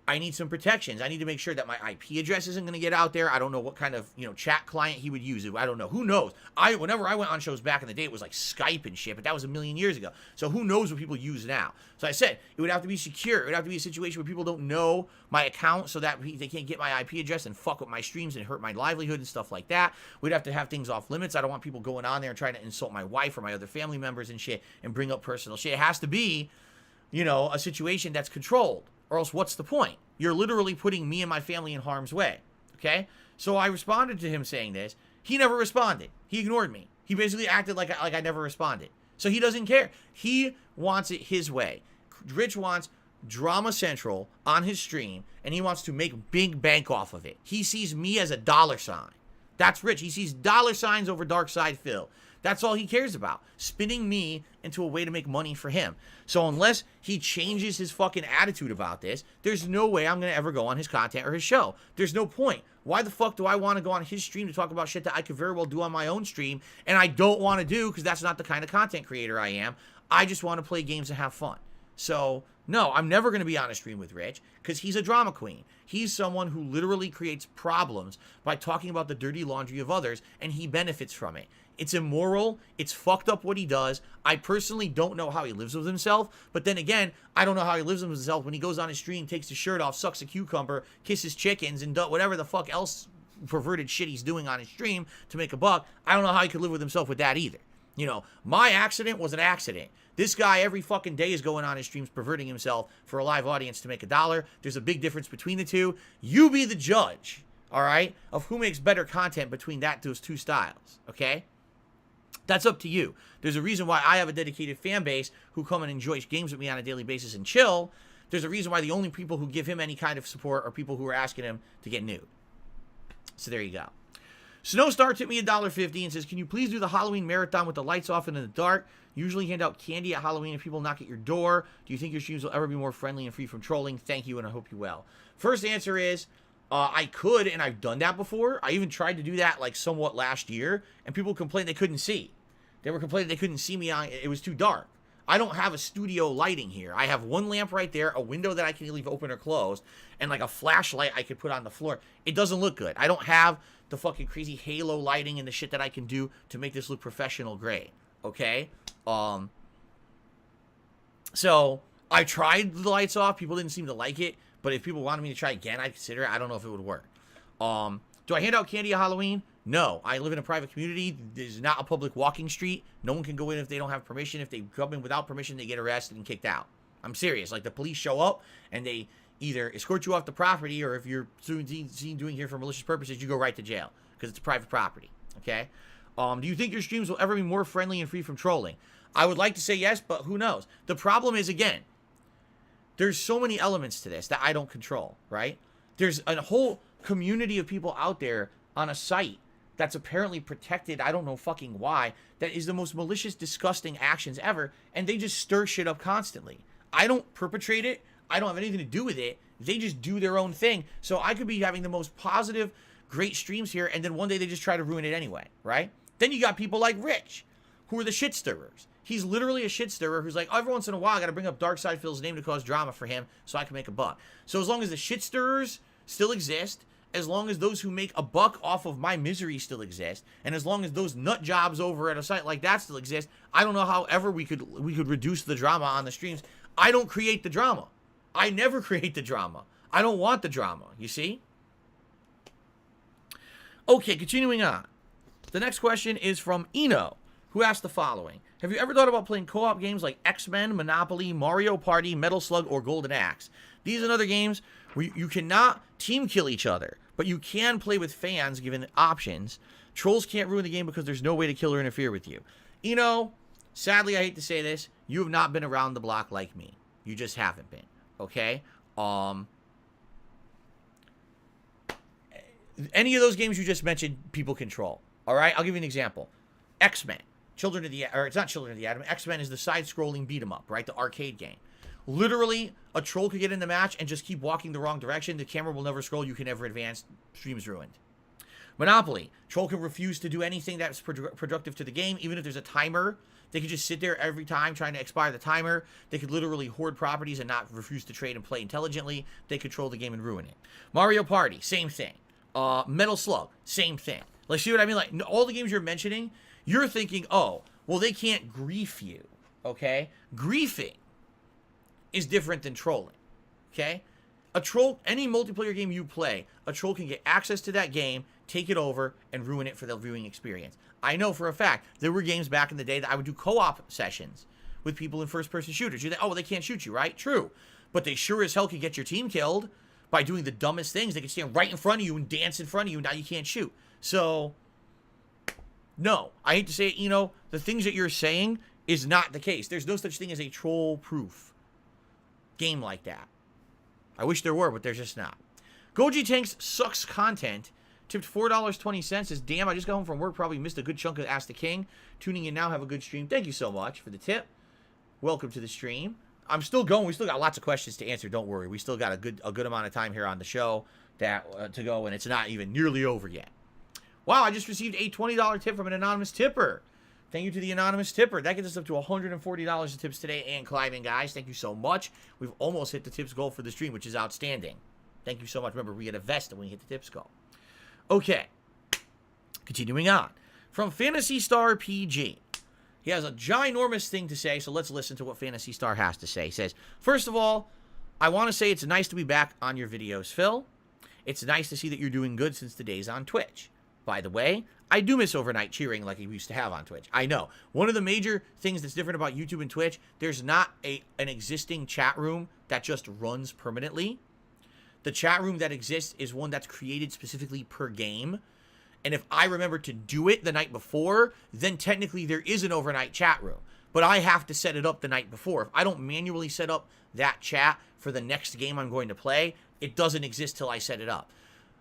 I need some protections. I need to make sure that my IP address isn't going to get out there. I don't know what kind of, chat client he would use. I don't know. Who knows? Whenever I went on shows back in the day, it was like Skype and shit, but that was a million years ago. So who knows what people use now? So I said, it would have to be secure. It would have to be a situation where people don't know my account so that they can't get my IP address and fuck with my streams and hurt my livelihood and stuff like that. We'd have to have things off limits. I don't want people going on there and trying to insult my wife or my other family members and shit and bring up personal shit. It has to be, a situation that's controlled. Or else what's the point? You're literally putting me and my family in harm's way, okay? So I responded to him saying this. He never responded. He ignored me. He basically acted like I never responded. So he doesn't care. He wants it his way. Rich wants Drama Central on his stream, and he wants to make big bank off of it. He sees me as a dollar sign. That's Rich. He sees dollar signs over Dark Side Phil. That's all he cares about. Spinning me into a way to make money for him. So unless he changes his fucking attitude about this, there's no way I'm going to ever go on his content or his show. There's no point. Why the fuck do I want to go on his stream to talk about shit that I could very well do on my own stream and I don't want to do because that's not the kind of content creator I am. I just want to play games and have fun. So, no, I'm never going to be on a stream with Rich because he's a drama queen. He's someone who literally creates problems by talking about the dirty laundry of others, and he benefits from it. It's immoral. It's fucked up what he does. I personally don't know how he lives with himself. But then again, I don't know how he lives with himself when he goes on his stream, takes his shirt off, sucks a cucumber, kisses chickens, and does whatever the fuck else perverted shit he's doing on his stream to make a buck. I don't know how he could live with himself with that either. My accident was an accident. This guy every fucking day is going on his streams perverting himself for a live audience to make $1. There's a big difference between the two. You be the judge, all right, of who makes better content between those two styles, okay? That's up to you. There's a reason why I have a dedicated fan base who come and enjoy games with me on a daily basis and chill. There's a reason why the only people who give him any kind of support are people who are asking him to get nude. So there you go. Snowstar tipped me $1.50 and says, can you please do the Halloween marathon with the lights off and in the dark? Usually hand out candy at Halloween if people knock at your door. Do you think your streams will ever be more friendly and free from trolling? Thank you, and I hope you will. First answer is, I could, and I've done that before. I even tried to do that like somewhat last year, and people complained they couldn't see. They were complaining they couldn't see me on, it was too dark. I don't have a studio lighting here. I have one lamp right there, a window that I can leave open or closed, and like a flashlight I could put on the floor. It doesn't look good. I don't have the fucking crazy halo lighting and the shit that I can do to make this look professional grade. Okay? So I tried the lights off. People didn't seem to like it, but if people wanted me to try again, I'd consider it. I don't know if it would work. Do I hand out candy at Halloween? No. I live in a private community. There's not a public walking street. No one can go in if they don't have permission. If they come in without permission, they get arrested and kicked out. I'm serious. Like, the police show up and they either escort you off the property, or if you're seen doing here for malicious purposes, you go right to jail because it's private property. Okay? Do you think your streams will ever be more friendly and free from trolling? I would like to say yes, but who knows? The problem is, again, there's so many elements to this that I don't control, right? There's a whole community of people out there on a site that's apparently protected, I don't know fucking why, that is the most malicious, disgusting actions ever, and they just stir shit up constantly. I don't perpetrate it. I don't have anything to do with it. They just do their own thing. So I could be having the most positive, great streams here, and then one day they just try to ruin it anyway, right? Then you got people like Rich, who are the shit stirrers. He's literally a shit stirrer who's like, every once in a while, I got to bring up Darkside Phil's name to cause drama for him so I can make a buck. So as long as the shit stirrers still exist, as long as those who make a buck off of my misery still exist, and as long as those nut jobs over at a site like that still exist, I don't know how ever we could reduce the drama on the streams. I don't create the drama. I never create the drama. I don't want the drama, you see? Okay, continuing on. The next question is from Eno, who asked the following. Have you ever thought about playing co-op games like X-Men, Monopoly, Mario Party, Metal Slug, or Golden Axe? These and other games where you cannot team kill each other, but you can play with fans given options. Trolls can't ruin the game because there's no way to kill or interfere with you. Eno, sadly, I hate to say this, you have not been around the block like me. You just haven't been, okay? Any of those games you just mentioned, people control, all right? I'll give you an example. X-Men. It's not Children of the Atom. X-Men is the side-scrolling beat-em-up, right? The arcade game. Literally, a troll could get in the match and just keep walking the wrong direction. The camera will never scroll. You can never advance. Stream's ruined. Monopoly. Troll can refuse to do anything that's productive to the game, even if there's a timer. They could just sit there every time trying to expire the timer. They could literally hoard properties and not refuse to trade and play intelligently. They control the game and ruin it. Mario Party, same thing. Metal Slug, same thing. Like, see what I mean? Like, all the games you're mentioning, you're thinking, oh, well, they can't grief you, okay? Griefing is different than trolling, okay? A troll, any multiplayer game you play, a troll can get access to that game, take it over, and ruin it for the viewing experience. I know for a fact there were games back in the day that I would do co-op sessions with people in first-person shooters. You think, oh, well, they can't shoot you, right? True. But they sure as hell could get your team killed by doing the dumbest things. They could stand right in front of you and dance in front of you, and now you can't shoot. So, no. I hate to say it, you know, the things that you're saying is not the case. There's no such thing as a troll-proof game like that. I wish there were, but there's just not. Goji Tanks sucks content. Tipped $4.20. Says, damn, I just got home from work. Probably missed a good chunk of Ask the King. Tuning in now. Have a good stream. Thank you so much for the tip. Welcome to the stream. I'm still going. We still got lots of questions to answer. Don't worry. We still got a good amount of time here on the show that to go, and it's not even nearly over yet. Wow, I just received a $20 tip from an anonymous tipper. Thank you to the anonymous tipper. That gets us up to $140 in tips today and climbing, guys. Thank you so much. We've almost hit the tips goal for the stream, which is outstanding. Thank you so much. Remember, we get a vest when we hit the tips goal. Okay. Continuing on. From Phantasy Star PG. He has a ginormous thing to say, so let's listen to what Phantasy Star has to say. He says, first of all, I want to say it's nice to be back on your videos, Phil. It's nice to see that you're doing good since the days on Twitch. By the way, I do miss overnight cheering like we used to have on Twitch. I know. One of the major things that's different about YouTube and Twitch, there's not an existing chat room that just runs permanently. The chat room that exists is one that's created specifically per game. And if I remember to do it the night before, then technically there is an overnight chat room. But I have to set it up the night before. If I don't manually set up that chat for the next game I'm going to play, it doesn't exist till I set it up.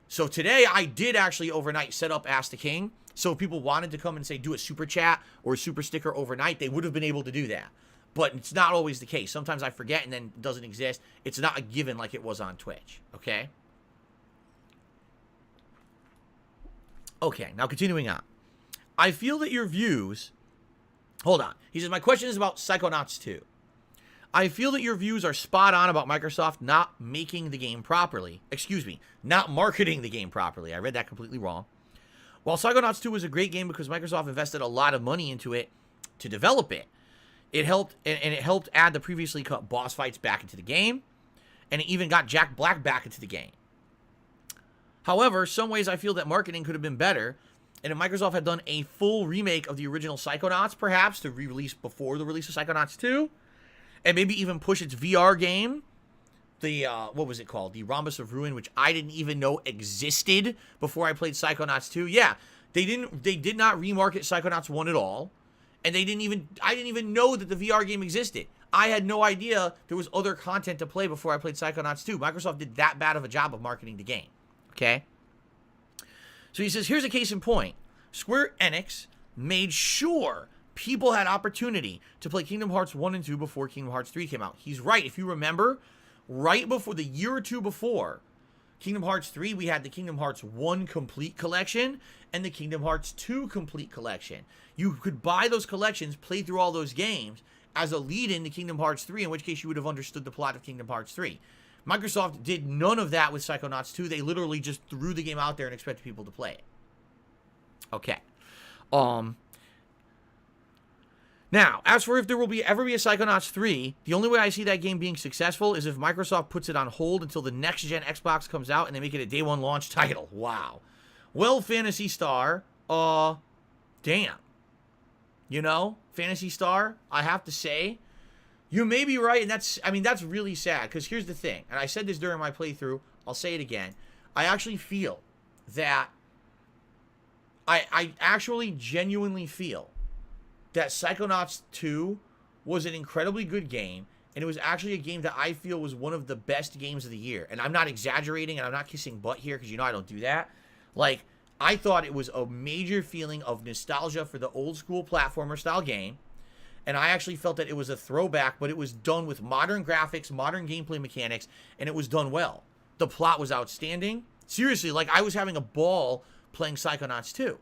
So today I did actually overnight set up Ask the King. So if people wanted to come and say do a super chat or a super sticker overnight, they would have been able to do that. But it's not always the case. Sometimes I forget and then it doesn't exist. It's not a given like it was on Twitch. Okay? Okay, now continuing on. I feel that your views... Hold on. He says, my question is about Psychonauts 2. I feel that your views are spot on about Microsoft not making the game properly. Excuse me, not marketing the game properly. I read that completely wrong. While Psychonauts 2 was a great game because Microsoft invested a lot of money into it to develop it, it helped add the previously cut boss fights back into the game, and it even got Jack Black back into the game. However, some ways I feel that marketing could have been better, and if Microsoft had done a full remake of the original Psychonauts, perhaps, to re-release before the release of Psychonauts 2, and maybe even push its VR game, the, what was it called? The Rhombus of Ruin, which I didn't even know existed before I played Psychonauts 2. Yeah, they did not remarket Psychonauts 1 at all, and I didn't even know that the VR game existed. I had no idea there was other content to play before I played Psychonauts 2. Microsoft did that bad of a job of marketing the game. Okay? So he says, here's a case in point. Square Enix made sure people had opportunity to play Kingdom Hearts 1 and 2 before Kingdom Hearts 3 came out. He's right. If you remember, right before, the year or two before Kingdom Hearts 3, we had the Kingdom Hearts 1 Complete Collection and the Kingdom Hearts 2 Complete Collection. You could buy those collections, play through all those games as a lead-in to Kingdom Hearts 3, in which case you would have understood the plot of Kingdom Hearts 3. Microsoft did none of that with Psychonauts 2. They literally just threw the game out there and expected people to play it. Okay. Now, as for if there will ever be a Psychonauts 3, the only way I see that game being successful is if Microsoft puts it on hold until the next-gen Xbox comes out and they make it a day one launch title. Wow. Well, Phantasy Star, damn. You know, Phantasy Star, I have to say, you may be right, and that's really sad, because here's the thing, and I said this during my playthrough, I'll say it again, I actually feel that, I actually genuinely feel that Psychonauts 2 was an incredibly good game, and it was actually a game that I feel was one of the best games of the year, and I'm not exaggerating, and I'm not kissing butt here, because you know I don't do that. Like, I thought it was a major feeling of nostalgia for the old school platformer style game, and I actually felt that it was a throwback, but it was done with modern graphics, modern gameplay mechanics, and it was done well. The plot was outstanding. Seriously, like, I was having a ball playing Psychonauts 2.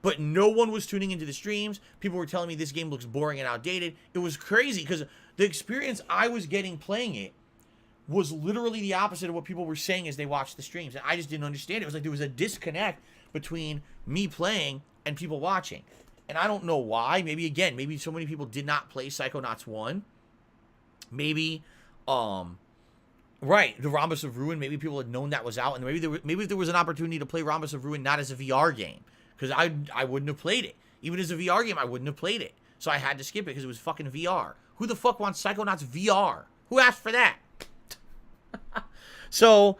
But no one was tuning into the streams. People were telling me this game looks boring and outdated. It was crazy because the experience I was getting playing it was literally the opposite of what people were saying as they watched the streams. And I just didn't understand it. It was like there was a disconnect between me playing and people watching. And I don't know why. Maybe so many people did not play Psychonauts 1. Maybe, right, the Rhombus of Ruin, maybe people had known that was out. And maybe there was an opportunity to play Rhombus of Ruin not as a VR game. Because I wouldn't have played it. Even as a VR game, I wouldn't have played it. So I had to skip it because it was fucking VR. Who the fuck wants Psychonauts VR? Who asked for that? So,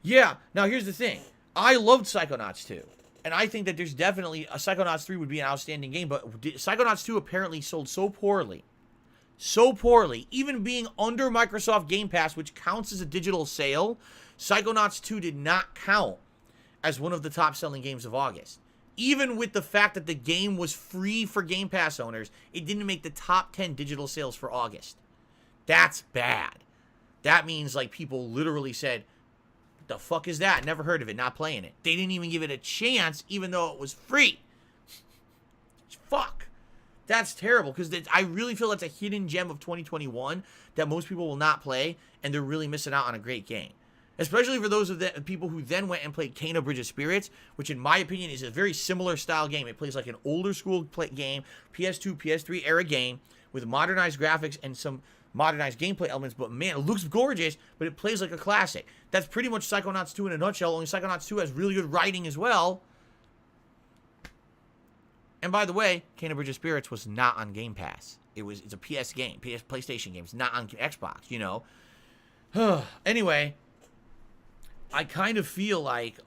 yeah. Now, here's the thing. I loved Psychonauts 2. And I think that there's definitely... Psychonauts 3 would be an outstanding game. But Psychonauts 2 apparently sold so poorly. So poorly. Even being under Microsoft Game Pass, which counts as a digital sale, Psychonauts 2 did not count as one of the top-selling games of August. Even with the fact that the game was free for Game Pass owners, it didn't make the top 10 digital sales for August. That's bad. That means, like, people literally said, what the fuck is that? Never heard of it, not playing it. They didn't even give it a chance, even though it was free. Fuck. That's terrible, because I really feel that's a hidden gem of 2021 that most people will not play, and they're really missing out on a great game. Especially for those of the people who then went and played Kena Bridge of Spirits, which in my opinion is a very similar style game. It plays like an older school game, PS2, PS3 era game, with modernized graphics and some modernized gameplay elements. But man, it looks gorgeous, but it plays like a classic. That's pretty much Psychonauts 2 in a nutshell, only Psychonauts 2 has really good writing as well. And by the way, Kena Bridge of Spirits was not on Game Pass. It's a PS game, PlayStation game. It's not on Xbox, you know. Anyway... I kind of feel like,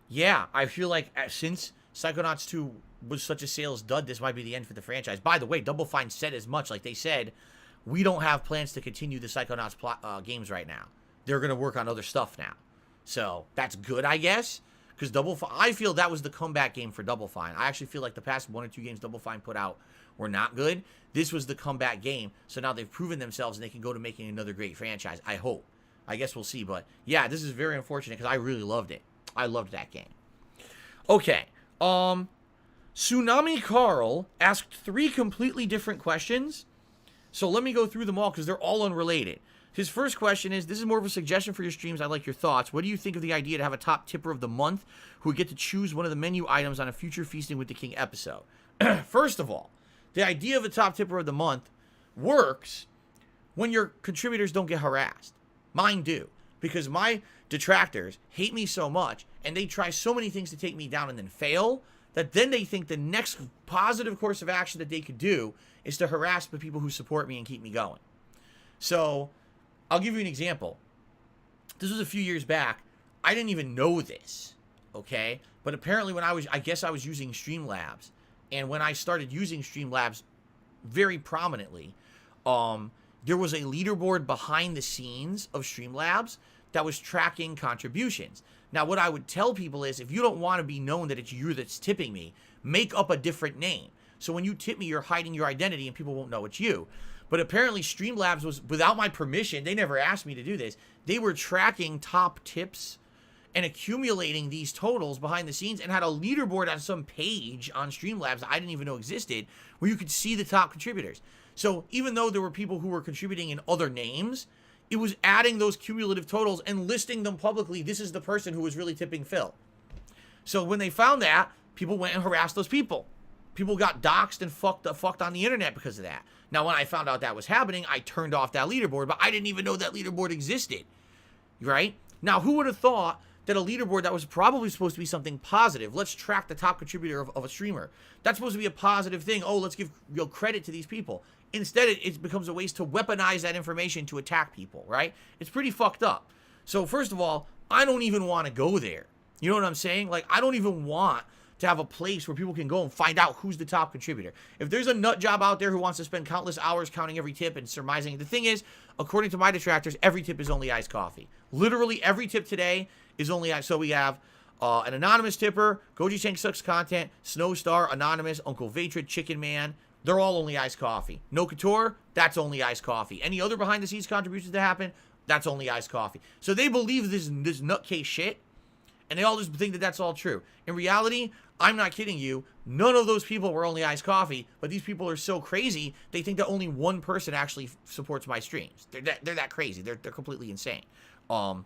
yeah, I feel like since Psychonauts 2 was such a sales dud, this might be the end for the franchise. By the way, Double Fine said as much. Like they said, we don't have plans to continue the Psychonauts games right now. They're going to work on other stuff now. So that's good, I guess. Because I feel that was the comeback game for Double Fine. I actually feel like the past 1 or 2 games Double Fine put out were not good. This was the comeback game. So now they've proven themselves and they can go to making another great franchise. I hope. I guess we'll see, but yeah, this is very unfortunate because I really loved it. I loved that game. Okay, Tsunami Carl asked 3 completely different questions, so let me go through them all because they're all unrelated. His first question is, this is more of a suggestion for your streams. I'd like your thoughts. What do you think of the idea to have a top tipper of the month who would get to choose one of the menu items on a future Feasting with the King episode? First of all, the idea of a top tipper of the month works when your contributors don't get harassed. Mine do, because my detractors hate me so much, and they try so many things to take me down and then fail, that then they think the next positive course of action that they could do is to harass the people who support me and keep me going. So, I'll give you an example. This was a few years back. I didn't even know this, okay? But apparently when I guess I was using Streamlabs, and when I started using Streamlabs very prominently, there was a leaderboard behind the scenes of Streamlabs that was tracking contributions. Now, what I would tell people is, if you don't want to be known that it's you that's tipping me, make up a different name. So when you tip me, you're hiding your identity and people won't know it's you. But apparently Streamlabs was, without my permission, they never asked me to do this, they were tracking top tips and accumulating these totals behind the scenes and had a leaderboard on some page on Streamlabs that I didn't even know existed where you could see the top contributors. So even though there were people who were contributing in other names, it was adding those cumulative totals and listing them publicly. This is the person who was really tipping Phil. So when they found that, people went and harassed those people. People got doxxed and fucked on the internet because of that. Now, when I found out that was happening, I turned off that leaderboard, but I didn't even know that leaderboard existed. Right? Now, who would have thought that a leaderboard that was probably supposed to be something positive, let's track the top contributor of a streamer, that's supposed to be a positive thing. Oh, let's give real credit to these people. Instead, it becomes a waste to weaponize that information to attack people, right? It's pretty fucked up. So first of all, I don't even want to go there. You know what I'm saying? Like, I don't even want to have a place where people can go and find out who's the top contributor. If there's a nut job out there who wants to spend countless hours counting every tip and surmising, the thing is, according to my detractors, every tip is only iced coffee. Literally every tip today is only iced. So we have an anonymous tipper, Goji Tank Sucks Content, Snowstar, Anonymous, Uncle Vatrid, Chicken Man. They're all only iced coffee. No Couture, that's only iced coffee. Any other behind the scenes contributions that happen, that's only iced coffee. So they believe this nutcase shit, And they all just think that that's all true. In reality, I'm not kidding you. None of those people were only iced coffee, but these people are so crazy, they think that only one person actually supports my streams. They're that crazy. They're completely insane. So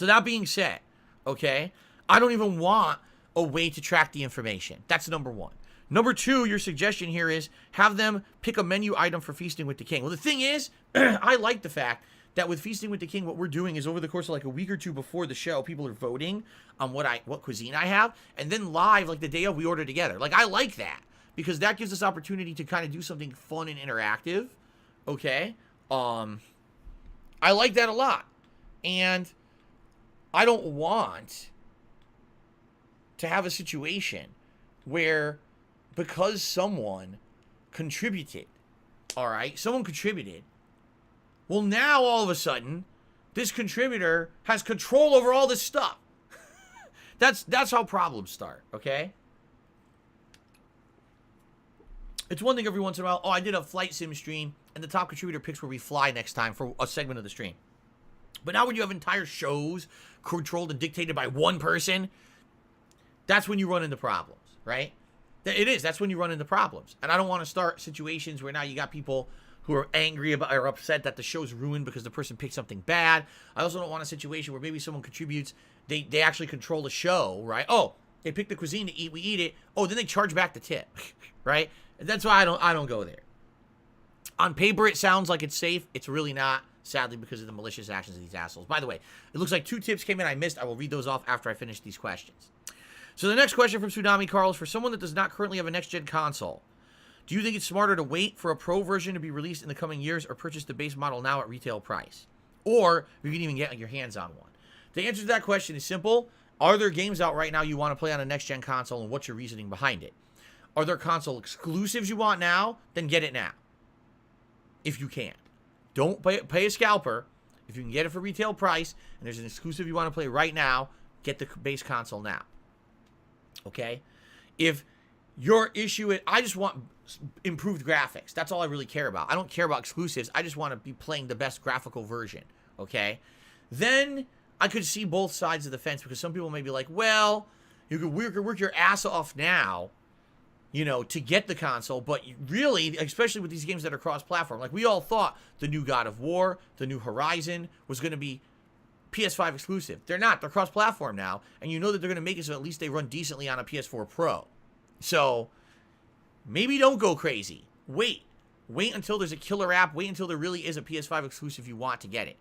that being said, okay, I don't even want a way to track the information. That's number one. Number two, your suggestion here is have them pick a menu item for Feasting with the King. Well, the thing is, I like the fact that with Feasting with the King, what we're doing is over the course of like a week or two before the show, people are voting on what cuisine I have, and then live, like the day of, we order together. Like, I like that, because that gives us opportunity to kind of do something fun and interactive, okay? I like that a lot, and I don't want to have a situation where, because someone contributed, all right, someone contributed, well, now all of a sudden, this contributor has control over all this stuff. That's how problems start, okay? It's one thing every once in a while, oh, I did a flight sim stream, and the top contributor picks where we fly next time for a segment of the stream. But now when you have entire shows controlled and dictated by one person, that's when you run into problems, right? It is. That's when you run into problems. And I don't want to start situations where now you got people who are angry about or upset that the show's ruined because the person picked something bad. I also don't want a situation where maybe someone contributes, they actually control the show, right? Oh, they pick the cuisine to eat, we eat it. Oh, then they charge back the tip, right? That's why I don't go there. On paper, it sounds like it's safe. It's really not, sadly, because of the malicious actions of these assholes. By the way, it looks like 2 tips came in I missed. I will read those off after I finish these questions. So the next question from Tsunami Carl is, for someone that does not currently have a next-gen console, do you think it's smarter to wait for a Pro version to be released in the coming years, or purchase the base model now at retail price? Or you can even get your hands on one. The answer to that question is simple. Are there games out right now you want to play on a next-gen console, and what's your reasoning behind it? Are there console exclusives you want now? Then get it now, if you can. Don't pay a scalper. If you can get it for retail price, and there's an exclusive you want to play right now, get the base console now. Okay? If your issue is, I just want improved graphics. That's all I really care about. I don't care about exclusives. I just want to be playing the best graphical version. Okay? Then I could see both sides of the fence, because some people may be like, well, you could work your ass off now, you know, to get the console, but really, especially with these games that are cross-platform, like we all thought the new God of War, the new Horizon was going to be PS5 exclusive. They're not. They're cross-platform now, and you know that they're going to make it so at least they run decently on a PS4 Pro. So maybe don't go crazy. Wait until there's a killer app. Wait until there really is a PS5 exclusive you want to get it.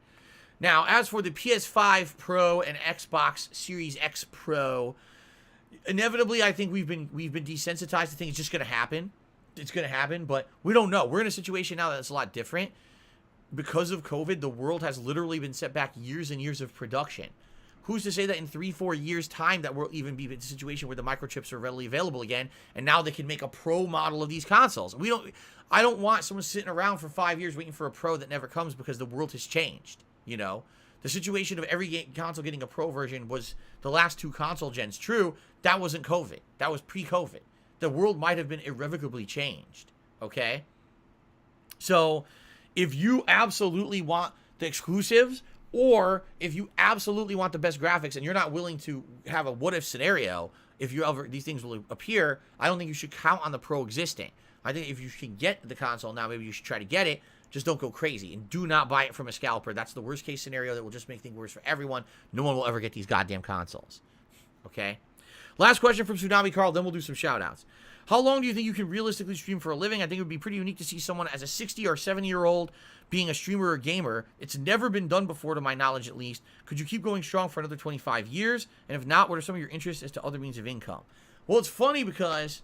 Now, as for the PS5 Pro and Xbox Series X Pro, inevitably, I think we've been desensitized to think it's just going to happen. It's going to happen, but we don't know. We're in a situation now that's a lot different. Because of COVID, the world has literally been set back years and years of production. Who's to say that in 3-4 years' time that we'll even be in a situation where the microchips are readily available again, and now they can make a Pro model of these consoles? I don't want someone sitting around for 5 years waiting for a Pro that never comes, because the world has changed, you know? The situation of every console getting a Pro version was the last 2 console gens. True, that wasn't COVID. That was pre-COVID. The world might have been irrevocably changed, okay? So if you absolutely want the exclusives, or if you absolutely want the best graphics and you're not willing to have a what-if scenario, if you ever these things will appear, I don't think you should count on the Pro existing. I think if you can get the console now, maybe you should try to get it. Just don't go crazy, and do not buy it from a scalper. That's the worst case scenario that will just make things worse for everyone. No one will ever get these goddamn consoles. Okay? Last question from Tsunami Carl, then we'll do some shout-outs. How long do you think you can realistically stream for a living? I think it would be pretty unique to see someone as a 60 or 70-year-old being a streamer or gamer. It's never been done before, to my knowledge at least. Could you keep going strong for another 25 years? And if not, what are some of your interests as to other means of income? Well, it's funny because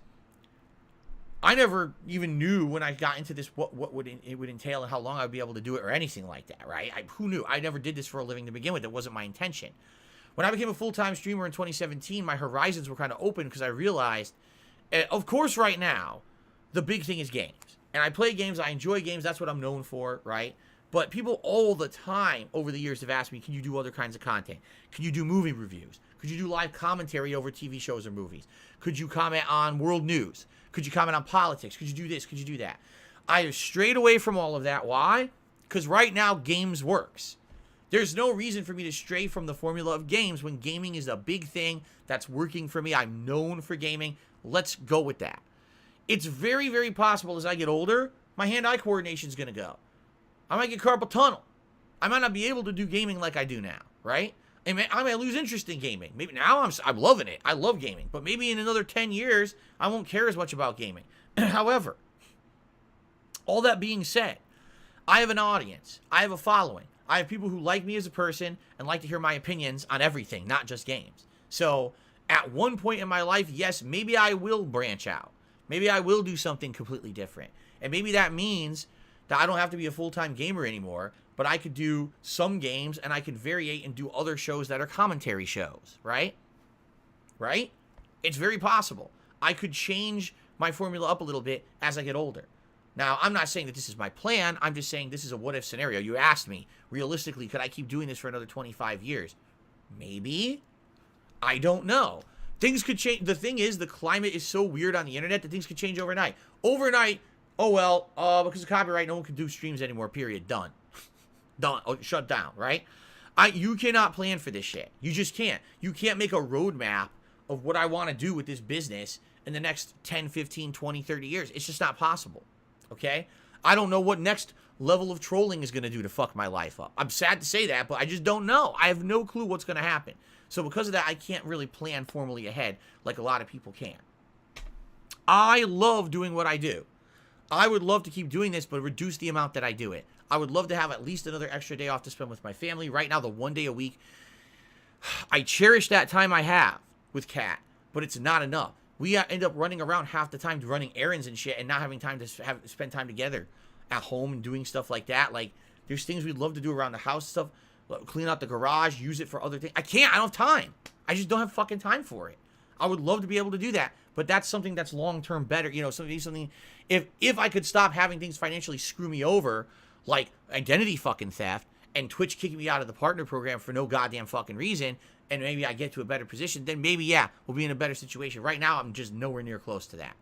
I never even knew when I got into this what it would entail and how long I would be able to do it or anything like that, right? Who knew? I never did this for a living to begin with. It wasn't my intention. When I became a full-time streamer in 2017, my horizons were kind of open, because I realized, of course, right now, the big thing is games. And I play games, I enjoy games, that's what I'm known for, right? But people all the time over the years have asked me, can you do other kinds of content? Can you do movie reviews? Could you do live commentary over TV shows or movies? Could you comment on world news? Could you comment on politics? Could you do this? Could you do that? I have strayed away from all of that. Why? Because right now, games works. There's no reason for me to stray from the formula of games when gaming is a big thing that's working for me. I'm known for gaming. Let's go with that. It's very, very possible as I get older, my hand-eye coordination is going to go. I might get carpal tunnel. I might not be able to do gaming like I do now, right? I might lose interest in gaming. Maybe now I'm loving it. I love gaming. But maybe in another 10 years, I won't care as much about gaming. However, all that being said, I have an audience. I have a following. I have people who like me as a person and like to hear my opinions on everything, not just games. So at one point in my life, yes, maybe I will branch out. Maybe I will do something completely different. And maybe that means that I don't have to be a full-time gamer anymore, but I could do some games and I could variate and do other shows that are commentary shows, right? Right? It's very possible. I could change my formula up a little bit as I get older. Now, I'm not saying that this is my plan. I'm just saying this is a what-if scenario. You asked me, realistically, could I keep doing this for another 25 years? Maybe. I don't know. Things could change. The thing is, the climate is so weird on the internet that things could change overnight. Overnight, oh well, because of copyright, no one can do streams anymore, period. Done. Done. Oh, shut down, right? You cannot plan for this shit. You just can't. You can't make a roadmap of what I want to do with this business in the next 10, 15, 20, 30 years. It's just not possible. Okay? I don't know what next level of trolling is going to do to fuck my life up. I'm sad to say that, but I just don't know. I have no clue what's going to happen. So because of that, I can't really plan formally ahead like a lot of people can. I love doing what I do. I would love to keep doing this, but reduce the amount that I do it. I would love to have at least another extra day off to spend with my family. Right now, the 1 day a week, I cherish that time I have with Kat, but it's not enough. We end up running around half the time running errands and shit and not having time to spend time together at home and doing stuff like that. Like, there's things we'd love to do around the house, stuff, clean out the garage, use it for other things. I can't. I don't have time. I just don't have fucking time for it. I would love to be able to do that, but that's something that's long-term better. You know, something, if I could stop having things financially screw me over, like identity fucking theft and Twitch kicking me out of the partner program for no goddamn fucking reason, and maybe I get to a better position, then maybe, yeah, we'll be in a better situation. Right now, I'm just nowhere near close to that.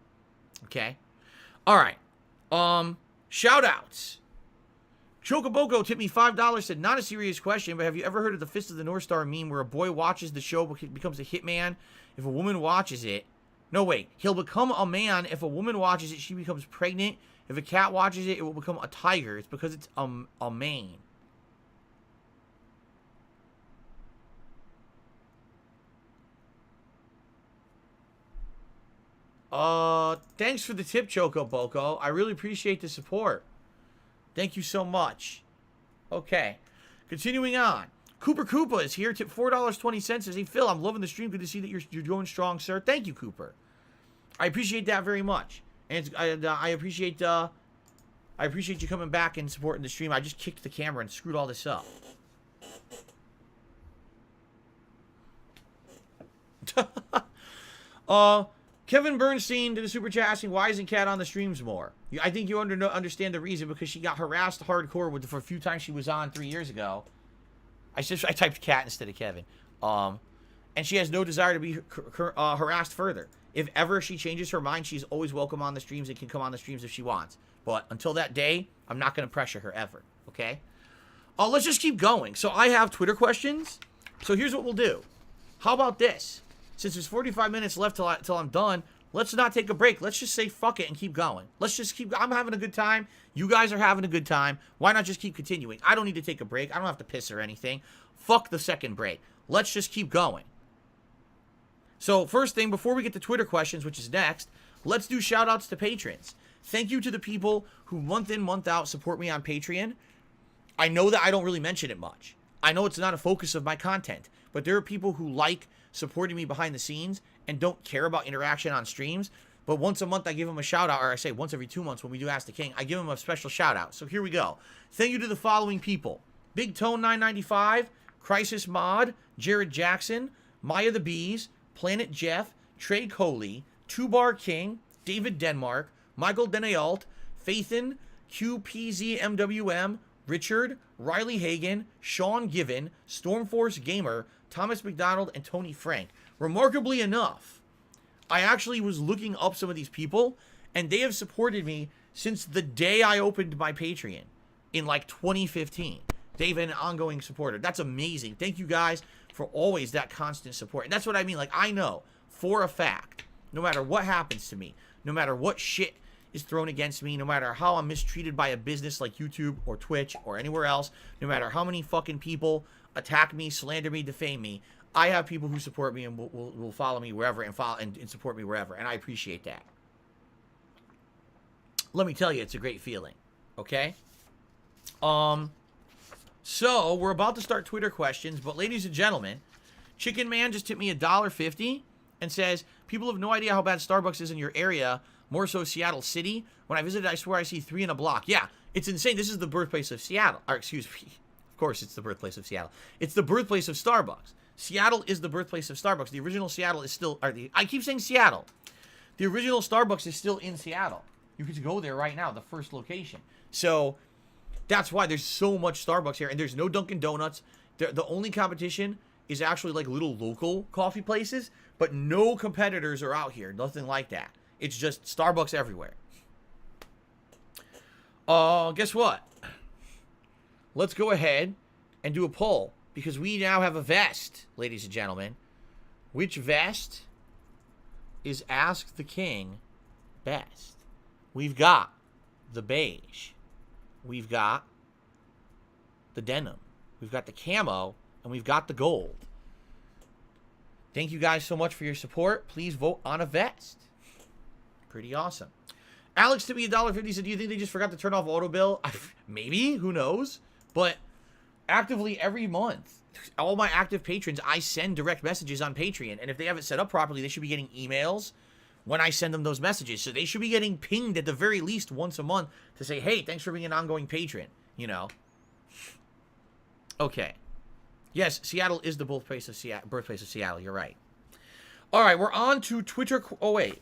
Okay? All right. Shout-outs. Chocoboko tipped me $5, said, not a serious question, but have you ever heard of the Fist of the North Star meme where a boy watches the show, becomes a hitman? If a woman watches it... No, wait. He'll become a man. If a woman watches it, she becomes pregnant. If a cat watches it, it will become a tiger. It's because it's a mane. Thanks for the tip, Choco Boko. I really appreciate the support. Thank you so much. Okay. Continuing on. Cooper Koopa is here. Tip $4.20. Says, hey, Phil, I'm loving the stream. Good to see that you're going strong, sir. Thank you, Cooper. I appreciate that very much. And I appreciate you coming back and supporting the stream. I just kicked the camera and screwed all this up. Kevin Bernstein did a super chat asking, why isn't Kat on the streams more? I think you understand the reason, because she got harassed hardcore for a few times she was on 3 years ago. I typed Kat instead of Kevin. And she has no desire to be harassed further. If ever she changes her mind, she's always welcome on the streams and can come on the streams if she wants. But until that day, I'm not going to pressure her ever. Okay? Let's just keep going. So I have Twitter questions. So here's what we'll do. How about this? Since there's 45 minutes left till I'm done, let's not take a break. Let's just say fuck it and keep going. Let's just keep... I'm having a good time. You guys are having a good time. Why not just keep continuing? I don't need to take a break. I don't have to piss or anything. Fuck the second break. Let's just keep going. So first thing, before we get to Twitter questions, which is next, let's do shout-outs to patrons. Thank you to the people who month in, month out support me on Patreon. I know that I don't really mention it much. I know it's not a focus of my content, but there are people who like supporting me behind the scenes and don't care about interaction on streams. But once a month, I give them a shout-out, or I say once every 2 months when we do Ask the King, I give them a special shout-out. So here we go. Thank you to the following people. Big Tone 995, Crisis Mod, Jared Jackson, Maya the Bees, Planet Jeff, Trey Coley, Two Bar King, David Denmark, Michael Denault, Faithin, QPZMWM, Richard, Riley Hagan, Sean Given, Stormforce Gamer, Thomas McDonald, and Tony Frank. Remarkably enough, I actually was looking up some of these people, and they have supported me since the day I opened my Patreon in like 2015. They've been an ongoing supporter. That's amazing. Thank you guys for always that constant support. And that's what I mean. Like, I know for a fact, no matter what happens to me, no matter what shit is thrown against me, no matter how I'm mistreated by a business like YouTube or Twitch or anywhere else, no matter how many fucking people attack me, slander me, defame me, I have people who support me and will follow me wherever and support me wherever. And I appreciate that. Let me tell you, it's a great feeling. Okay? So, we're about to start Twitter questions, but ladies and gentlemen, Chicken Man just tipped me $1.50 and says, people have no idea how bad Starbucks is in your area, more so Seattle City. When I visited, I swear I see 3 in a block. Yeah, it's insane. This is the birthplace of Seattle. Or, excuse me. Of course, it's the birthplace of Seattle. It's the birthplace of Starbucks. Seattle is the birthplace of Starbucks. The original Seattle is still... I keep saying Seattle. The original Starbucks is still in Seattle. You can go there right now, the first location. So... that's why there's so much Starbucks here, and there's no Dunkin' Donuts. The only competition is actually like little local coffee places, but no competitors are out here. Nothing like that. It's just Starbucks everywhere. Guess what? Let's go ahead and do a poll, because we now have a vest, ladies and gentlemen. Which vest is Ask the King best? We've got the beige. We've got the denim. We've got the camo. And we've got the gold. Thank you guys so much for your support. Please vote on a vest. Pretty awesome. Alex to me $1.50 said, do you think they just forgot to turn off auto bill? Maybe. Who knows? But actively every month, all my active patrons, I send direct messages on Patreon. And if they have it set up properly, they should be getting emails when I send them those messages. So they should be getting pinged at the very least once a month to say, hey, thanks for being an ongoing patron, you know. Okay. Yes, Seattle is the birthplace of Seattle. You're right. All right, we're on to Twitter. Oh, wait.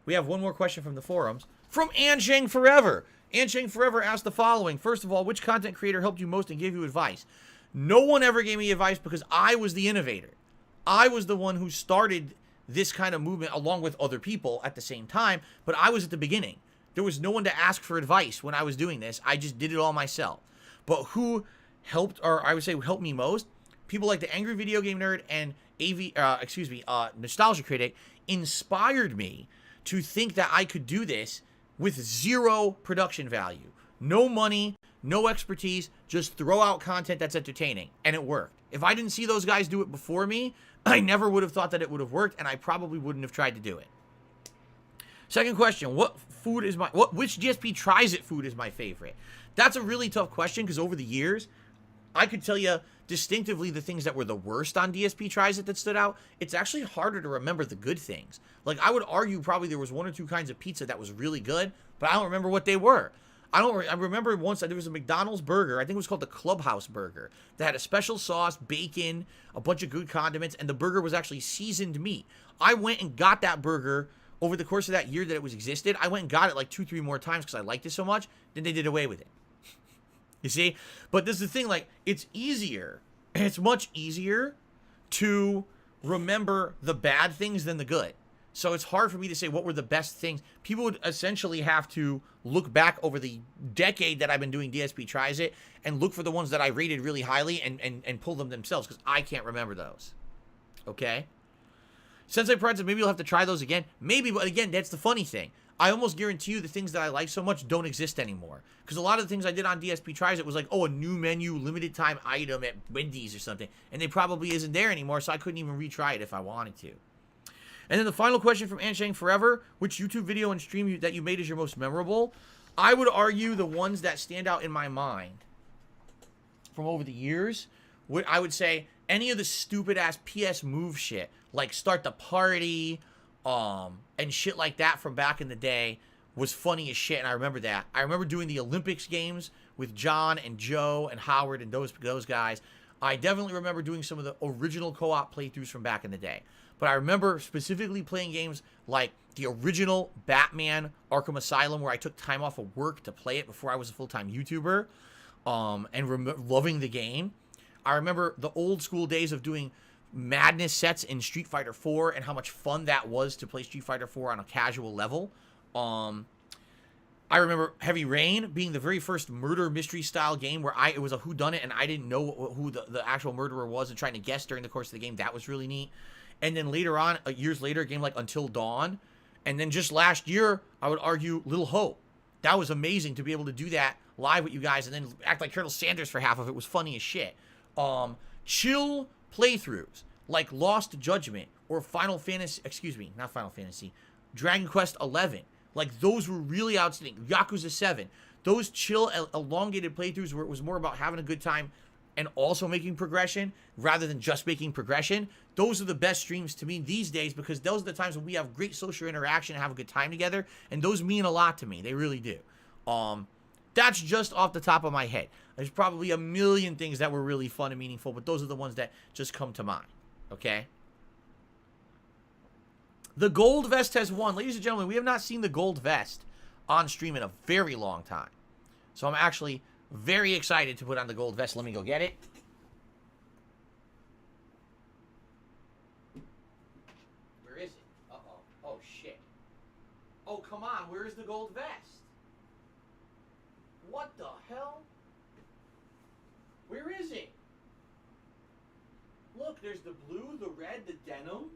We have one more question from the forums. From Anshang Forever. Anshang Forever asked the following. First of all, which content creator helped you most and gave you advice? No one ever gave me advice because I was the innovator. I was the one who started this kind of movement along with other people at the same time, but I was at the beginning. There was no one to ask for advice when I was doing this. I just did it all myself. But who helped, or I would say helped me most? People like the Angry Video Game Nerd and Nostalgia Critic inspired me to think that I could do this with zero production value. No money, no expertise, just throw out content that's entertaining. And it worked. If I didn't see those guys do it before me, I never would have thought that it would have worked, and I probably wouldn't have tried to do it. Second question, which DSP tries it food is my favorite? That's a really tough question, because over the years, I could tell you distinctively the things that were the worst on DSP Tries It that stood out. It's actually harder to remember the good things. Like, I would argue probably there was 1 or 2 kinds of pizza that was really good, but I don't remember what they were. I remember once there was a McDonald's burger, I think it was called the Clubhouse Burger, that had a special sauce, bacon, a bunch of good condiments, and the burger was actually seasoned meat. I went and got that burger over the course of that year that it was existed. I went and got it like 2-3 more times because I liked it so much. Then they did away with it. You see? But this is the thing, like, it's easier. It's much easier to remember the bad things than the good. So it's hard for me to say what were the best things. People would essentially have to look back over the decade that I've been doing DSP Tries It and look for the ones that I rated really highly and pull them themselves, because I can't remember those. Okay? Sensei Pride said maybe you'll have to try those again. Maybe, but again, that's the funny thing. I almost guarantee you the things that I like so much don't exist anymore. Because a lot of the things I did on DSP Tries It was like, oh, a new menu, limited time item at Wendy's or something. And they probably isn't there anymore, so I couldn't even retry it if I wanted to. And then the final question from Anshang Forever, which YouTube video and stream that you made is your most memorable? I would argue the ones that stand out in my mind from over the years, I would say any of the stupid-ass PS Move shit, like Start the Party, and shit like that from back in the day was funny as shit, and I remember that. I remember doing the Olympics games with John and Joe and Howard and those guys. I definitely remember doing some of the original co-op playthroughs from back in the day. But I remember specifically playing games like the original Batman Arkham Asylum, where I took time off of work to play it before I was a full-time YouTuber, and loving the game. I remember the old school days of doing madness sets in Street Fighter 4 and how much fun that was to play Street Fighter 4 on a casual level. I remember Heavy Rain being the very first murder mystery style game where it was a whodunit and I didn't know who the actual murderer was and trying to guess during the course of the game. That was really neat. And then later on, years later, a game like Until Dawn. And then just last year, I would argue Little Hope. That was amazing to be able to do that live with you guys and then act like Colonel Sanders for half of it was funny as shit. Chill playthroughs like Lost Judgment or Dragon Quest 11. Like, those were really outstanding. Yakuza 7. Those chill, elongated playthroughs where it was more about having a good time and also making progression rather than just making progression. Those are the best streams to me these days because those are the times when we have great social interaction and have a good time together. And those mean a lot to me. They really do. That's just off the top of my head. There's probably a million things that were really fun and meaningful, but those are the ones that just come to mind. Okay? The gold vest has won. Ladies and gentlemen, we have not seen the gold vest on stream in a very long time. So I'm actually very excited to put on the gold vest. Let me go get it. Where is it? Uh-oh. Oh, shit. Oh, come on. Where is the gold vest? What the hell? Where is it? Look, there's the blue, the red, the denim,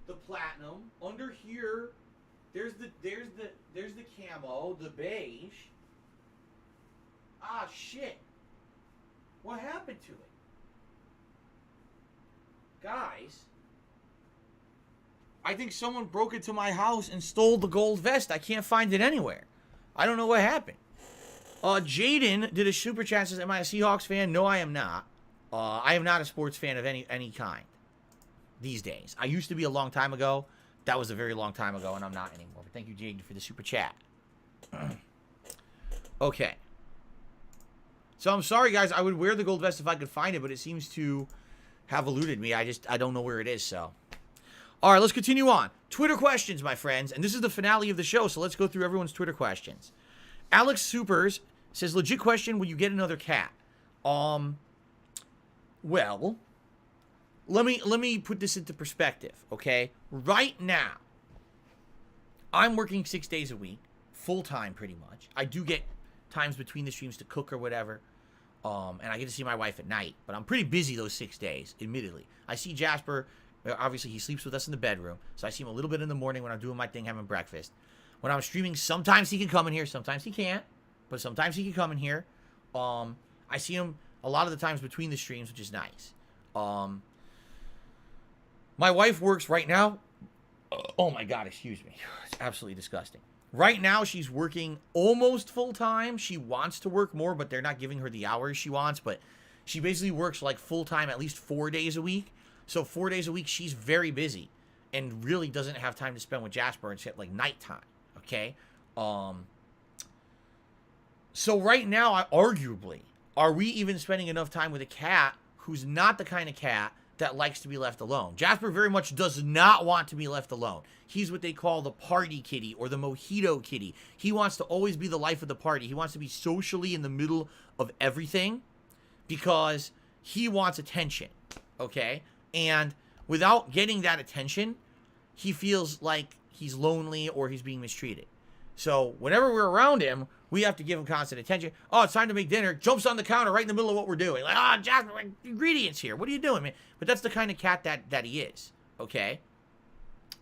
the platinum. Under here, there's the camo, the beige. Ah, shit. What happened to it? Guys, I think someone broke into my house and stole the gold vest. I can't find it anywhere. I don't know what happened. Jaden did a super chat, says, am I a Seahawks fan? No, I am not. I am not a sports fan of any kind these days. I used to be a long time ago. That was a very long time ago, and I'm not anymore. But thank you, Jaden, for the super chat. Okay. So I'm sorry, guys. I would wear the gold vest if I could find it, but it seems to have eluded me. I don't know where it is, so. All right, let's continue on. Twitter questions, my friends. And this is the finale of the show, so let's go through everyone's Twitter questions. Alex Supers says, legit question, will you get another cat? Well, let me put this into perspective, okay? Right now, I'm working 6 days a week, full-time pretty much. I do get times between the streams to cook or whatever, and I get to see my wife at night, but I'm pretty busy those 6 days, admittedly. I see Jasper, obviously he sleeps with us in the bedroom, so I see him a little bit in the morning when I'm doing my thing, having breakfast. When I'm streaming, sometimes he can come in here, sometimes he can't, but sometimes he can come in here. I see him a lot of the times between the streams, which is nice. My wife works right now. Oh my God, excuse me. It's absolutely disgusting. Right now, she's working almost full-time. She wants to work more, but they're not giving her the hours she wants. But she basically works like full-time at least 4 days a week. So 4 days a week, she's very busy and really doesn't have time to spend with Jasper until like nighttime. Okay? So right now, arguably, are we even spending enough time with a cat who's not the kind of cat that likes to be left alone? Jasper very much does not want to be left alone. He's what they call the party kitty or the mojito kitty. He wants to always be the life of the party. He wants to be socially in the middle of everything because he wants attention, okay? And without getting that attention, he feels like he's lonely or he's being mistreated. So whenever we're around him, we have to give him constant attention. Oh, it's time to make dinner. Jumps on the counter right in the middle of what we're doing. Like, Jasper, ingredients here. What are you doing, man? But that's the kind of cat that he is, okay?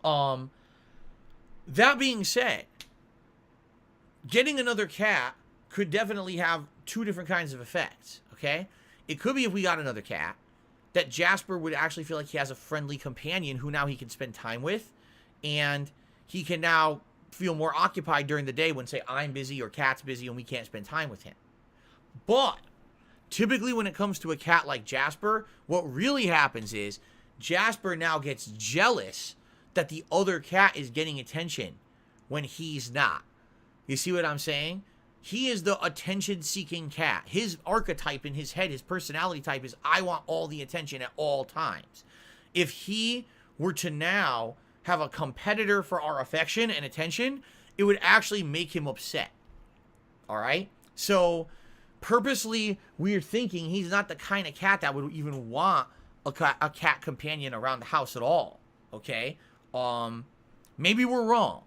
That being said, getting another cat could definitely have two different kinds of effects, okay? It could be if we got another cat, that Jasper would actually feel like he has a friendly companion who now he can spend time with, and he can now feel more occupied during the day when, say, I'm busy or Cat's busy and we can't spend time with him. But typically when it comes to a cat like Jasper, what really happens is Jasper now gets jealous that the other cat is getting attention when he's not. You see what I'm saying? He is the attention-seeking cat. His archetype in his head, his personality type is, I want all the attention at all times. If he were to now have a competitor for our affection and attention, it would actually make him upset. All right? So, purposely, we're thinking he's not the kind of cat that would even want a cat companion around the house at all, okay? Maybe we're wrong.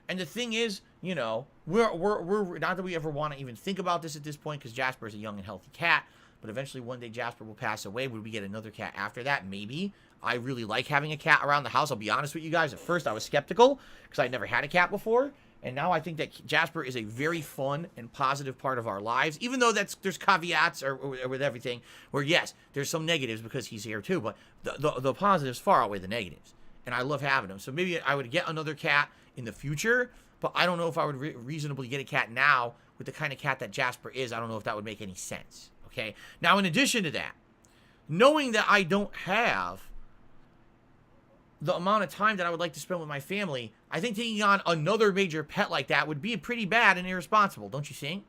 And the thing is, you know, we're not that we ever want to even think about this at this point, because Jasper is a young and healthy cat, but eventually one day Jasper will pass away. Would we get another cat after that? Maybe. I really like having a cat around the house. I'll be honest with you guys. At first, I was skeptical because I'd never had a cat before. And now I think that Jasper is a very fun and positive part of our lives, even though there's caveats or with everything where, yes, there's some negatives because he's here too, but the positives far outweigh the negatives. And I love having him. So maybe I would get another cat in the future, but I don't know if I would reasonably get a cat now with the kind of cat that Jasper is. I don't know if that would make any sense. Okay. Now, in addition to that, knowing that I don't have the amount of time that I would like to spend with my family, I think taking on another major pet like that would be pretty bad and irresponsible, don't you think?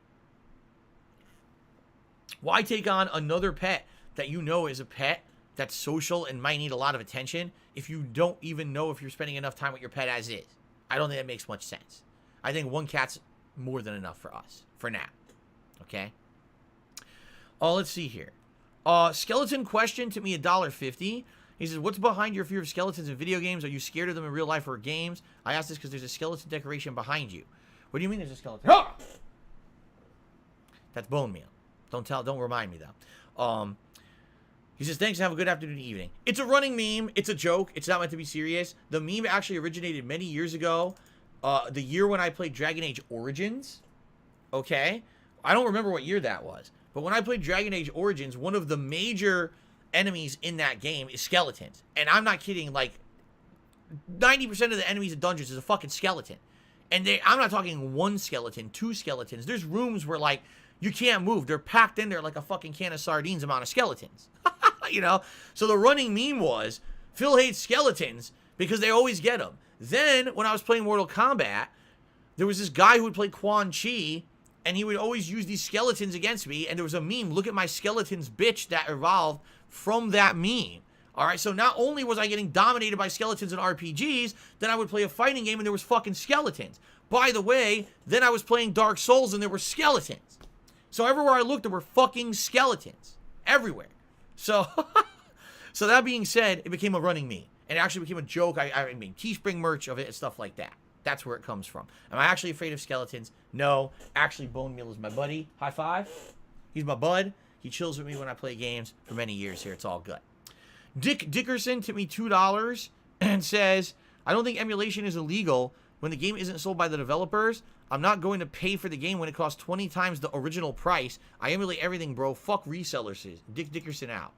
Why take on another pet that you know is a pet that's social and might need a lot of attention if you don't even know if you're spending enough time with your pet as is? I don't think that makes much sense. I think one cat's more than enough for us, for now. Okay? Let's see here. Skeleton question to me $1.50. He says, what's behind your fear of skeletons in video games? Are you scared of them in real life or games? I ask this because there's a skeleton decoration behind you. What do you mean there's a skeleton? That's bone meal. Don't remind me though. He says, thanks and have a good afternoon and evening. It's a running meme. It's a joke. It's not meant to be serious. The meme actually originated many years ago. The year when I played Dragon Age Origins. Okay? I don't remember what year that was. But when I played Dragon Age Origins, one of the major enemies in that game is skeletons. And I'm not kidding, like 90% of the enemies in dungeons is a fucking skeleton. And I'm not talking one skeleton, two skeletons. There's rooms where like you can't move. They're packed in there like a fucking can of sardines amount of skeletons. You know? So the running meme was Phil hates skeletons because they always get them. Then when I was playing Mortal Kombat, there was this guy who would play Quan Chi, and he would always use these skeletons against me, and there was a meme, look at my skeletons bitch, that evolved from that meme. Alright, so not only was I getting dominated by skeletons in RPGs, then I would play a fighting game and there was fucking skeletons. By the way, then I was playing Dark Souls and there were skeletons. So everywhere I looked, there were fucking skeletons. Everywhere. So, so that being said, it became a running meme. And it actually became a joke. I made Teespring merch of it and stuff like that. That's where it comes from. Am I actually afraid of skeletons? No. Actually, Bone Meal is my buddy. High five. He's my bud. He chills with me when I play games for many years here. It's all good. Dick Dickerson tipped me $2 and says, I don't think emulation is illegal when the game isn't sold by the developers. I'm not going to pay for the game when it costs 20 times the original price. I emulate everything, bro. Fuck resellers. Dick Dickerson out.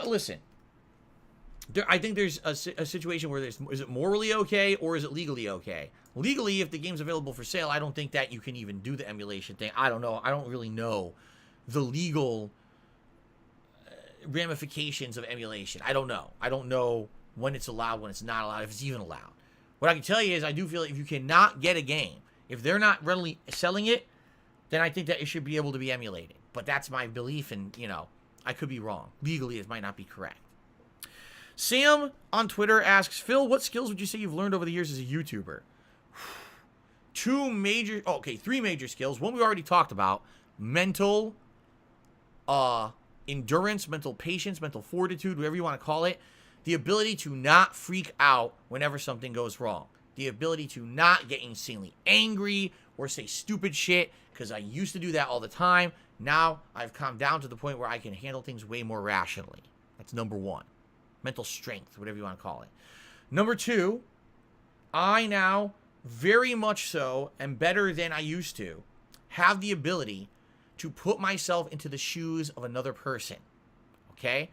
Listen. I think there's a situation where is it morally okay or is it legally okay? Legally, if the game's available for sale, I don't think that you can even do the emulation thing. I don't know. I don't really know the legal ramifications of emulation. I don't know. I don't know when it's allowed, when it's not allowed, if it's even allowed. What I can tell you is I do feel like if you cannot get a game, if they're not readily selling it, then I think that it should be able to be emulated. But that's my belief, and, you know, I could be wrong. Legally, it might not be correct. Sam on Twitter asks, Phil, what skills would you say you've learned over the years as a YouTuber? Three major skills. One we already talked about. Mental endurance, mental patience, mental fortitude, whatever you want to call it. The ability to not freak out whenever something goes wrong. The ability to not get insanely angry or say stupid shit, because I used to do that all the time. Now I've calmed down to the point where I can handle things way more rationally. That's number one. Mental strength, whatever you want to call it. Number two, I now very much so, and better than I used to, have the ability to put myself into the shoes of another person. Okay?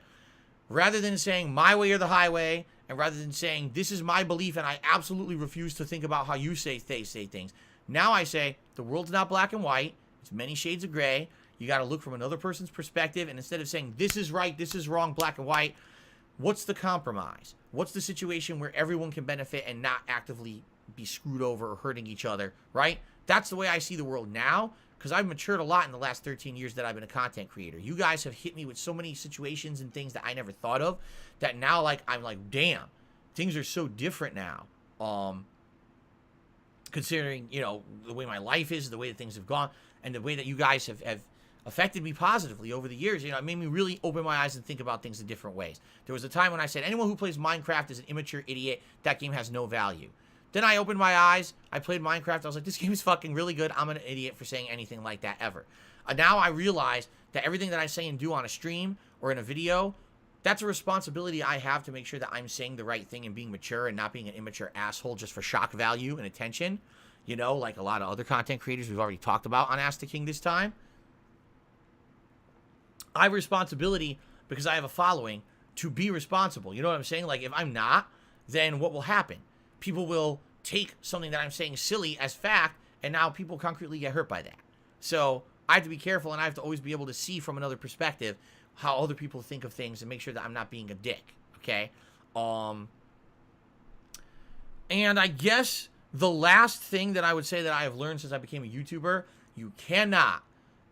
Rather than saying my way or the highway, and rather than saying this is my belief and I absolutely refuse to think about how you say things, now I say the world's not black and white. It's many shades of gray. You got to look from another person's perspective, and instead of saying this is right, this is wrong, black and white, what's the compromise? What's the situation where everyone can benefit and not actively be screwed over or hurting each other, right? That's the way I see the world now, because I've matured a lot in the last 13 years that I've been a content creator. You guys have hit me with so many situations and things that I never thought of, that now, like, I'm like, damn, things are so different now. Considering, you know, the way my life is, the way that things have gone, and the way that you guys have affected me positively over the years. You know, it made me really open my eyes and think about things in different ways. There was a time when I said, anyone who plays Minecraft is an immature idiot. That game has no value. Then I opened my eyes. I played Minecraft. I was like, this game is fucking really good. I'm an idiot for saying anything like that ever. Now I realize that everything that I say and do on a stream or in a video, that's a responsibility I have to make sure that I'm saying the right thing and being mature and not being an immature asshole just for shock value and attention. You know, like a lot of other content creators we've already talked about on Ask the King this time. I have a responsibility because I have a following to be responsible. You know what I'm saying? Like, if I'm not, then what will happen? People will take something that I'm saying silly as fact, and now people concretely get hurt by that. So I have to be careful, and I have to always be able to see from another perspective how other people think of things and make sure that I'm not being a dick, okay? And I guess the last thing that I would say that I have learned since I became a YouTuber, you cannot,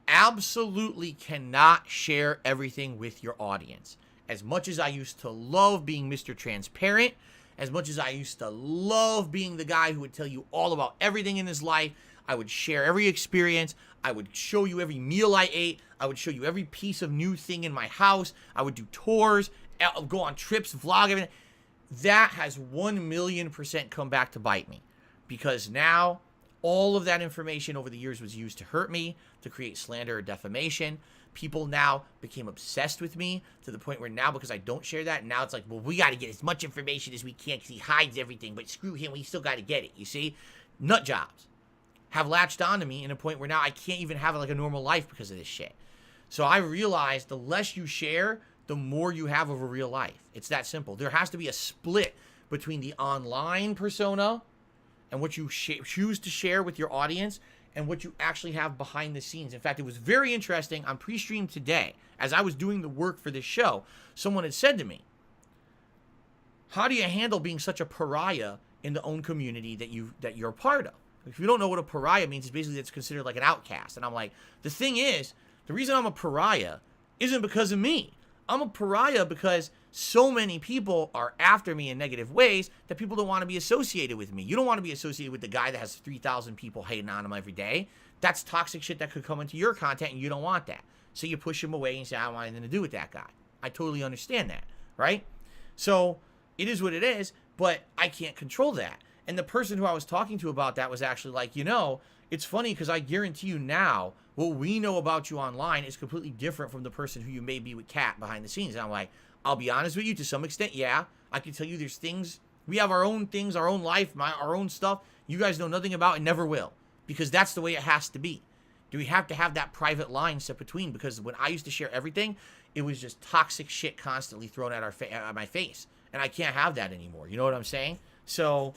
absolutely cannot share everything with your audience. As much as I used to love being Mr. Transparent, as much as I used to love being the guy who would tell you all about everything in his life, I would share every experience. I would show you every meal I ate. I would show you every piece of new thing in my house. I would do tours, go on trips, vlog, everything. That has 1,000,000% come back to bite me. Because now, all of that information over the years was used to hurt me, to create slander or defamation. People now became obsessed with me to the point where now, because I don't share that, now it's like, well, we got to get as much information as we can because he hides everything, but screw him, we still got to get it, you see? Nut jobs have latched onto me in a point where now I can't even have like a normal life because of this shit. So I realized the less you share, the more you have of a real life. It's that simple. There has to be a split between the online persona and what you choose to share with your audience and what you actually have behind the scenes. In fact, it was very interesting on pre-stream today, as I was doing the work for this show, someone had said to me, how do you handle being such a pariah in the own community that you're a part of? If you don't know what a pariah means, it's basically it's considered like an outcast. And I'm like, the thing is, the reason I'm a pariah isn't because of me. I'm a pariah because so many people are after me in negative ways that people don't want to be associated with me. You don't want to be associated with the guy that has 3,000 people hating on him every day. That's toxic shit that could come into your content, and you don't want that. So you push him away and say, I don't want anything to do with that guy. I totally understand that, right? So it is what it is, but I can't control that. And the person who I was talking to about that was actually like, you know, it's funny because I guarantee you now, what we know about you online is completely different from the person who you may be with Kat behind the scenes. And I'm like, I'll be honest with you, to some extent, yeah. I can tell you there's things, we have our own things, our own life, our own stuff you guys know nothing about and never will. Because that's the way it has to be. Do we have to have that private line set between? Because when I used to share everything, it was just toxic shit constantly thrown at my face. And I can't have that anymore. You know what I'm saying? So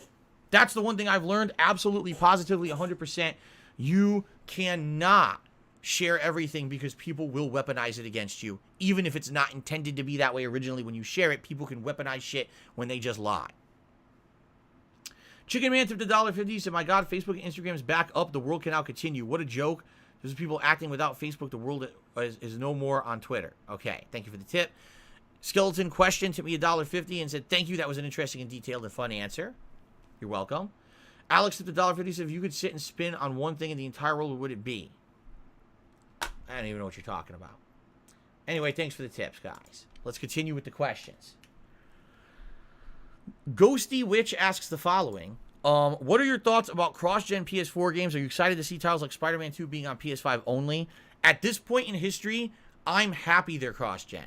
that's the one thing I've learned absolutely, positively, 100%. You cannot share everything because people will weaponize it against you. Even if it's not intended to be that way originally when you share it, people can weaponize shit when they just lie. Chicken Man tipped $1.50, said, my God, Facebook and Instagram is back up. The world can now continue. What a joke. There's people acting without Facebook. The world is no more on Twitter. Okay, thank you for the tip. Skeleton Question tipped me $1.50 and said, thank you. That was an interesting and detailed and fun answer. You're welcome. Alex tipped $1.50, said, if you could sit and spin on one thing in the entire world, what would it be? I don't even know what you're talking about. Anyway, thanks for the tips, guys. Let's continue with the questions. Ghosty Witch asks the following. What are your thoughts about cross-gen PS4 games? Are you excited to see titles like Spider-Man 2 being on PS5 only? At this point in history, I'm happy they're cross-gen.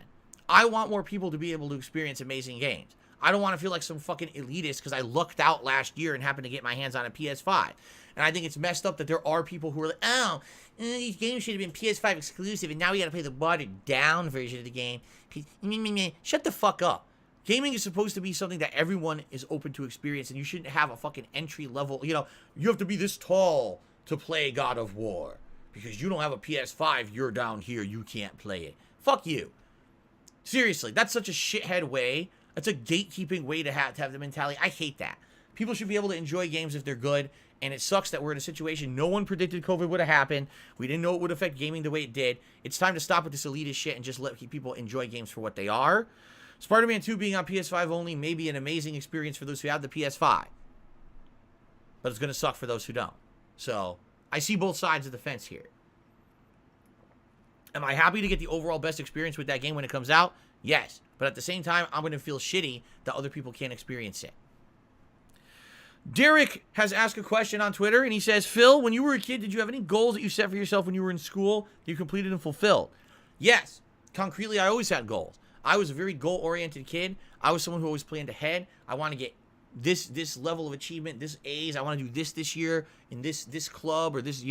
I want more people to be able to experience amazing games. I don't want to feel like some fucking elitist because I lucked out last year and happened to get my hands on a PS5. And I think it's messed up that there are people who are like, oh, these games should have been PS5 exclusive, and now we got to play the watered-down version of the game. Shut the fuck up. Gaming is supposed to be something that everyone is open to experience, and you shouldn't have a fucking entry level, you know, you have to be this tall to play God of War. Because you don't have a PS5, you're down here, you can't play it. Fuck you. Seriously, that's such a shithead way. That's a gatekeeping way to have the mentality. I hate that. People should be able to enjoy games if they're good, and it sucks that we're in a situation no one predicted COVID would have happened. We didn't know it would affect gaming the way it did. It's time to stop with this elitist shit and just let people enjoy games for what they are. Spider-Man 2 being on PS5 only may be an amazing experience for those who have the PS5. But it's going to suck for those who don't. So, I see both sides of the fence here. Am I happy to get the overall best experience with that game when it comes out? Yes. But at the same time, I'm going to feel shitty that other people can't experience it. Derek has asked a question on Twitter, and he says, Phil, when you were a kid, did you have any goals that you set for yourself when you were in school that you completed and fulfilled? Yes. Concretely, I always had goals. I was a very goal-oriented kid. I was someone who always planned ahead. I want to get this level of achievement, this A's. I want to do this year in this club or this,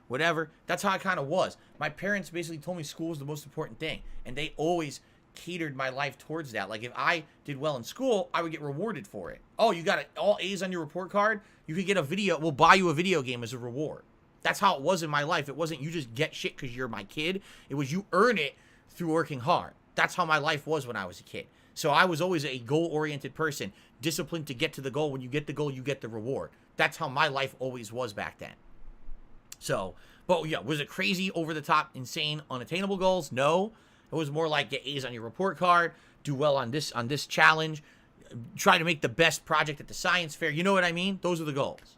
whatever. That's how I kind of was. My parents basically told me school was the most important thing, and they always catered my life towards that. Like, if I did well in school, I would get rewarded for it. Oh, you got all A's on your report card? You could get we'll buy you a video game as a reward. That's how it was in my life. It wasn't you just get shit because you're my kid. It was you earn it through working hard. That's how my life was when I was a kid. So I was always a goal-oriented person, disciplined to get to the goal. When you get the goal, you get the reward. That's how my life always was back then. So, but yeah, was it crazy, over-the-top, insane, unattainable goals? No. It was more like get A's on your report card, do well on this challenge, try to make the best project at the science fair. You know what I mean? Those are the goals.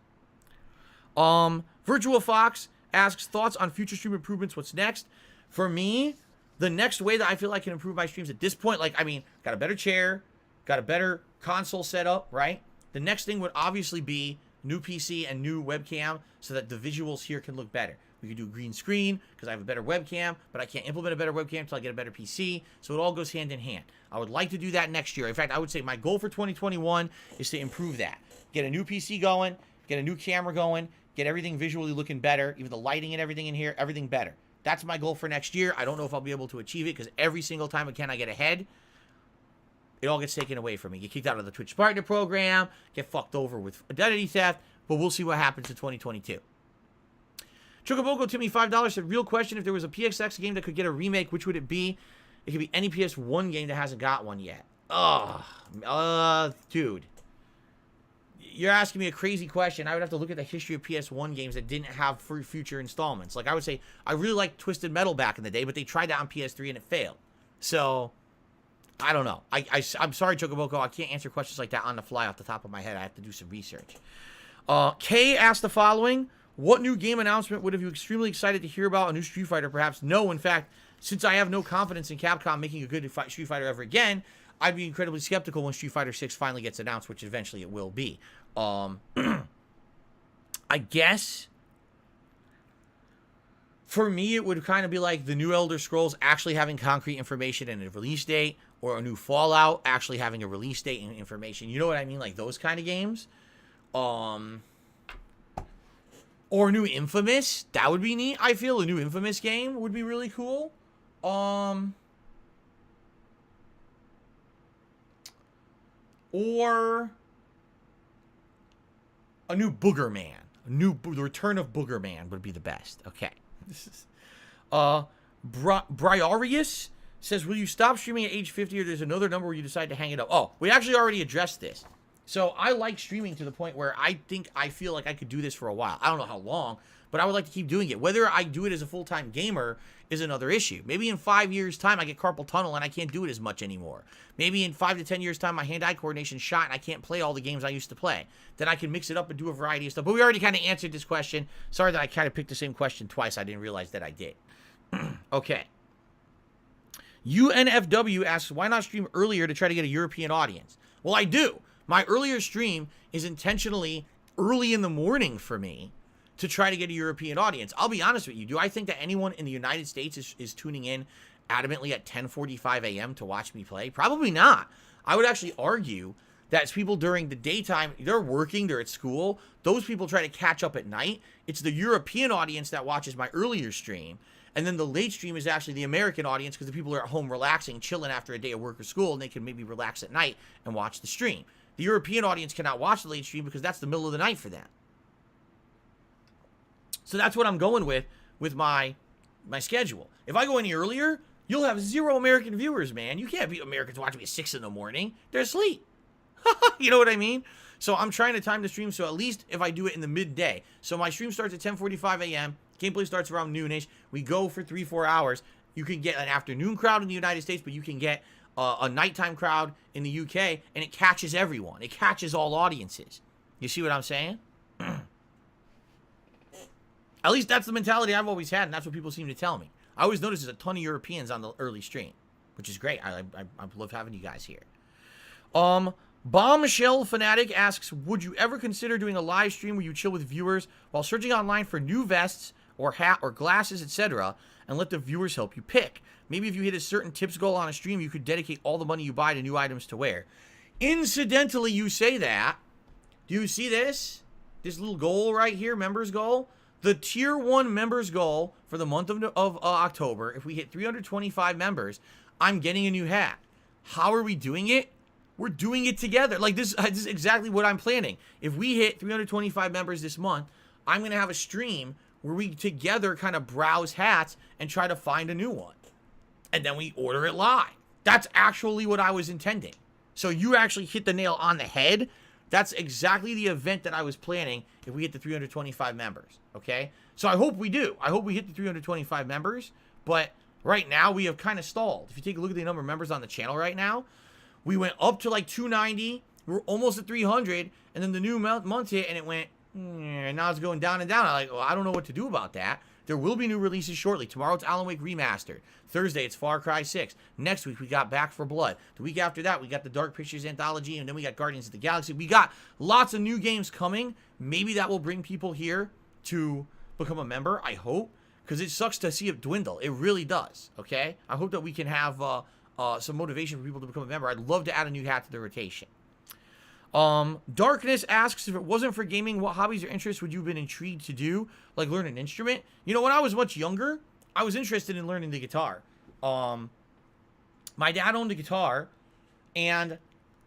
Virtual Fox asks, thoughts on future stream improvements, what's next? For me, the next way that I feel I can improve my streams at this point, got a better chair, got a better console setup, right? The next thing would obviously be new PC and new webcam so that the visuals here can look better. We could do green screen because I have a better webcam, but I can't implement a better webcam until I get a better PC. So it all goes hand in hand. I would like to do that next year. In fact, I would say my goal for 2021 is to improve that. Get a new PC going, get a new camera going, get everything visually looking better, even the lighting and everything in here, everything better. That's my goal for next year. I don't know if I'll be able to achieve it because every single time I get ahead, it all gets taken away from me. Get kicked out of the Twitch partner program, get fucked over with identity theft, but we'll see what happens in 2022. Chocoboco Timmy $5 said, real question, if there was a PSX game that could get a remake, which would it be? It could be any PS1 game that hasn't got one yet. Dude. You're asking me a crazy question. I would have to look at the history of PS1 games that didn't have future installments. Like, I would say, I really liked Twisted Metal back in the day, but they tried that on PS3 and it failed. So, I don't know. I'm sorry, Chocoboco. I can't answer questions like that on the fly off the top of my head. I have to do some research. Kay asked the following. What new game announcement would have you extremely excited to hear about? A new Street Fighter, perhaps? No, in fact, since I have no confidence in Capcom making a good Street Fighter ever again, I'd be incredibly skeptical when Street Fighter 6 finally gets announced, which eventually it will be. I guess for me, it would kind of be like the new Elder Scrolls actually having concrete information and a release date, or a new Fallout actually having a release date and information. You know what I mean? Like those kind of games. Or a new Infamous. That would be neat. I feel a new Infamous game would be really cool. Or a new Booger Man. The return of Booger Man would be the best. Okay. This is Briarius says, will you stop streaming at age 50 or there's another number where you decide to hang it up? Oh, we actually already addressed this. So I like streaming to the point where I feel like I could do this for a while. I don't know how long, but I would like to keep doing it. Whether I do it as a full-time gamer is another issue. Maybe in 5 years' time I get carpal tunnel and I can't do it as much anymore. Maybe in 5 to 10 years' time my hand-eye coordination's shot and I can't play all the games I used to play. Then I can mix it up and do a variety of stuff. But we already kind of answered this question. Sorry that I kind of picked the same question twice. I didn't realize that I did. Okay. UNFW asks, why not stream earlier to try to get a European audience? Well, I do. My earlier stream is intentionally early in the morning for me to try to get a European audience. I'll be honest with you. Do I think that anyone in the United States is tuning in adamantly at 10:45 a.m. to watch me play? Probably not. I would actually argue that it's people during the daytime, they're working, they're at school. Those people try to catch up at night. It's the European audience that watches my earlier stream. And then the late stream is actually the American audience because the people are at home relaxing, chilling after a day of work or school, and they can maybe relax at night and watch the stream. The European audience cannot watch the late stream because that's the middle of the night for them. So that's what I'm going with my schedule. If I go any earlier, you'll have 0 American viewers, man. You can't be Americans watching me at 6 in the morning. They're asleep. You know what I mean? So I'm trying to time the stream so at least if I do it in the midday. So my stream starts at 10:45 a.m. Gameplay starts around noonish. We go for 3-4 hours. You can get an afternoon crowd in the United States, but you can get a nighttime crowd in the UK, and it catches everyone. It catches all audiences. You see what I'm saying? At least that's the mentality I've always had, and that's what people seem to tell me. I always notice there's a ton of Europeans on the early stream, which is great. I love having you guys here. Bombshell Fanatic asks, would you ever consider doing a live stream where you chill with viewers while searching online for new vests or hat or glasses, etc., and let the viewers help you pick? Maybe if you hit a certain tips goal on a stream, you could dedicate all the money you buy to new items to wear. Incidentally, you say that. Do you see this? This little goal right here, members goal? The tier 1 members goal for the month of October, if we hit 325 members, I'm getting a new hat. How are we doing it? We're doing it together. Like, this is exactly what I'm planning. If we hit 325 members this month, I'm going to have a stream where we together kind of browse hats and try to find a new one. And then we order it live. That's actually what I was intending. So you actually hit the nail on the head. That's exactly the event that I was planning if we hit the 325 members, okay? So I hope we do. I hope we hit the 325 members, but right now we have kind of stalled. If you take a look at the number of members on the channel right now, we went up to like 290, we were almost at 300, and then the new month hit, and it went, and now it's going down and down. I'm like, well, I don't know what to do about that. There will be new releases shortly. Tomorrow it's Alan Wake Remastered. Thursday it's Far Cry 6. Next week we got Back 4 Blood. The week after that we got the Dark Pictures Anthology, and then we got Guardians of the Galaxy. We got lots of new games coming. Maybe that will bring people here to become a member, I hope, because it sucks to see it dwindle. It really does, okay? I hope that we can have some motivation for people to become a member. I'd love to add a new hat to the rotation. Darkness asks, if it wasn't for gaming, what hobbies or interests would you have been intrigued to do? Like learn an instrument? You know, when I was much younger, I was interested in learning the guitar. My dad owned a guitar, and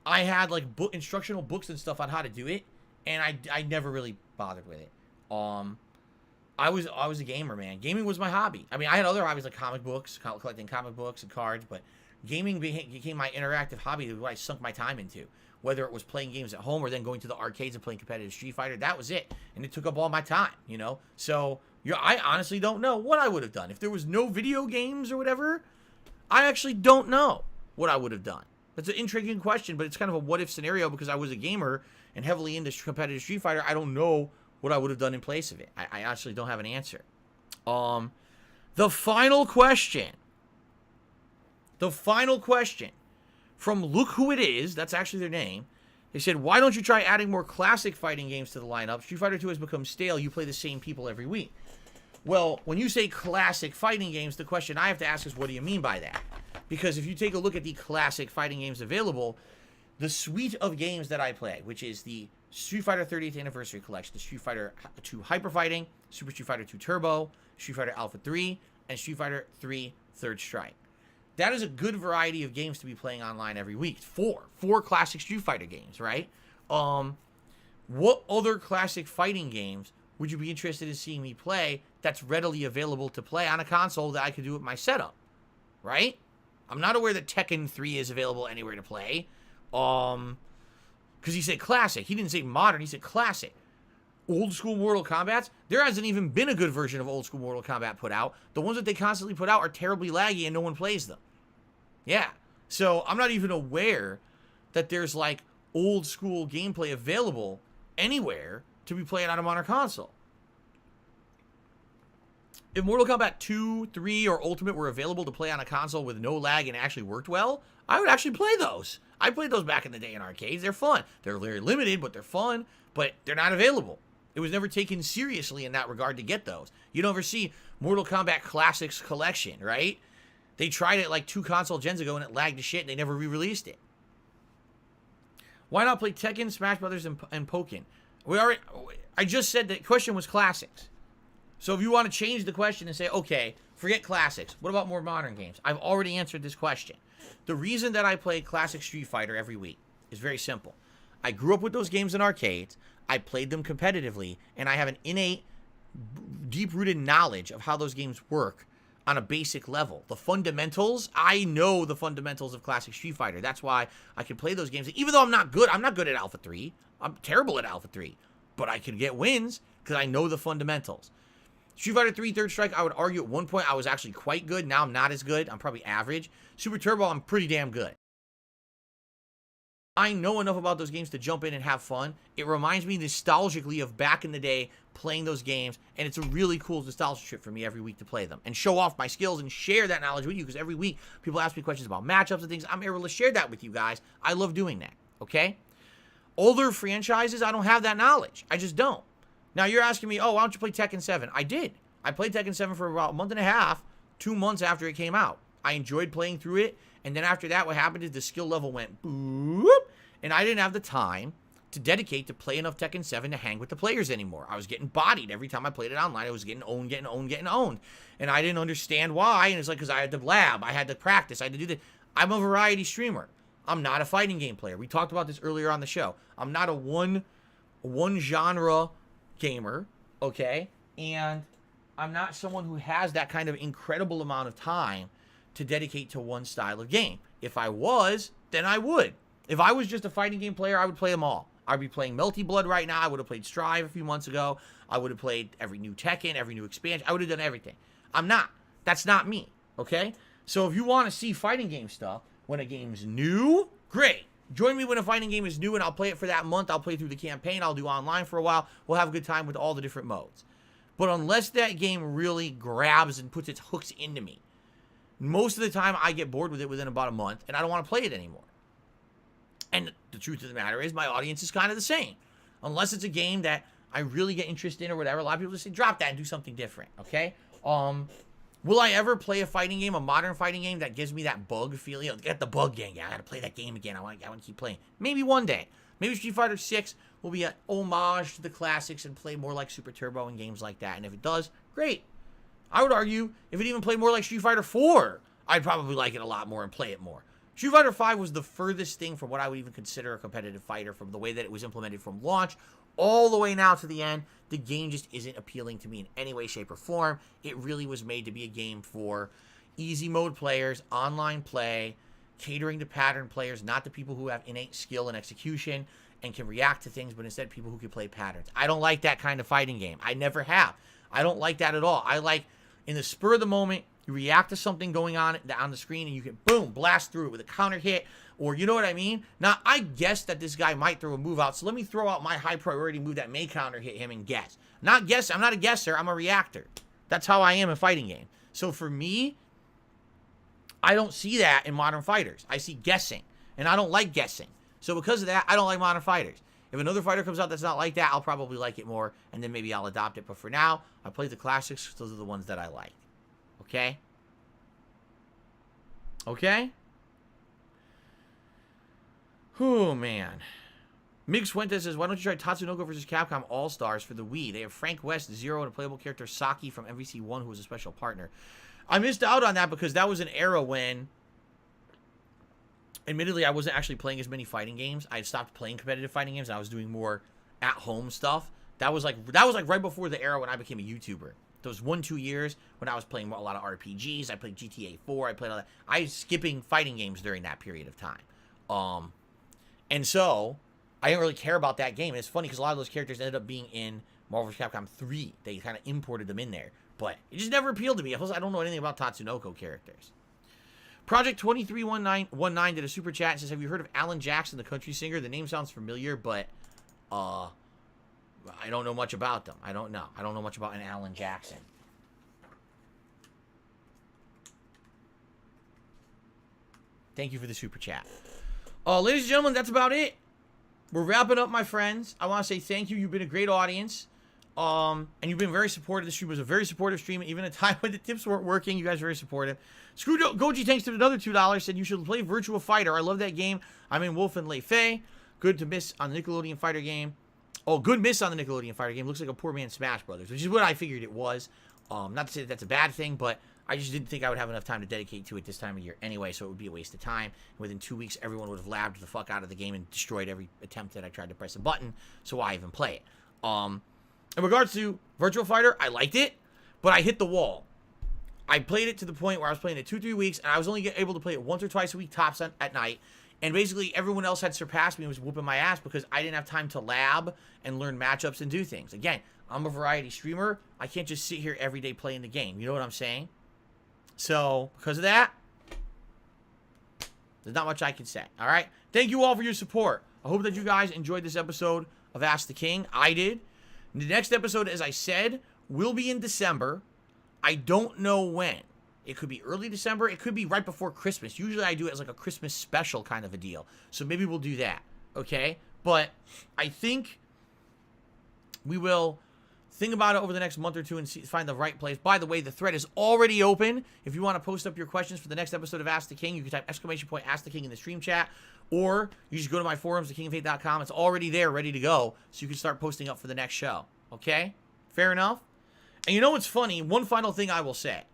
I had like instructional books and stuff on how to do it, and I never really bothered with it. I was a gamer, man. Gaming was my hobby. I mean, I had other hobbies like comic books, collecting comic books and cards, but gaming became my interactive hobby, what I sunk my time into. Whether it was playing games at home or then going to the arcades and playing competitive Street Fighter, that was it. And it took up all my time, you know? So, I honestly don't know what I would have done. If there was no video games or whatever, I actually don't know what I would have done. That's an intriguing question, but it's kind of a what-if scenario because I was a gamer and heavily into competitive Street Fighter. I don't know what I would have done in place of it. I actually don't have an answer. The final question. From Look Who It Is, that's actually their name. They said, why don't you try adding more classic fighting games to the lineup? Street Fighter 2 has become stale. You play the same people every week. Well, when you say classic fighting games, the question I have to ask is, what do you mean by that? Because if you take a look at the classic fighting games available, the suite of games that I play, which is the Street Fighter 30th Anniversary Collection, the Street Fighter 2 Hyper Fighting, Super Street Fighter 2 Turbo, Street Fighter Alpha 3, and Street Fighter 3 Third Strike. That is a good variety of games to be playing online every week. Four classic Street Fighter games, right? What other classic fighting games would you be interested in seeing me play that's readily available to play on a console that I could do with my setup, right? I'm not aware that Tekken 3 is available anywhere to play. Because he said classic. He didn't say modern, he said classic. Old school Mortal Kombat, there hasn't even been a good version of old school Mortal Kombat put out. The ones that they constantly put out are terribly laggy and no one plays them. Yeah. So I'm not even aware that there's like old school gameplay available anywhere to be played on a modern console. If Mortal Kombat 2, 3, or Ultimate were available to play on a console with no lag and actually worked well, I would actually play those. I played those back in the day in arcades. They're fun. They're very limited, but they're fun. But they're not available. It was never taken seriously in that regard to get those. You don't ever see Mortal Kombat Classics Collection, right? They tried it like 2 console gens ago and it lagged to shit and they never re-released it. Why not play Tekken, Smash Brothers, and Pokken? I just said the question was classics. So if you want to change the question and say, okay, forget classics, what about more modern games? I've already answered this question. The reason that I play classic Street Fighter every week is very simple. I grew up with those games in arcades. I played them competitively, and I have an innate, deep-rooted knowledge of how those games work on a basic level. The fundamentals, I know the fundamentals of classic Street Fighter. That's why I can play those games. Even though I'm not good at Alpha 3. I'm terrible at Alpha 3. But I can get wins because I know the fundamentals. Street Fighter 3 Third Strike, I would argue at one point I was actually quite good. Now I'm not as good. I'm probably average. Super Turbo, I'm pretty damn good. I know enough about those games to jump in and have fun. It reminds me nostalgically of back in the day playing those games, and it's a really cool nostalgia trip for me every week to play them and show off my skills and share that knowledge with you, because every week people ask me questions about matchups and things. I'm able to share that with you guys. I love doing that, okay? Older franchises, I don't have that knowledge. I just don't. Now, you're asking me, oh, why don't you play Tekken 7? I did. I played Tekken 7 for about a month and a half, 2 months after it came out. I enjoyed playing through it, and then after that, what happened is the skill level went boop, and I didn't have the time to dedicate to play enough Tekken 7 to hang with the players anymore. I was getting bodied every time I played it online. I was getting owned. And I didn't understand why, and it's like, because I had to lab, I had to practice, I had to do this. I'm a variety streamer. I'm not a fighting game player. We talked about this earlier on the show. I'm not a one genre gamer, okay? And I'm not someone who has that kind of incredible amount of time to dedicate to one style of game. If I was, then I would. If I was just a fighting game player, I would play them all. I'd be playing Melty Blood right now. I would have played Strive a few months ago. I would have played every new Tekken, every new expansion. I would have done everything. I'm not. That's not me, okay? So if you want to see fighting game stuff, when a game's new, great. Join me when a fighting game is new, and I'll play it for that month. I'll play through the campaign. I'll do online for a while. We'll have a good time with all the different modes. But unless that game really grabs and puts its hooks into me, most of the time I get bored with it within about a month, and I don't want to play it anymore. And the truth of the matter is, my audience is kind of the same. Unless it's a game that I really get interested in or whatever, a lot of people just say, drop that and do something different, okay? Will I ever play a fighting game, a modern fighting game that gives me that bug feeling? You know, get the bug gang. Yeah, I gotta play that game again. I want to keep playing. Maybe one day. Maybe Street Fighter 6 will be an homage to the classics and play more like Super Turbo and games like that. And if it does, great. I would argue if it even played more like Street Fighter 4, I'd probably like it a lot more and play it more. Street Fighter 5 was the furthest thing from what I would even consider a competitive fighter, from the way that it was implemented from launch all the way now to the end. The game just isn't appealing to me in any way, shape, or form. It really was made to be a game for easy mode players, online play, catering to pattern players, not the people who have innate skill and execution and can react to things, but instead people who can play patterns. I don't like that kind of fighting game. I never have. I don't like that at all. I like, in the spur of the moment, you react to something going on the screen, and you can, boom, blast through it with a counter hit, or you know what I mean? Now, I guess that this guy might throw a move out, so let me throw out my high priority move that may counter hit him and guess. I'm not a guesser, I'm a reactor. That's how I am in fighting game. So for me, I don't see that in modern fighters. I see guessing, and I don't like guessing. So because of that, I don't like modern fighters. If another fighter comes out that's not like that, I'll probably like it more, and then maybe I'll adopt it. But for now, I play the classics. Those are the ones that I like. Okay? Okay? Oh, man. Mix Fuentes says, why don't you try Tatsunoko vs. Capcom All-Stars for the Wii? They have Frank West, Zero, and a playable character, Saki, from MVC1, who was a special partner. I missed out on that because that was an era when, admittedly, I wasn't actually playing as many fighting games. I had stopped playing competitive fighting games. I was doing more at-home stuff. That was like right before the era when I became a YouTuber. Those 1-2 years when I was playing a lot of RPGs. I played GTA 4. I played all that. I was skipping fighting games during that period of time. And so I didn't really care about that game. And it's funny because a lot of those characters ended up being in Marvel vs. Capcom 3. They kind of imported them in there. But it just never appealed to me. Plus, I don't know anything about Tatsunoko characters. Project 231919 did a super chat and says, have you heard of Alan Jackson, the country singer? The name sounds familiar, but I don't know much about them. I don't know. I don't know much about an Alan Jackson. Thank you for the super chat. Ladies and gentlemen, that's about it. We're wrapping up, my friends. I want to say thank you. You've been a great audience. And you've been very supportive. The stream was a very supportive stream. Even at a time when the tips weren't working, you guys were very supportive. Screw Goji thanks to another $2. Said you should play Virtua Fighter. I love that game. I'm in Wolf and Lei Fei. Good to miss on the Nickelodeon Fighter game. Oh, good miss on the Nickelodeon Fighter game. Looks like a poor man's Smash Brothers, which is what I figured it was. Not to say that that's a bad thing, but I just didn't think I would have enough time to dedicate to it this time of year anyway, so it would be a waste of time. Within 2 weeks, everyone would have labbed the fuck out of the game and destroyed every attempt that I tried to press a button, so why even play it? In regards to Virtua Fighter, I liked it, but I hit the wall. I played it to the point where I was playing it 2-3 weeks, and I was only able to play it once or twice a week tops at night. And basically, everyone else had surpassed me and was whooping my ass because I didn't have time to lab and learn matchups and do things. Again, I'm a variety streamer. I can't just sit here every day playing the game. You know what I'm saying? So, because of that, there's not much I can say. All right? thank you all for your support. I hope that you guys enjoyed this episode of Ask the King. I did. The next episode, as I said, will be in December. I don't know when. It could be early December. It could be right before Christmas. Usually I do it as like a Christmas special kind of a deal. So maybe we'll do that. Okay? But I think we will think about it over the next month or two and find the right place. By the way, the thread is already open. If you want to post up your questions for the next episode of Ask the King, you can type !, Ask the King in the stream chat. Or you just go to my forums, thekingofhate.com. It's already there, ready to go. So you can start posting up for the next show. Okay? Fair enough? And you know what's funny? One final thing I will say.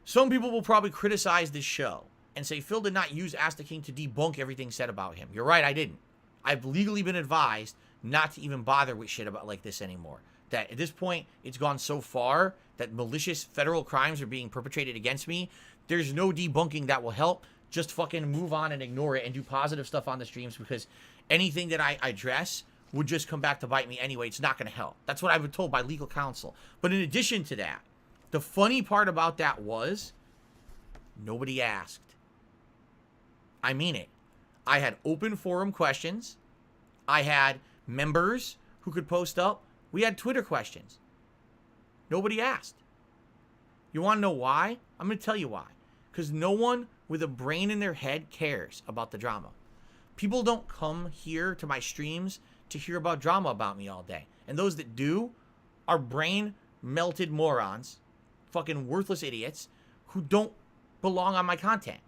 Some people will probably criticize this show and say Phil did not use Ask the King to debunk everything said about him. You're right, I didn't. I've legally been advised not to even bother with shit about like this anymore. That at this point, it's gone so far that malicious federal crimes are being perpetrated against me. There's no debunking that will help. Just fucking move on and ignore it and do positive stuff on the streams, because anything that I address would just come back to bite me anyway. It's not going to help. That's what I've been told by legal counsel. But in addition to that, the funny part about that was nobody asked. I mean it. I had open forum questions. I had members who could post up. We had Twitter questions. Nobody asked. You want to know why? I'm going to tell you why. Because no one with a brain in their head cares about the drama. People don't come here to my streams to hear about drama about me all day. And those that do are brain melted morons, fucking worthless idiots who don't belong on my content.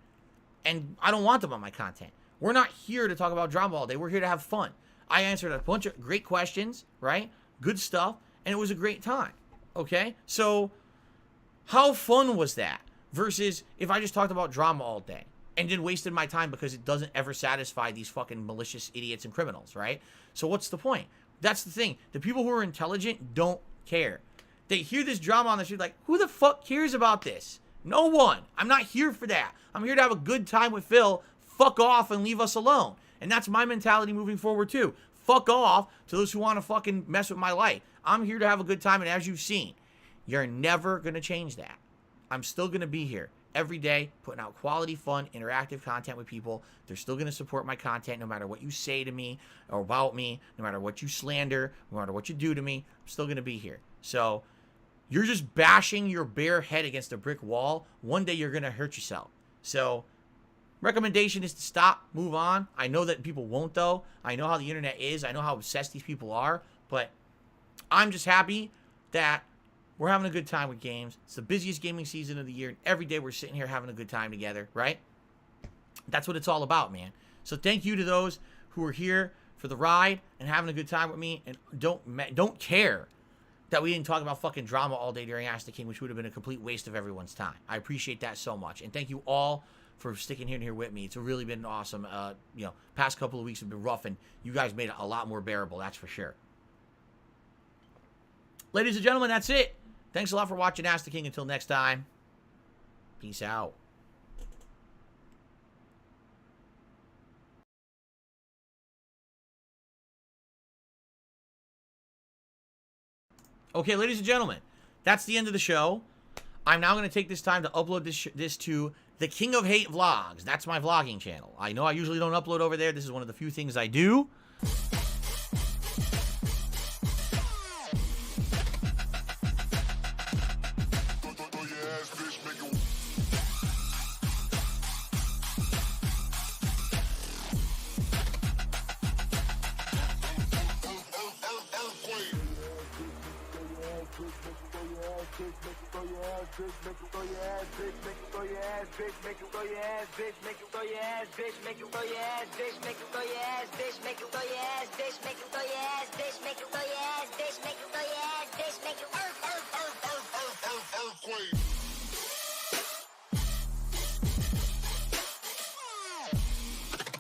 And I don't want them on my content. We're not here to talk about drama all day. We're here to have fun. I answered a bunch of great questions, right? Good stuff. And it was a great time. Okay? So, how fun was that? Versus if I just talked about drama all day and then wasted my time because it doesn't ever satisfy these fucking malicious idiots and criminals, right? So what's the point? That's the thing. The people who are intelligent don't care. They hear this drama on the street like, who the fuck cares about this? No one. I'm not here for that. I'm here to have a good time with Phil. Fuck off and leave us alone. And that's my mentality moving forward too. Fuck off to those who want to fucking mess with my life. I'm here to have a good time, and as you've seen, you're never going to change that. I'm still going to be here every day, putting out quality, fun, interactive content with people. They're still going to support my content no matter what you say to me or about me, no matter what you slander, no matter what you do to me. I'm still going to be here. So you're just bashing your bare head against a brick wall. One day you're going to hurt yourself. So recommendation is to stop, move on. I know that people won't, though. I know how the internet is. I know how obsessed these people are. But I'm just happy that we're having a good time with games. It's the busiest gaming season of the year. And every day we're sitting here having a good time together, right? That's what it's all about, man. So thank you to those who are here for the ride and having a good time with me. And don't care that we didn't talk about fucking drama all day during Ask the King, which would have been a complete waste of everyone's time. I appreciate that so much. And thank you all for sticking here with me. It's really been awesome. Past couple of weeks have been rough, and you guys made it a lot more bearable, that's for sure. Ladies and gentlemen, that's it. Thanks a lot for watching Ask the King. Until next time, peace out. Okay, ladies and gentlemen, that's the end of the show. I'm now going to take this time to upload this to the King of Hate Vlogs. That's my vlogging channel. I know I usually don't upload over there. This is one of the few things I do.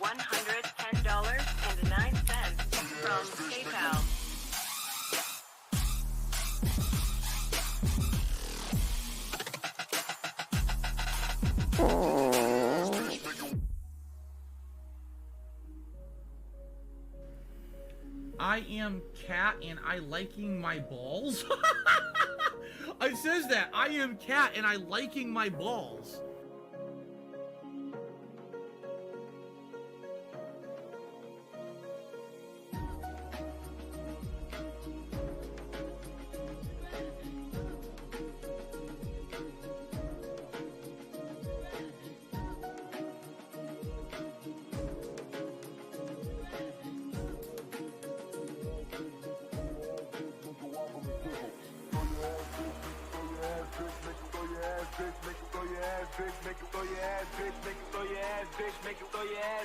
$110.09 from PayPal. I am Cat and I liking my balls. It says that. I am Cat and I liking my balls.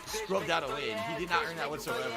Scrubbed out a win. He did not earn that whatsoever.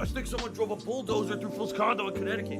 I think someone drove a bulldozer through Phil's condo in Connecticut.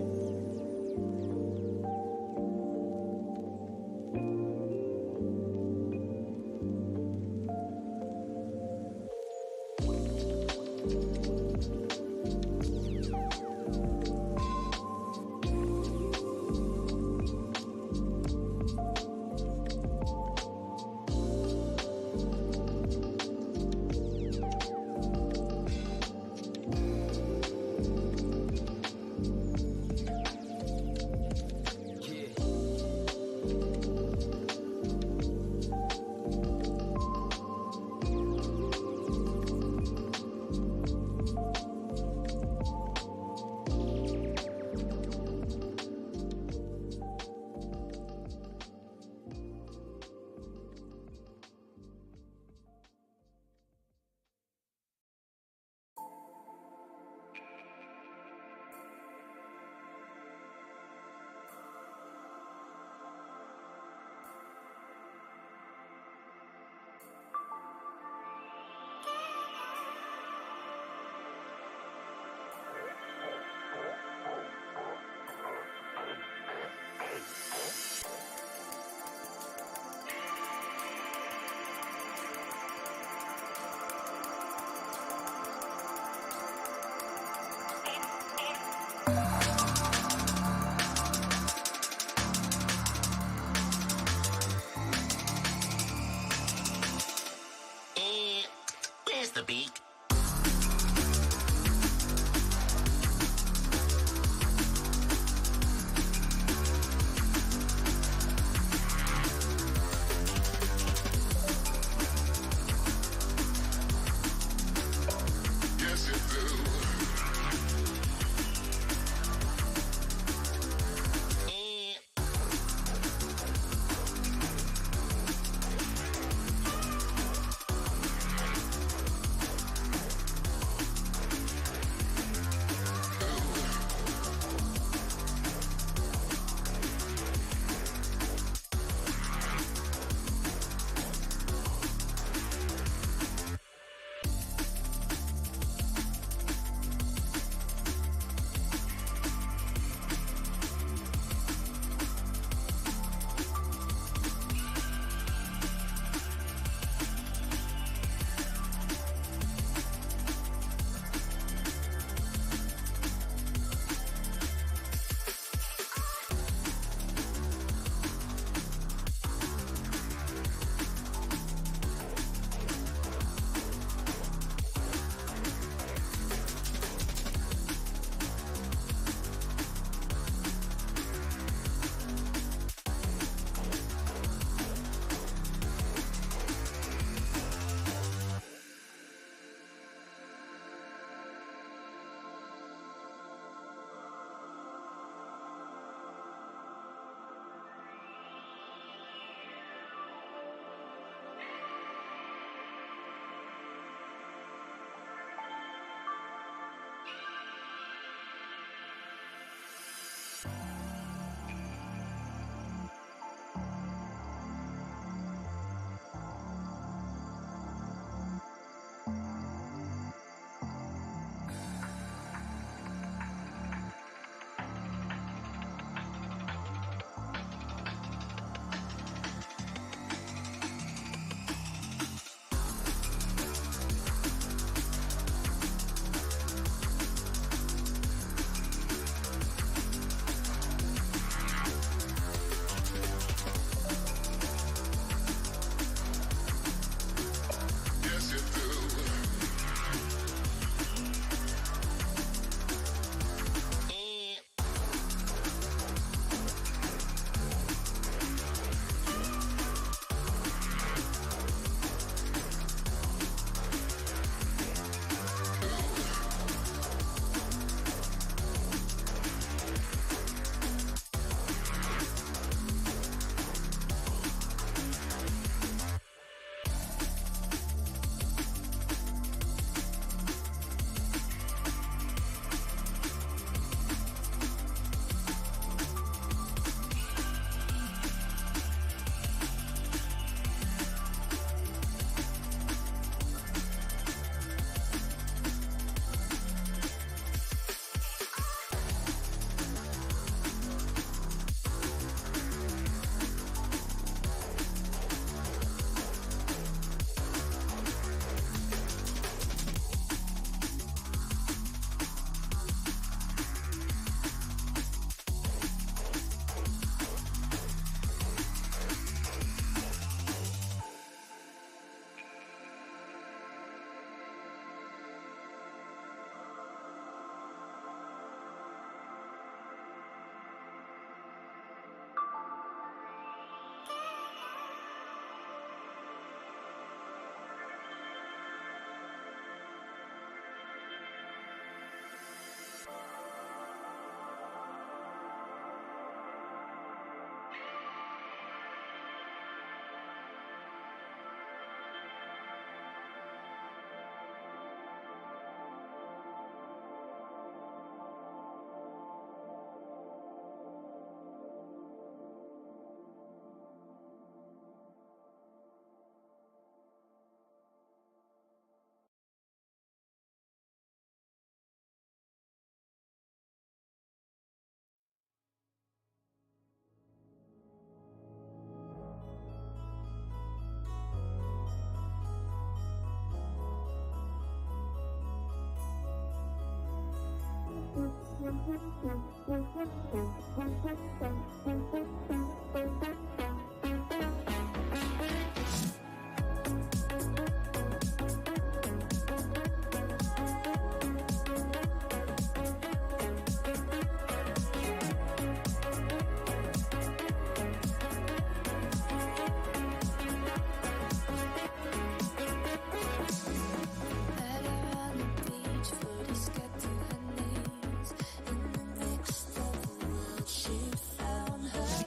She found her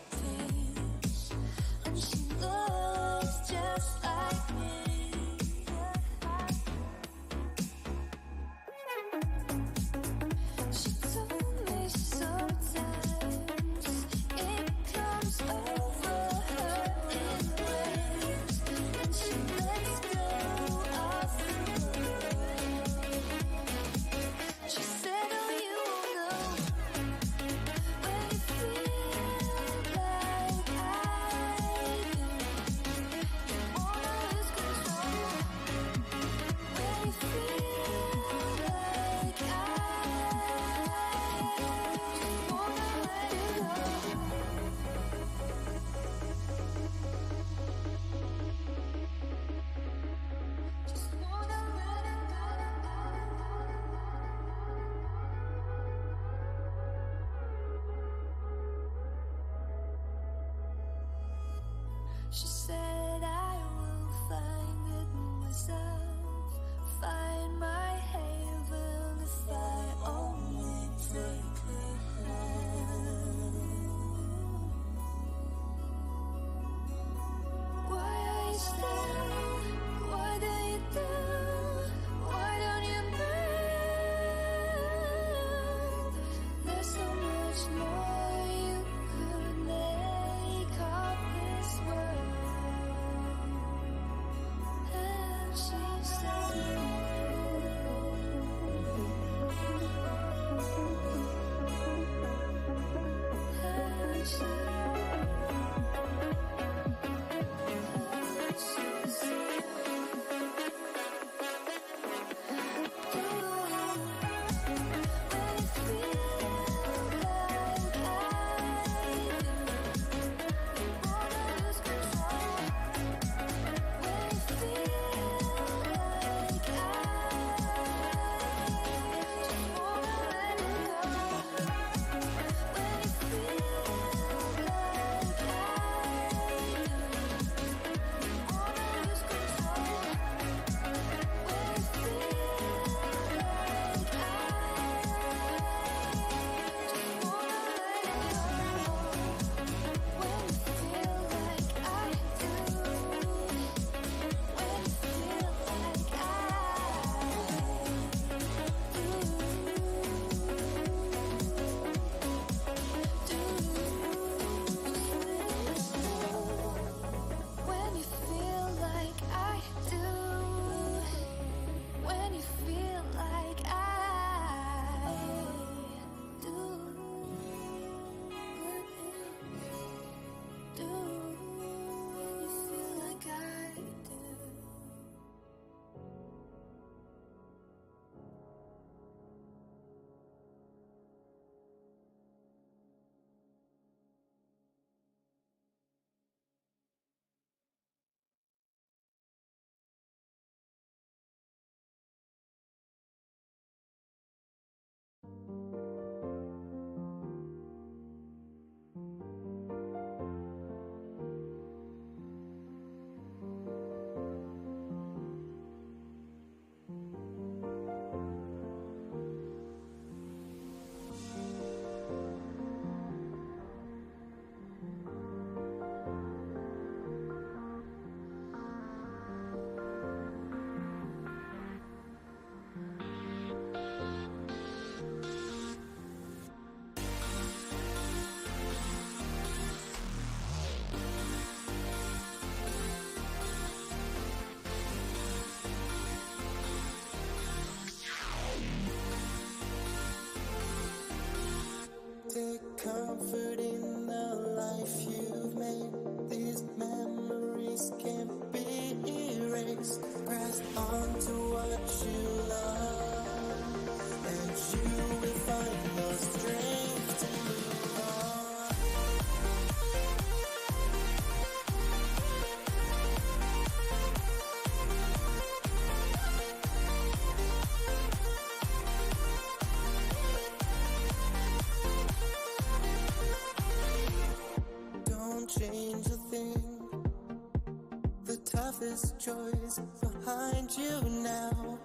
toughest choice behind you now.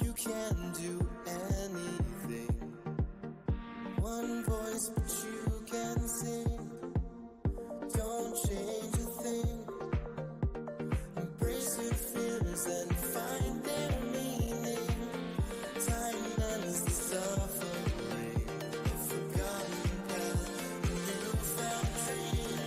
You can do anything. One voice, but you can sing. Don't change a thing. Embrace your fears and find their meaning. Time numbs the suffering. A forgotten path, a newfound dream.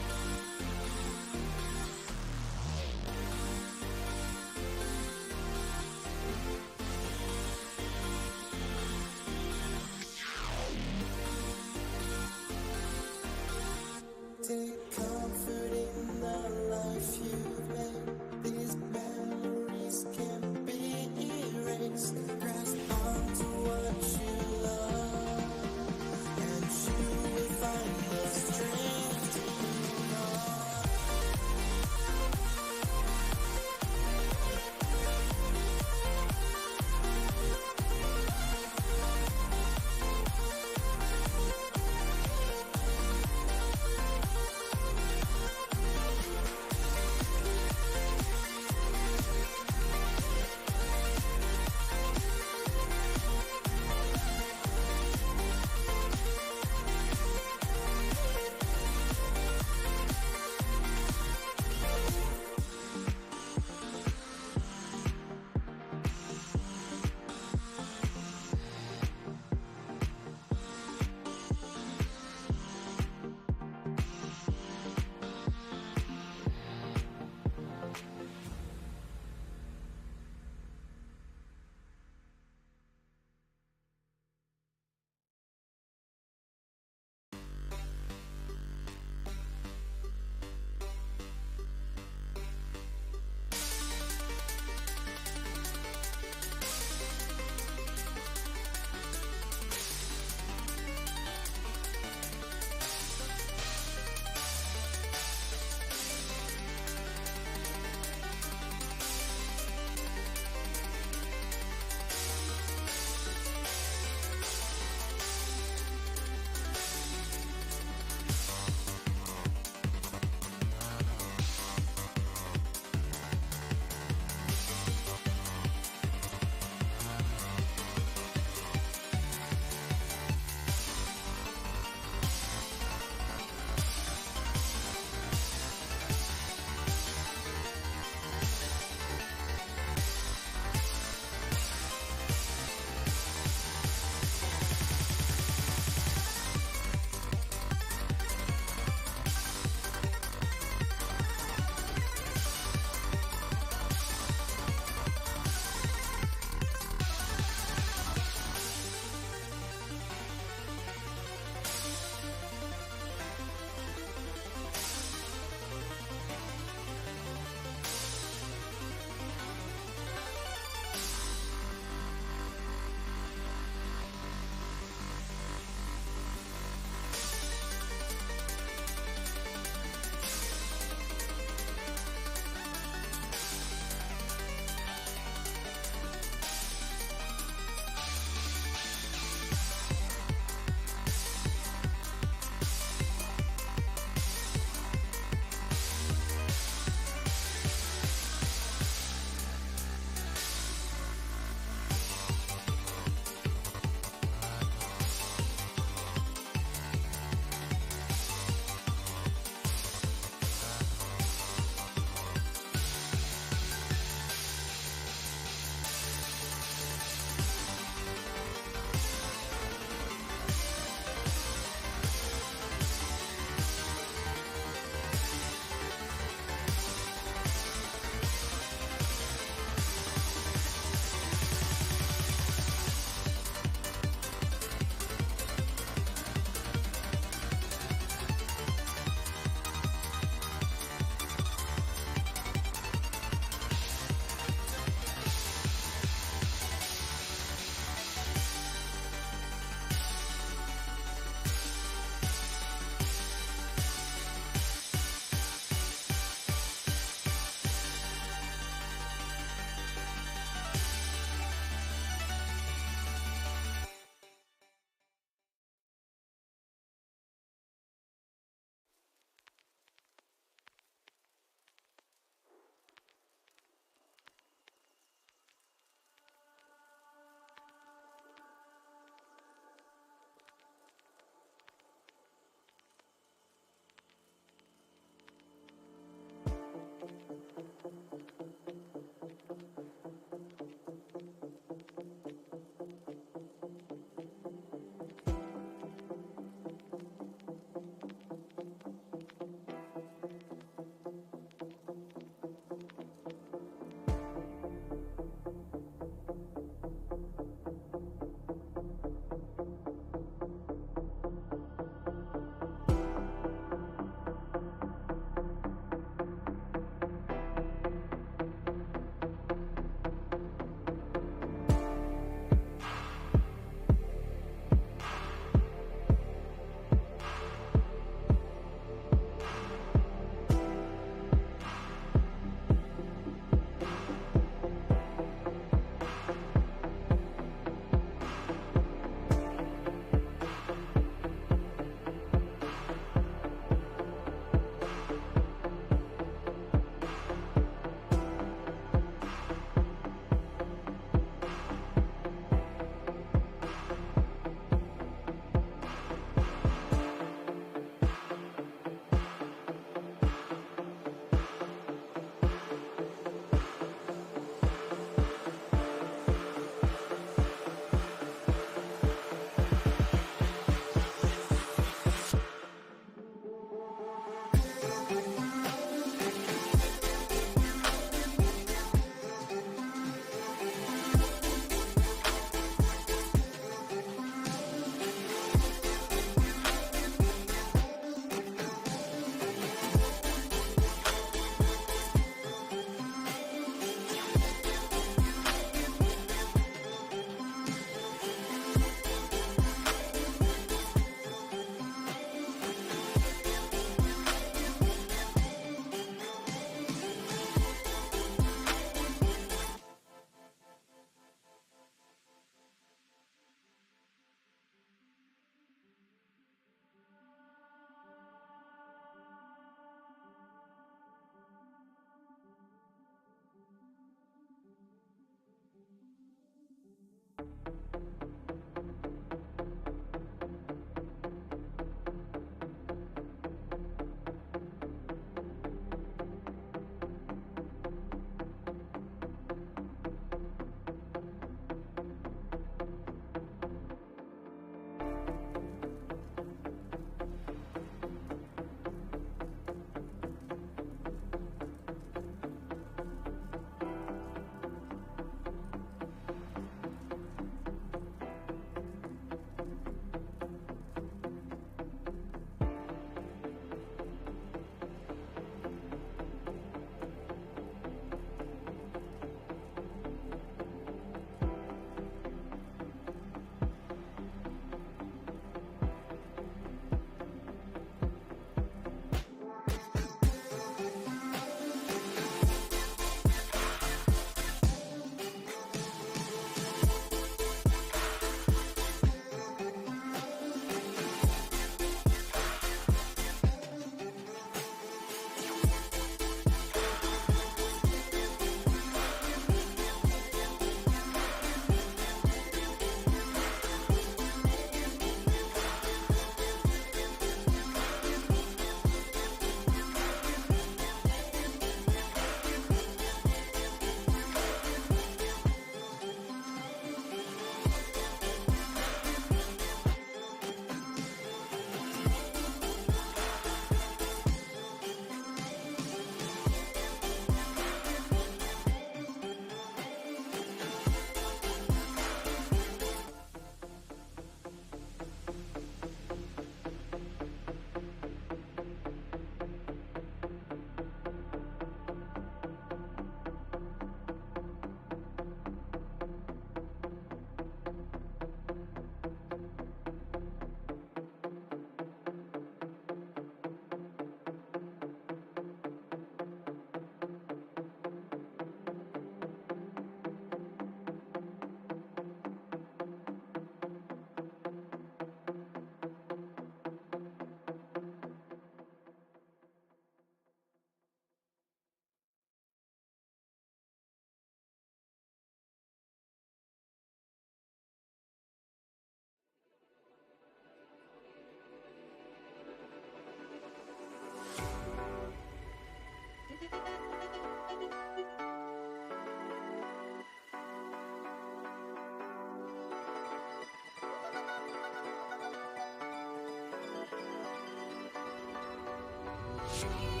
dream.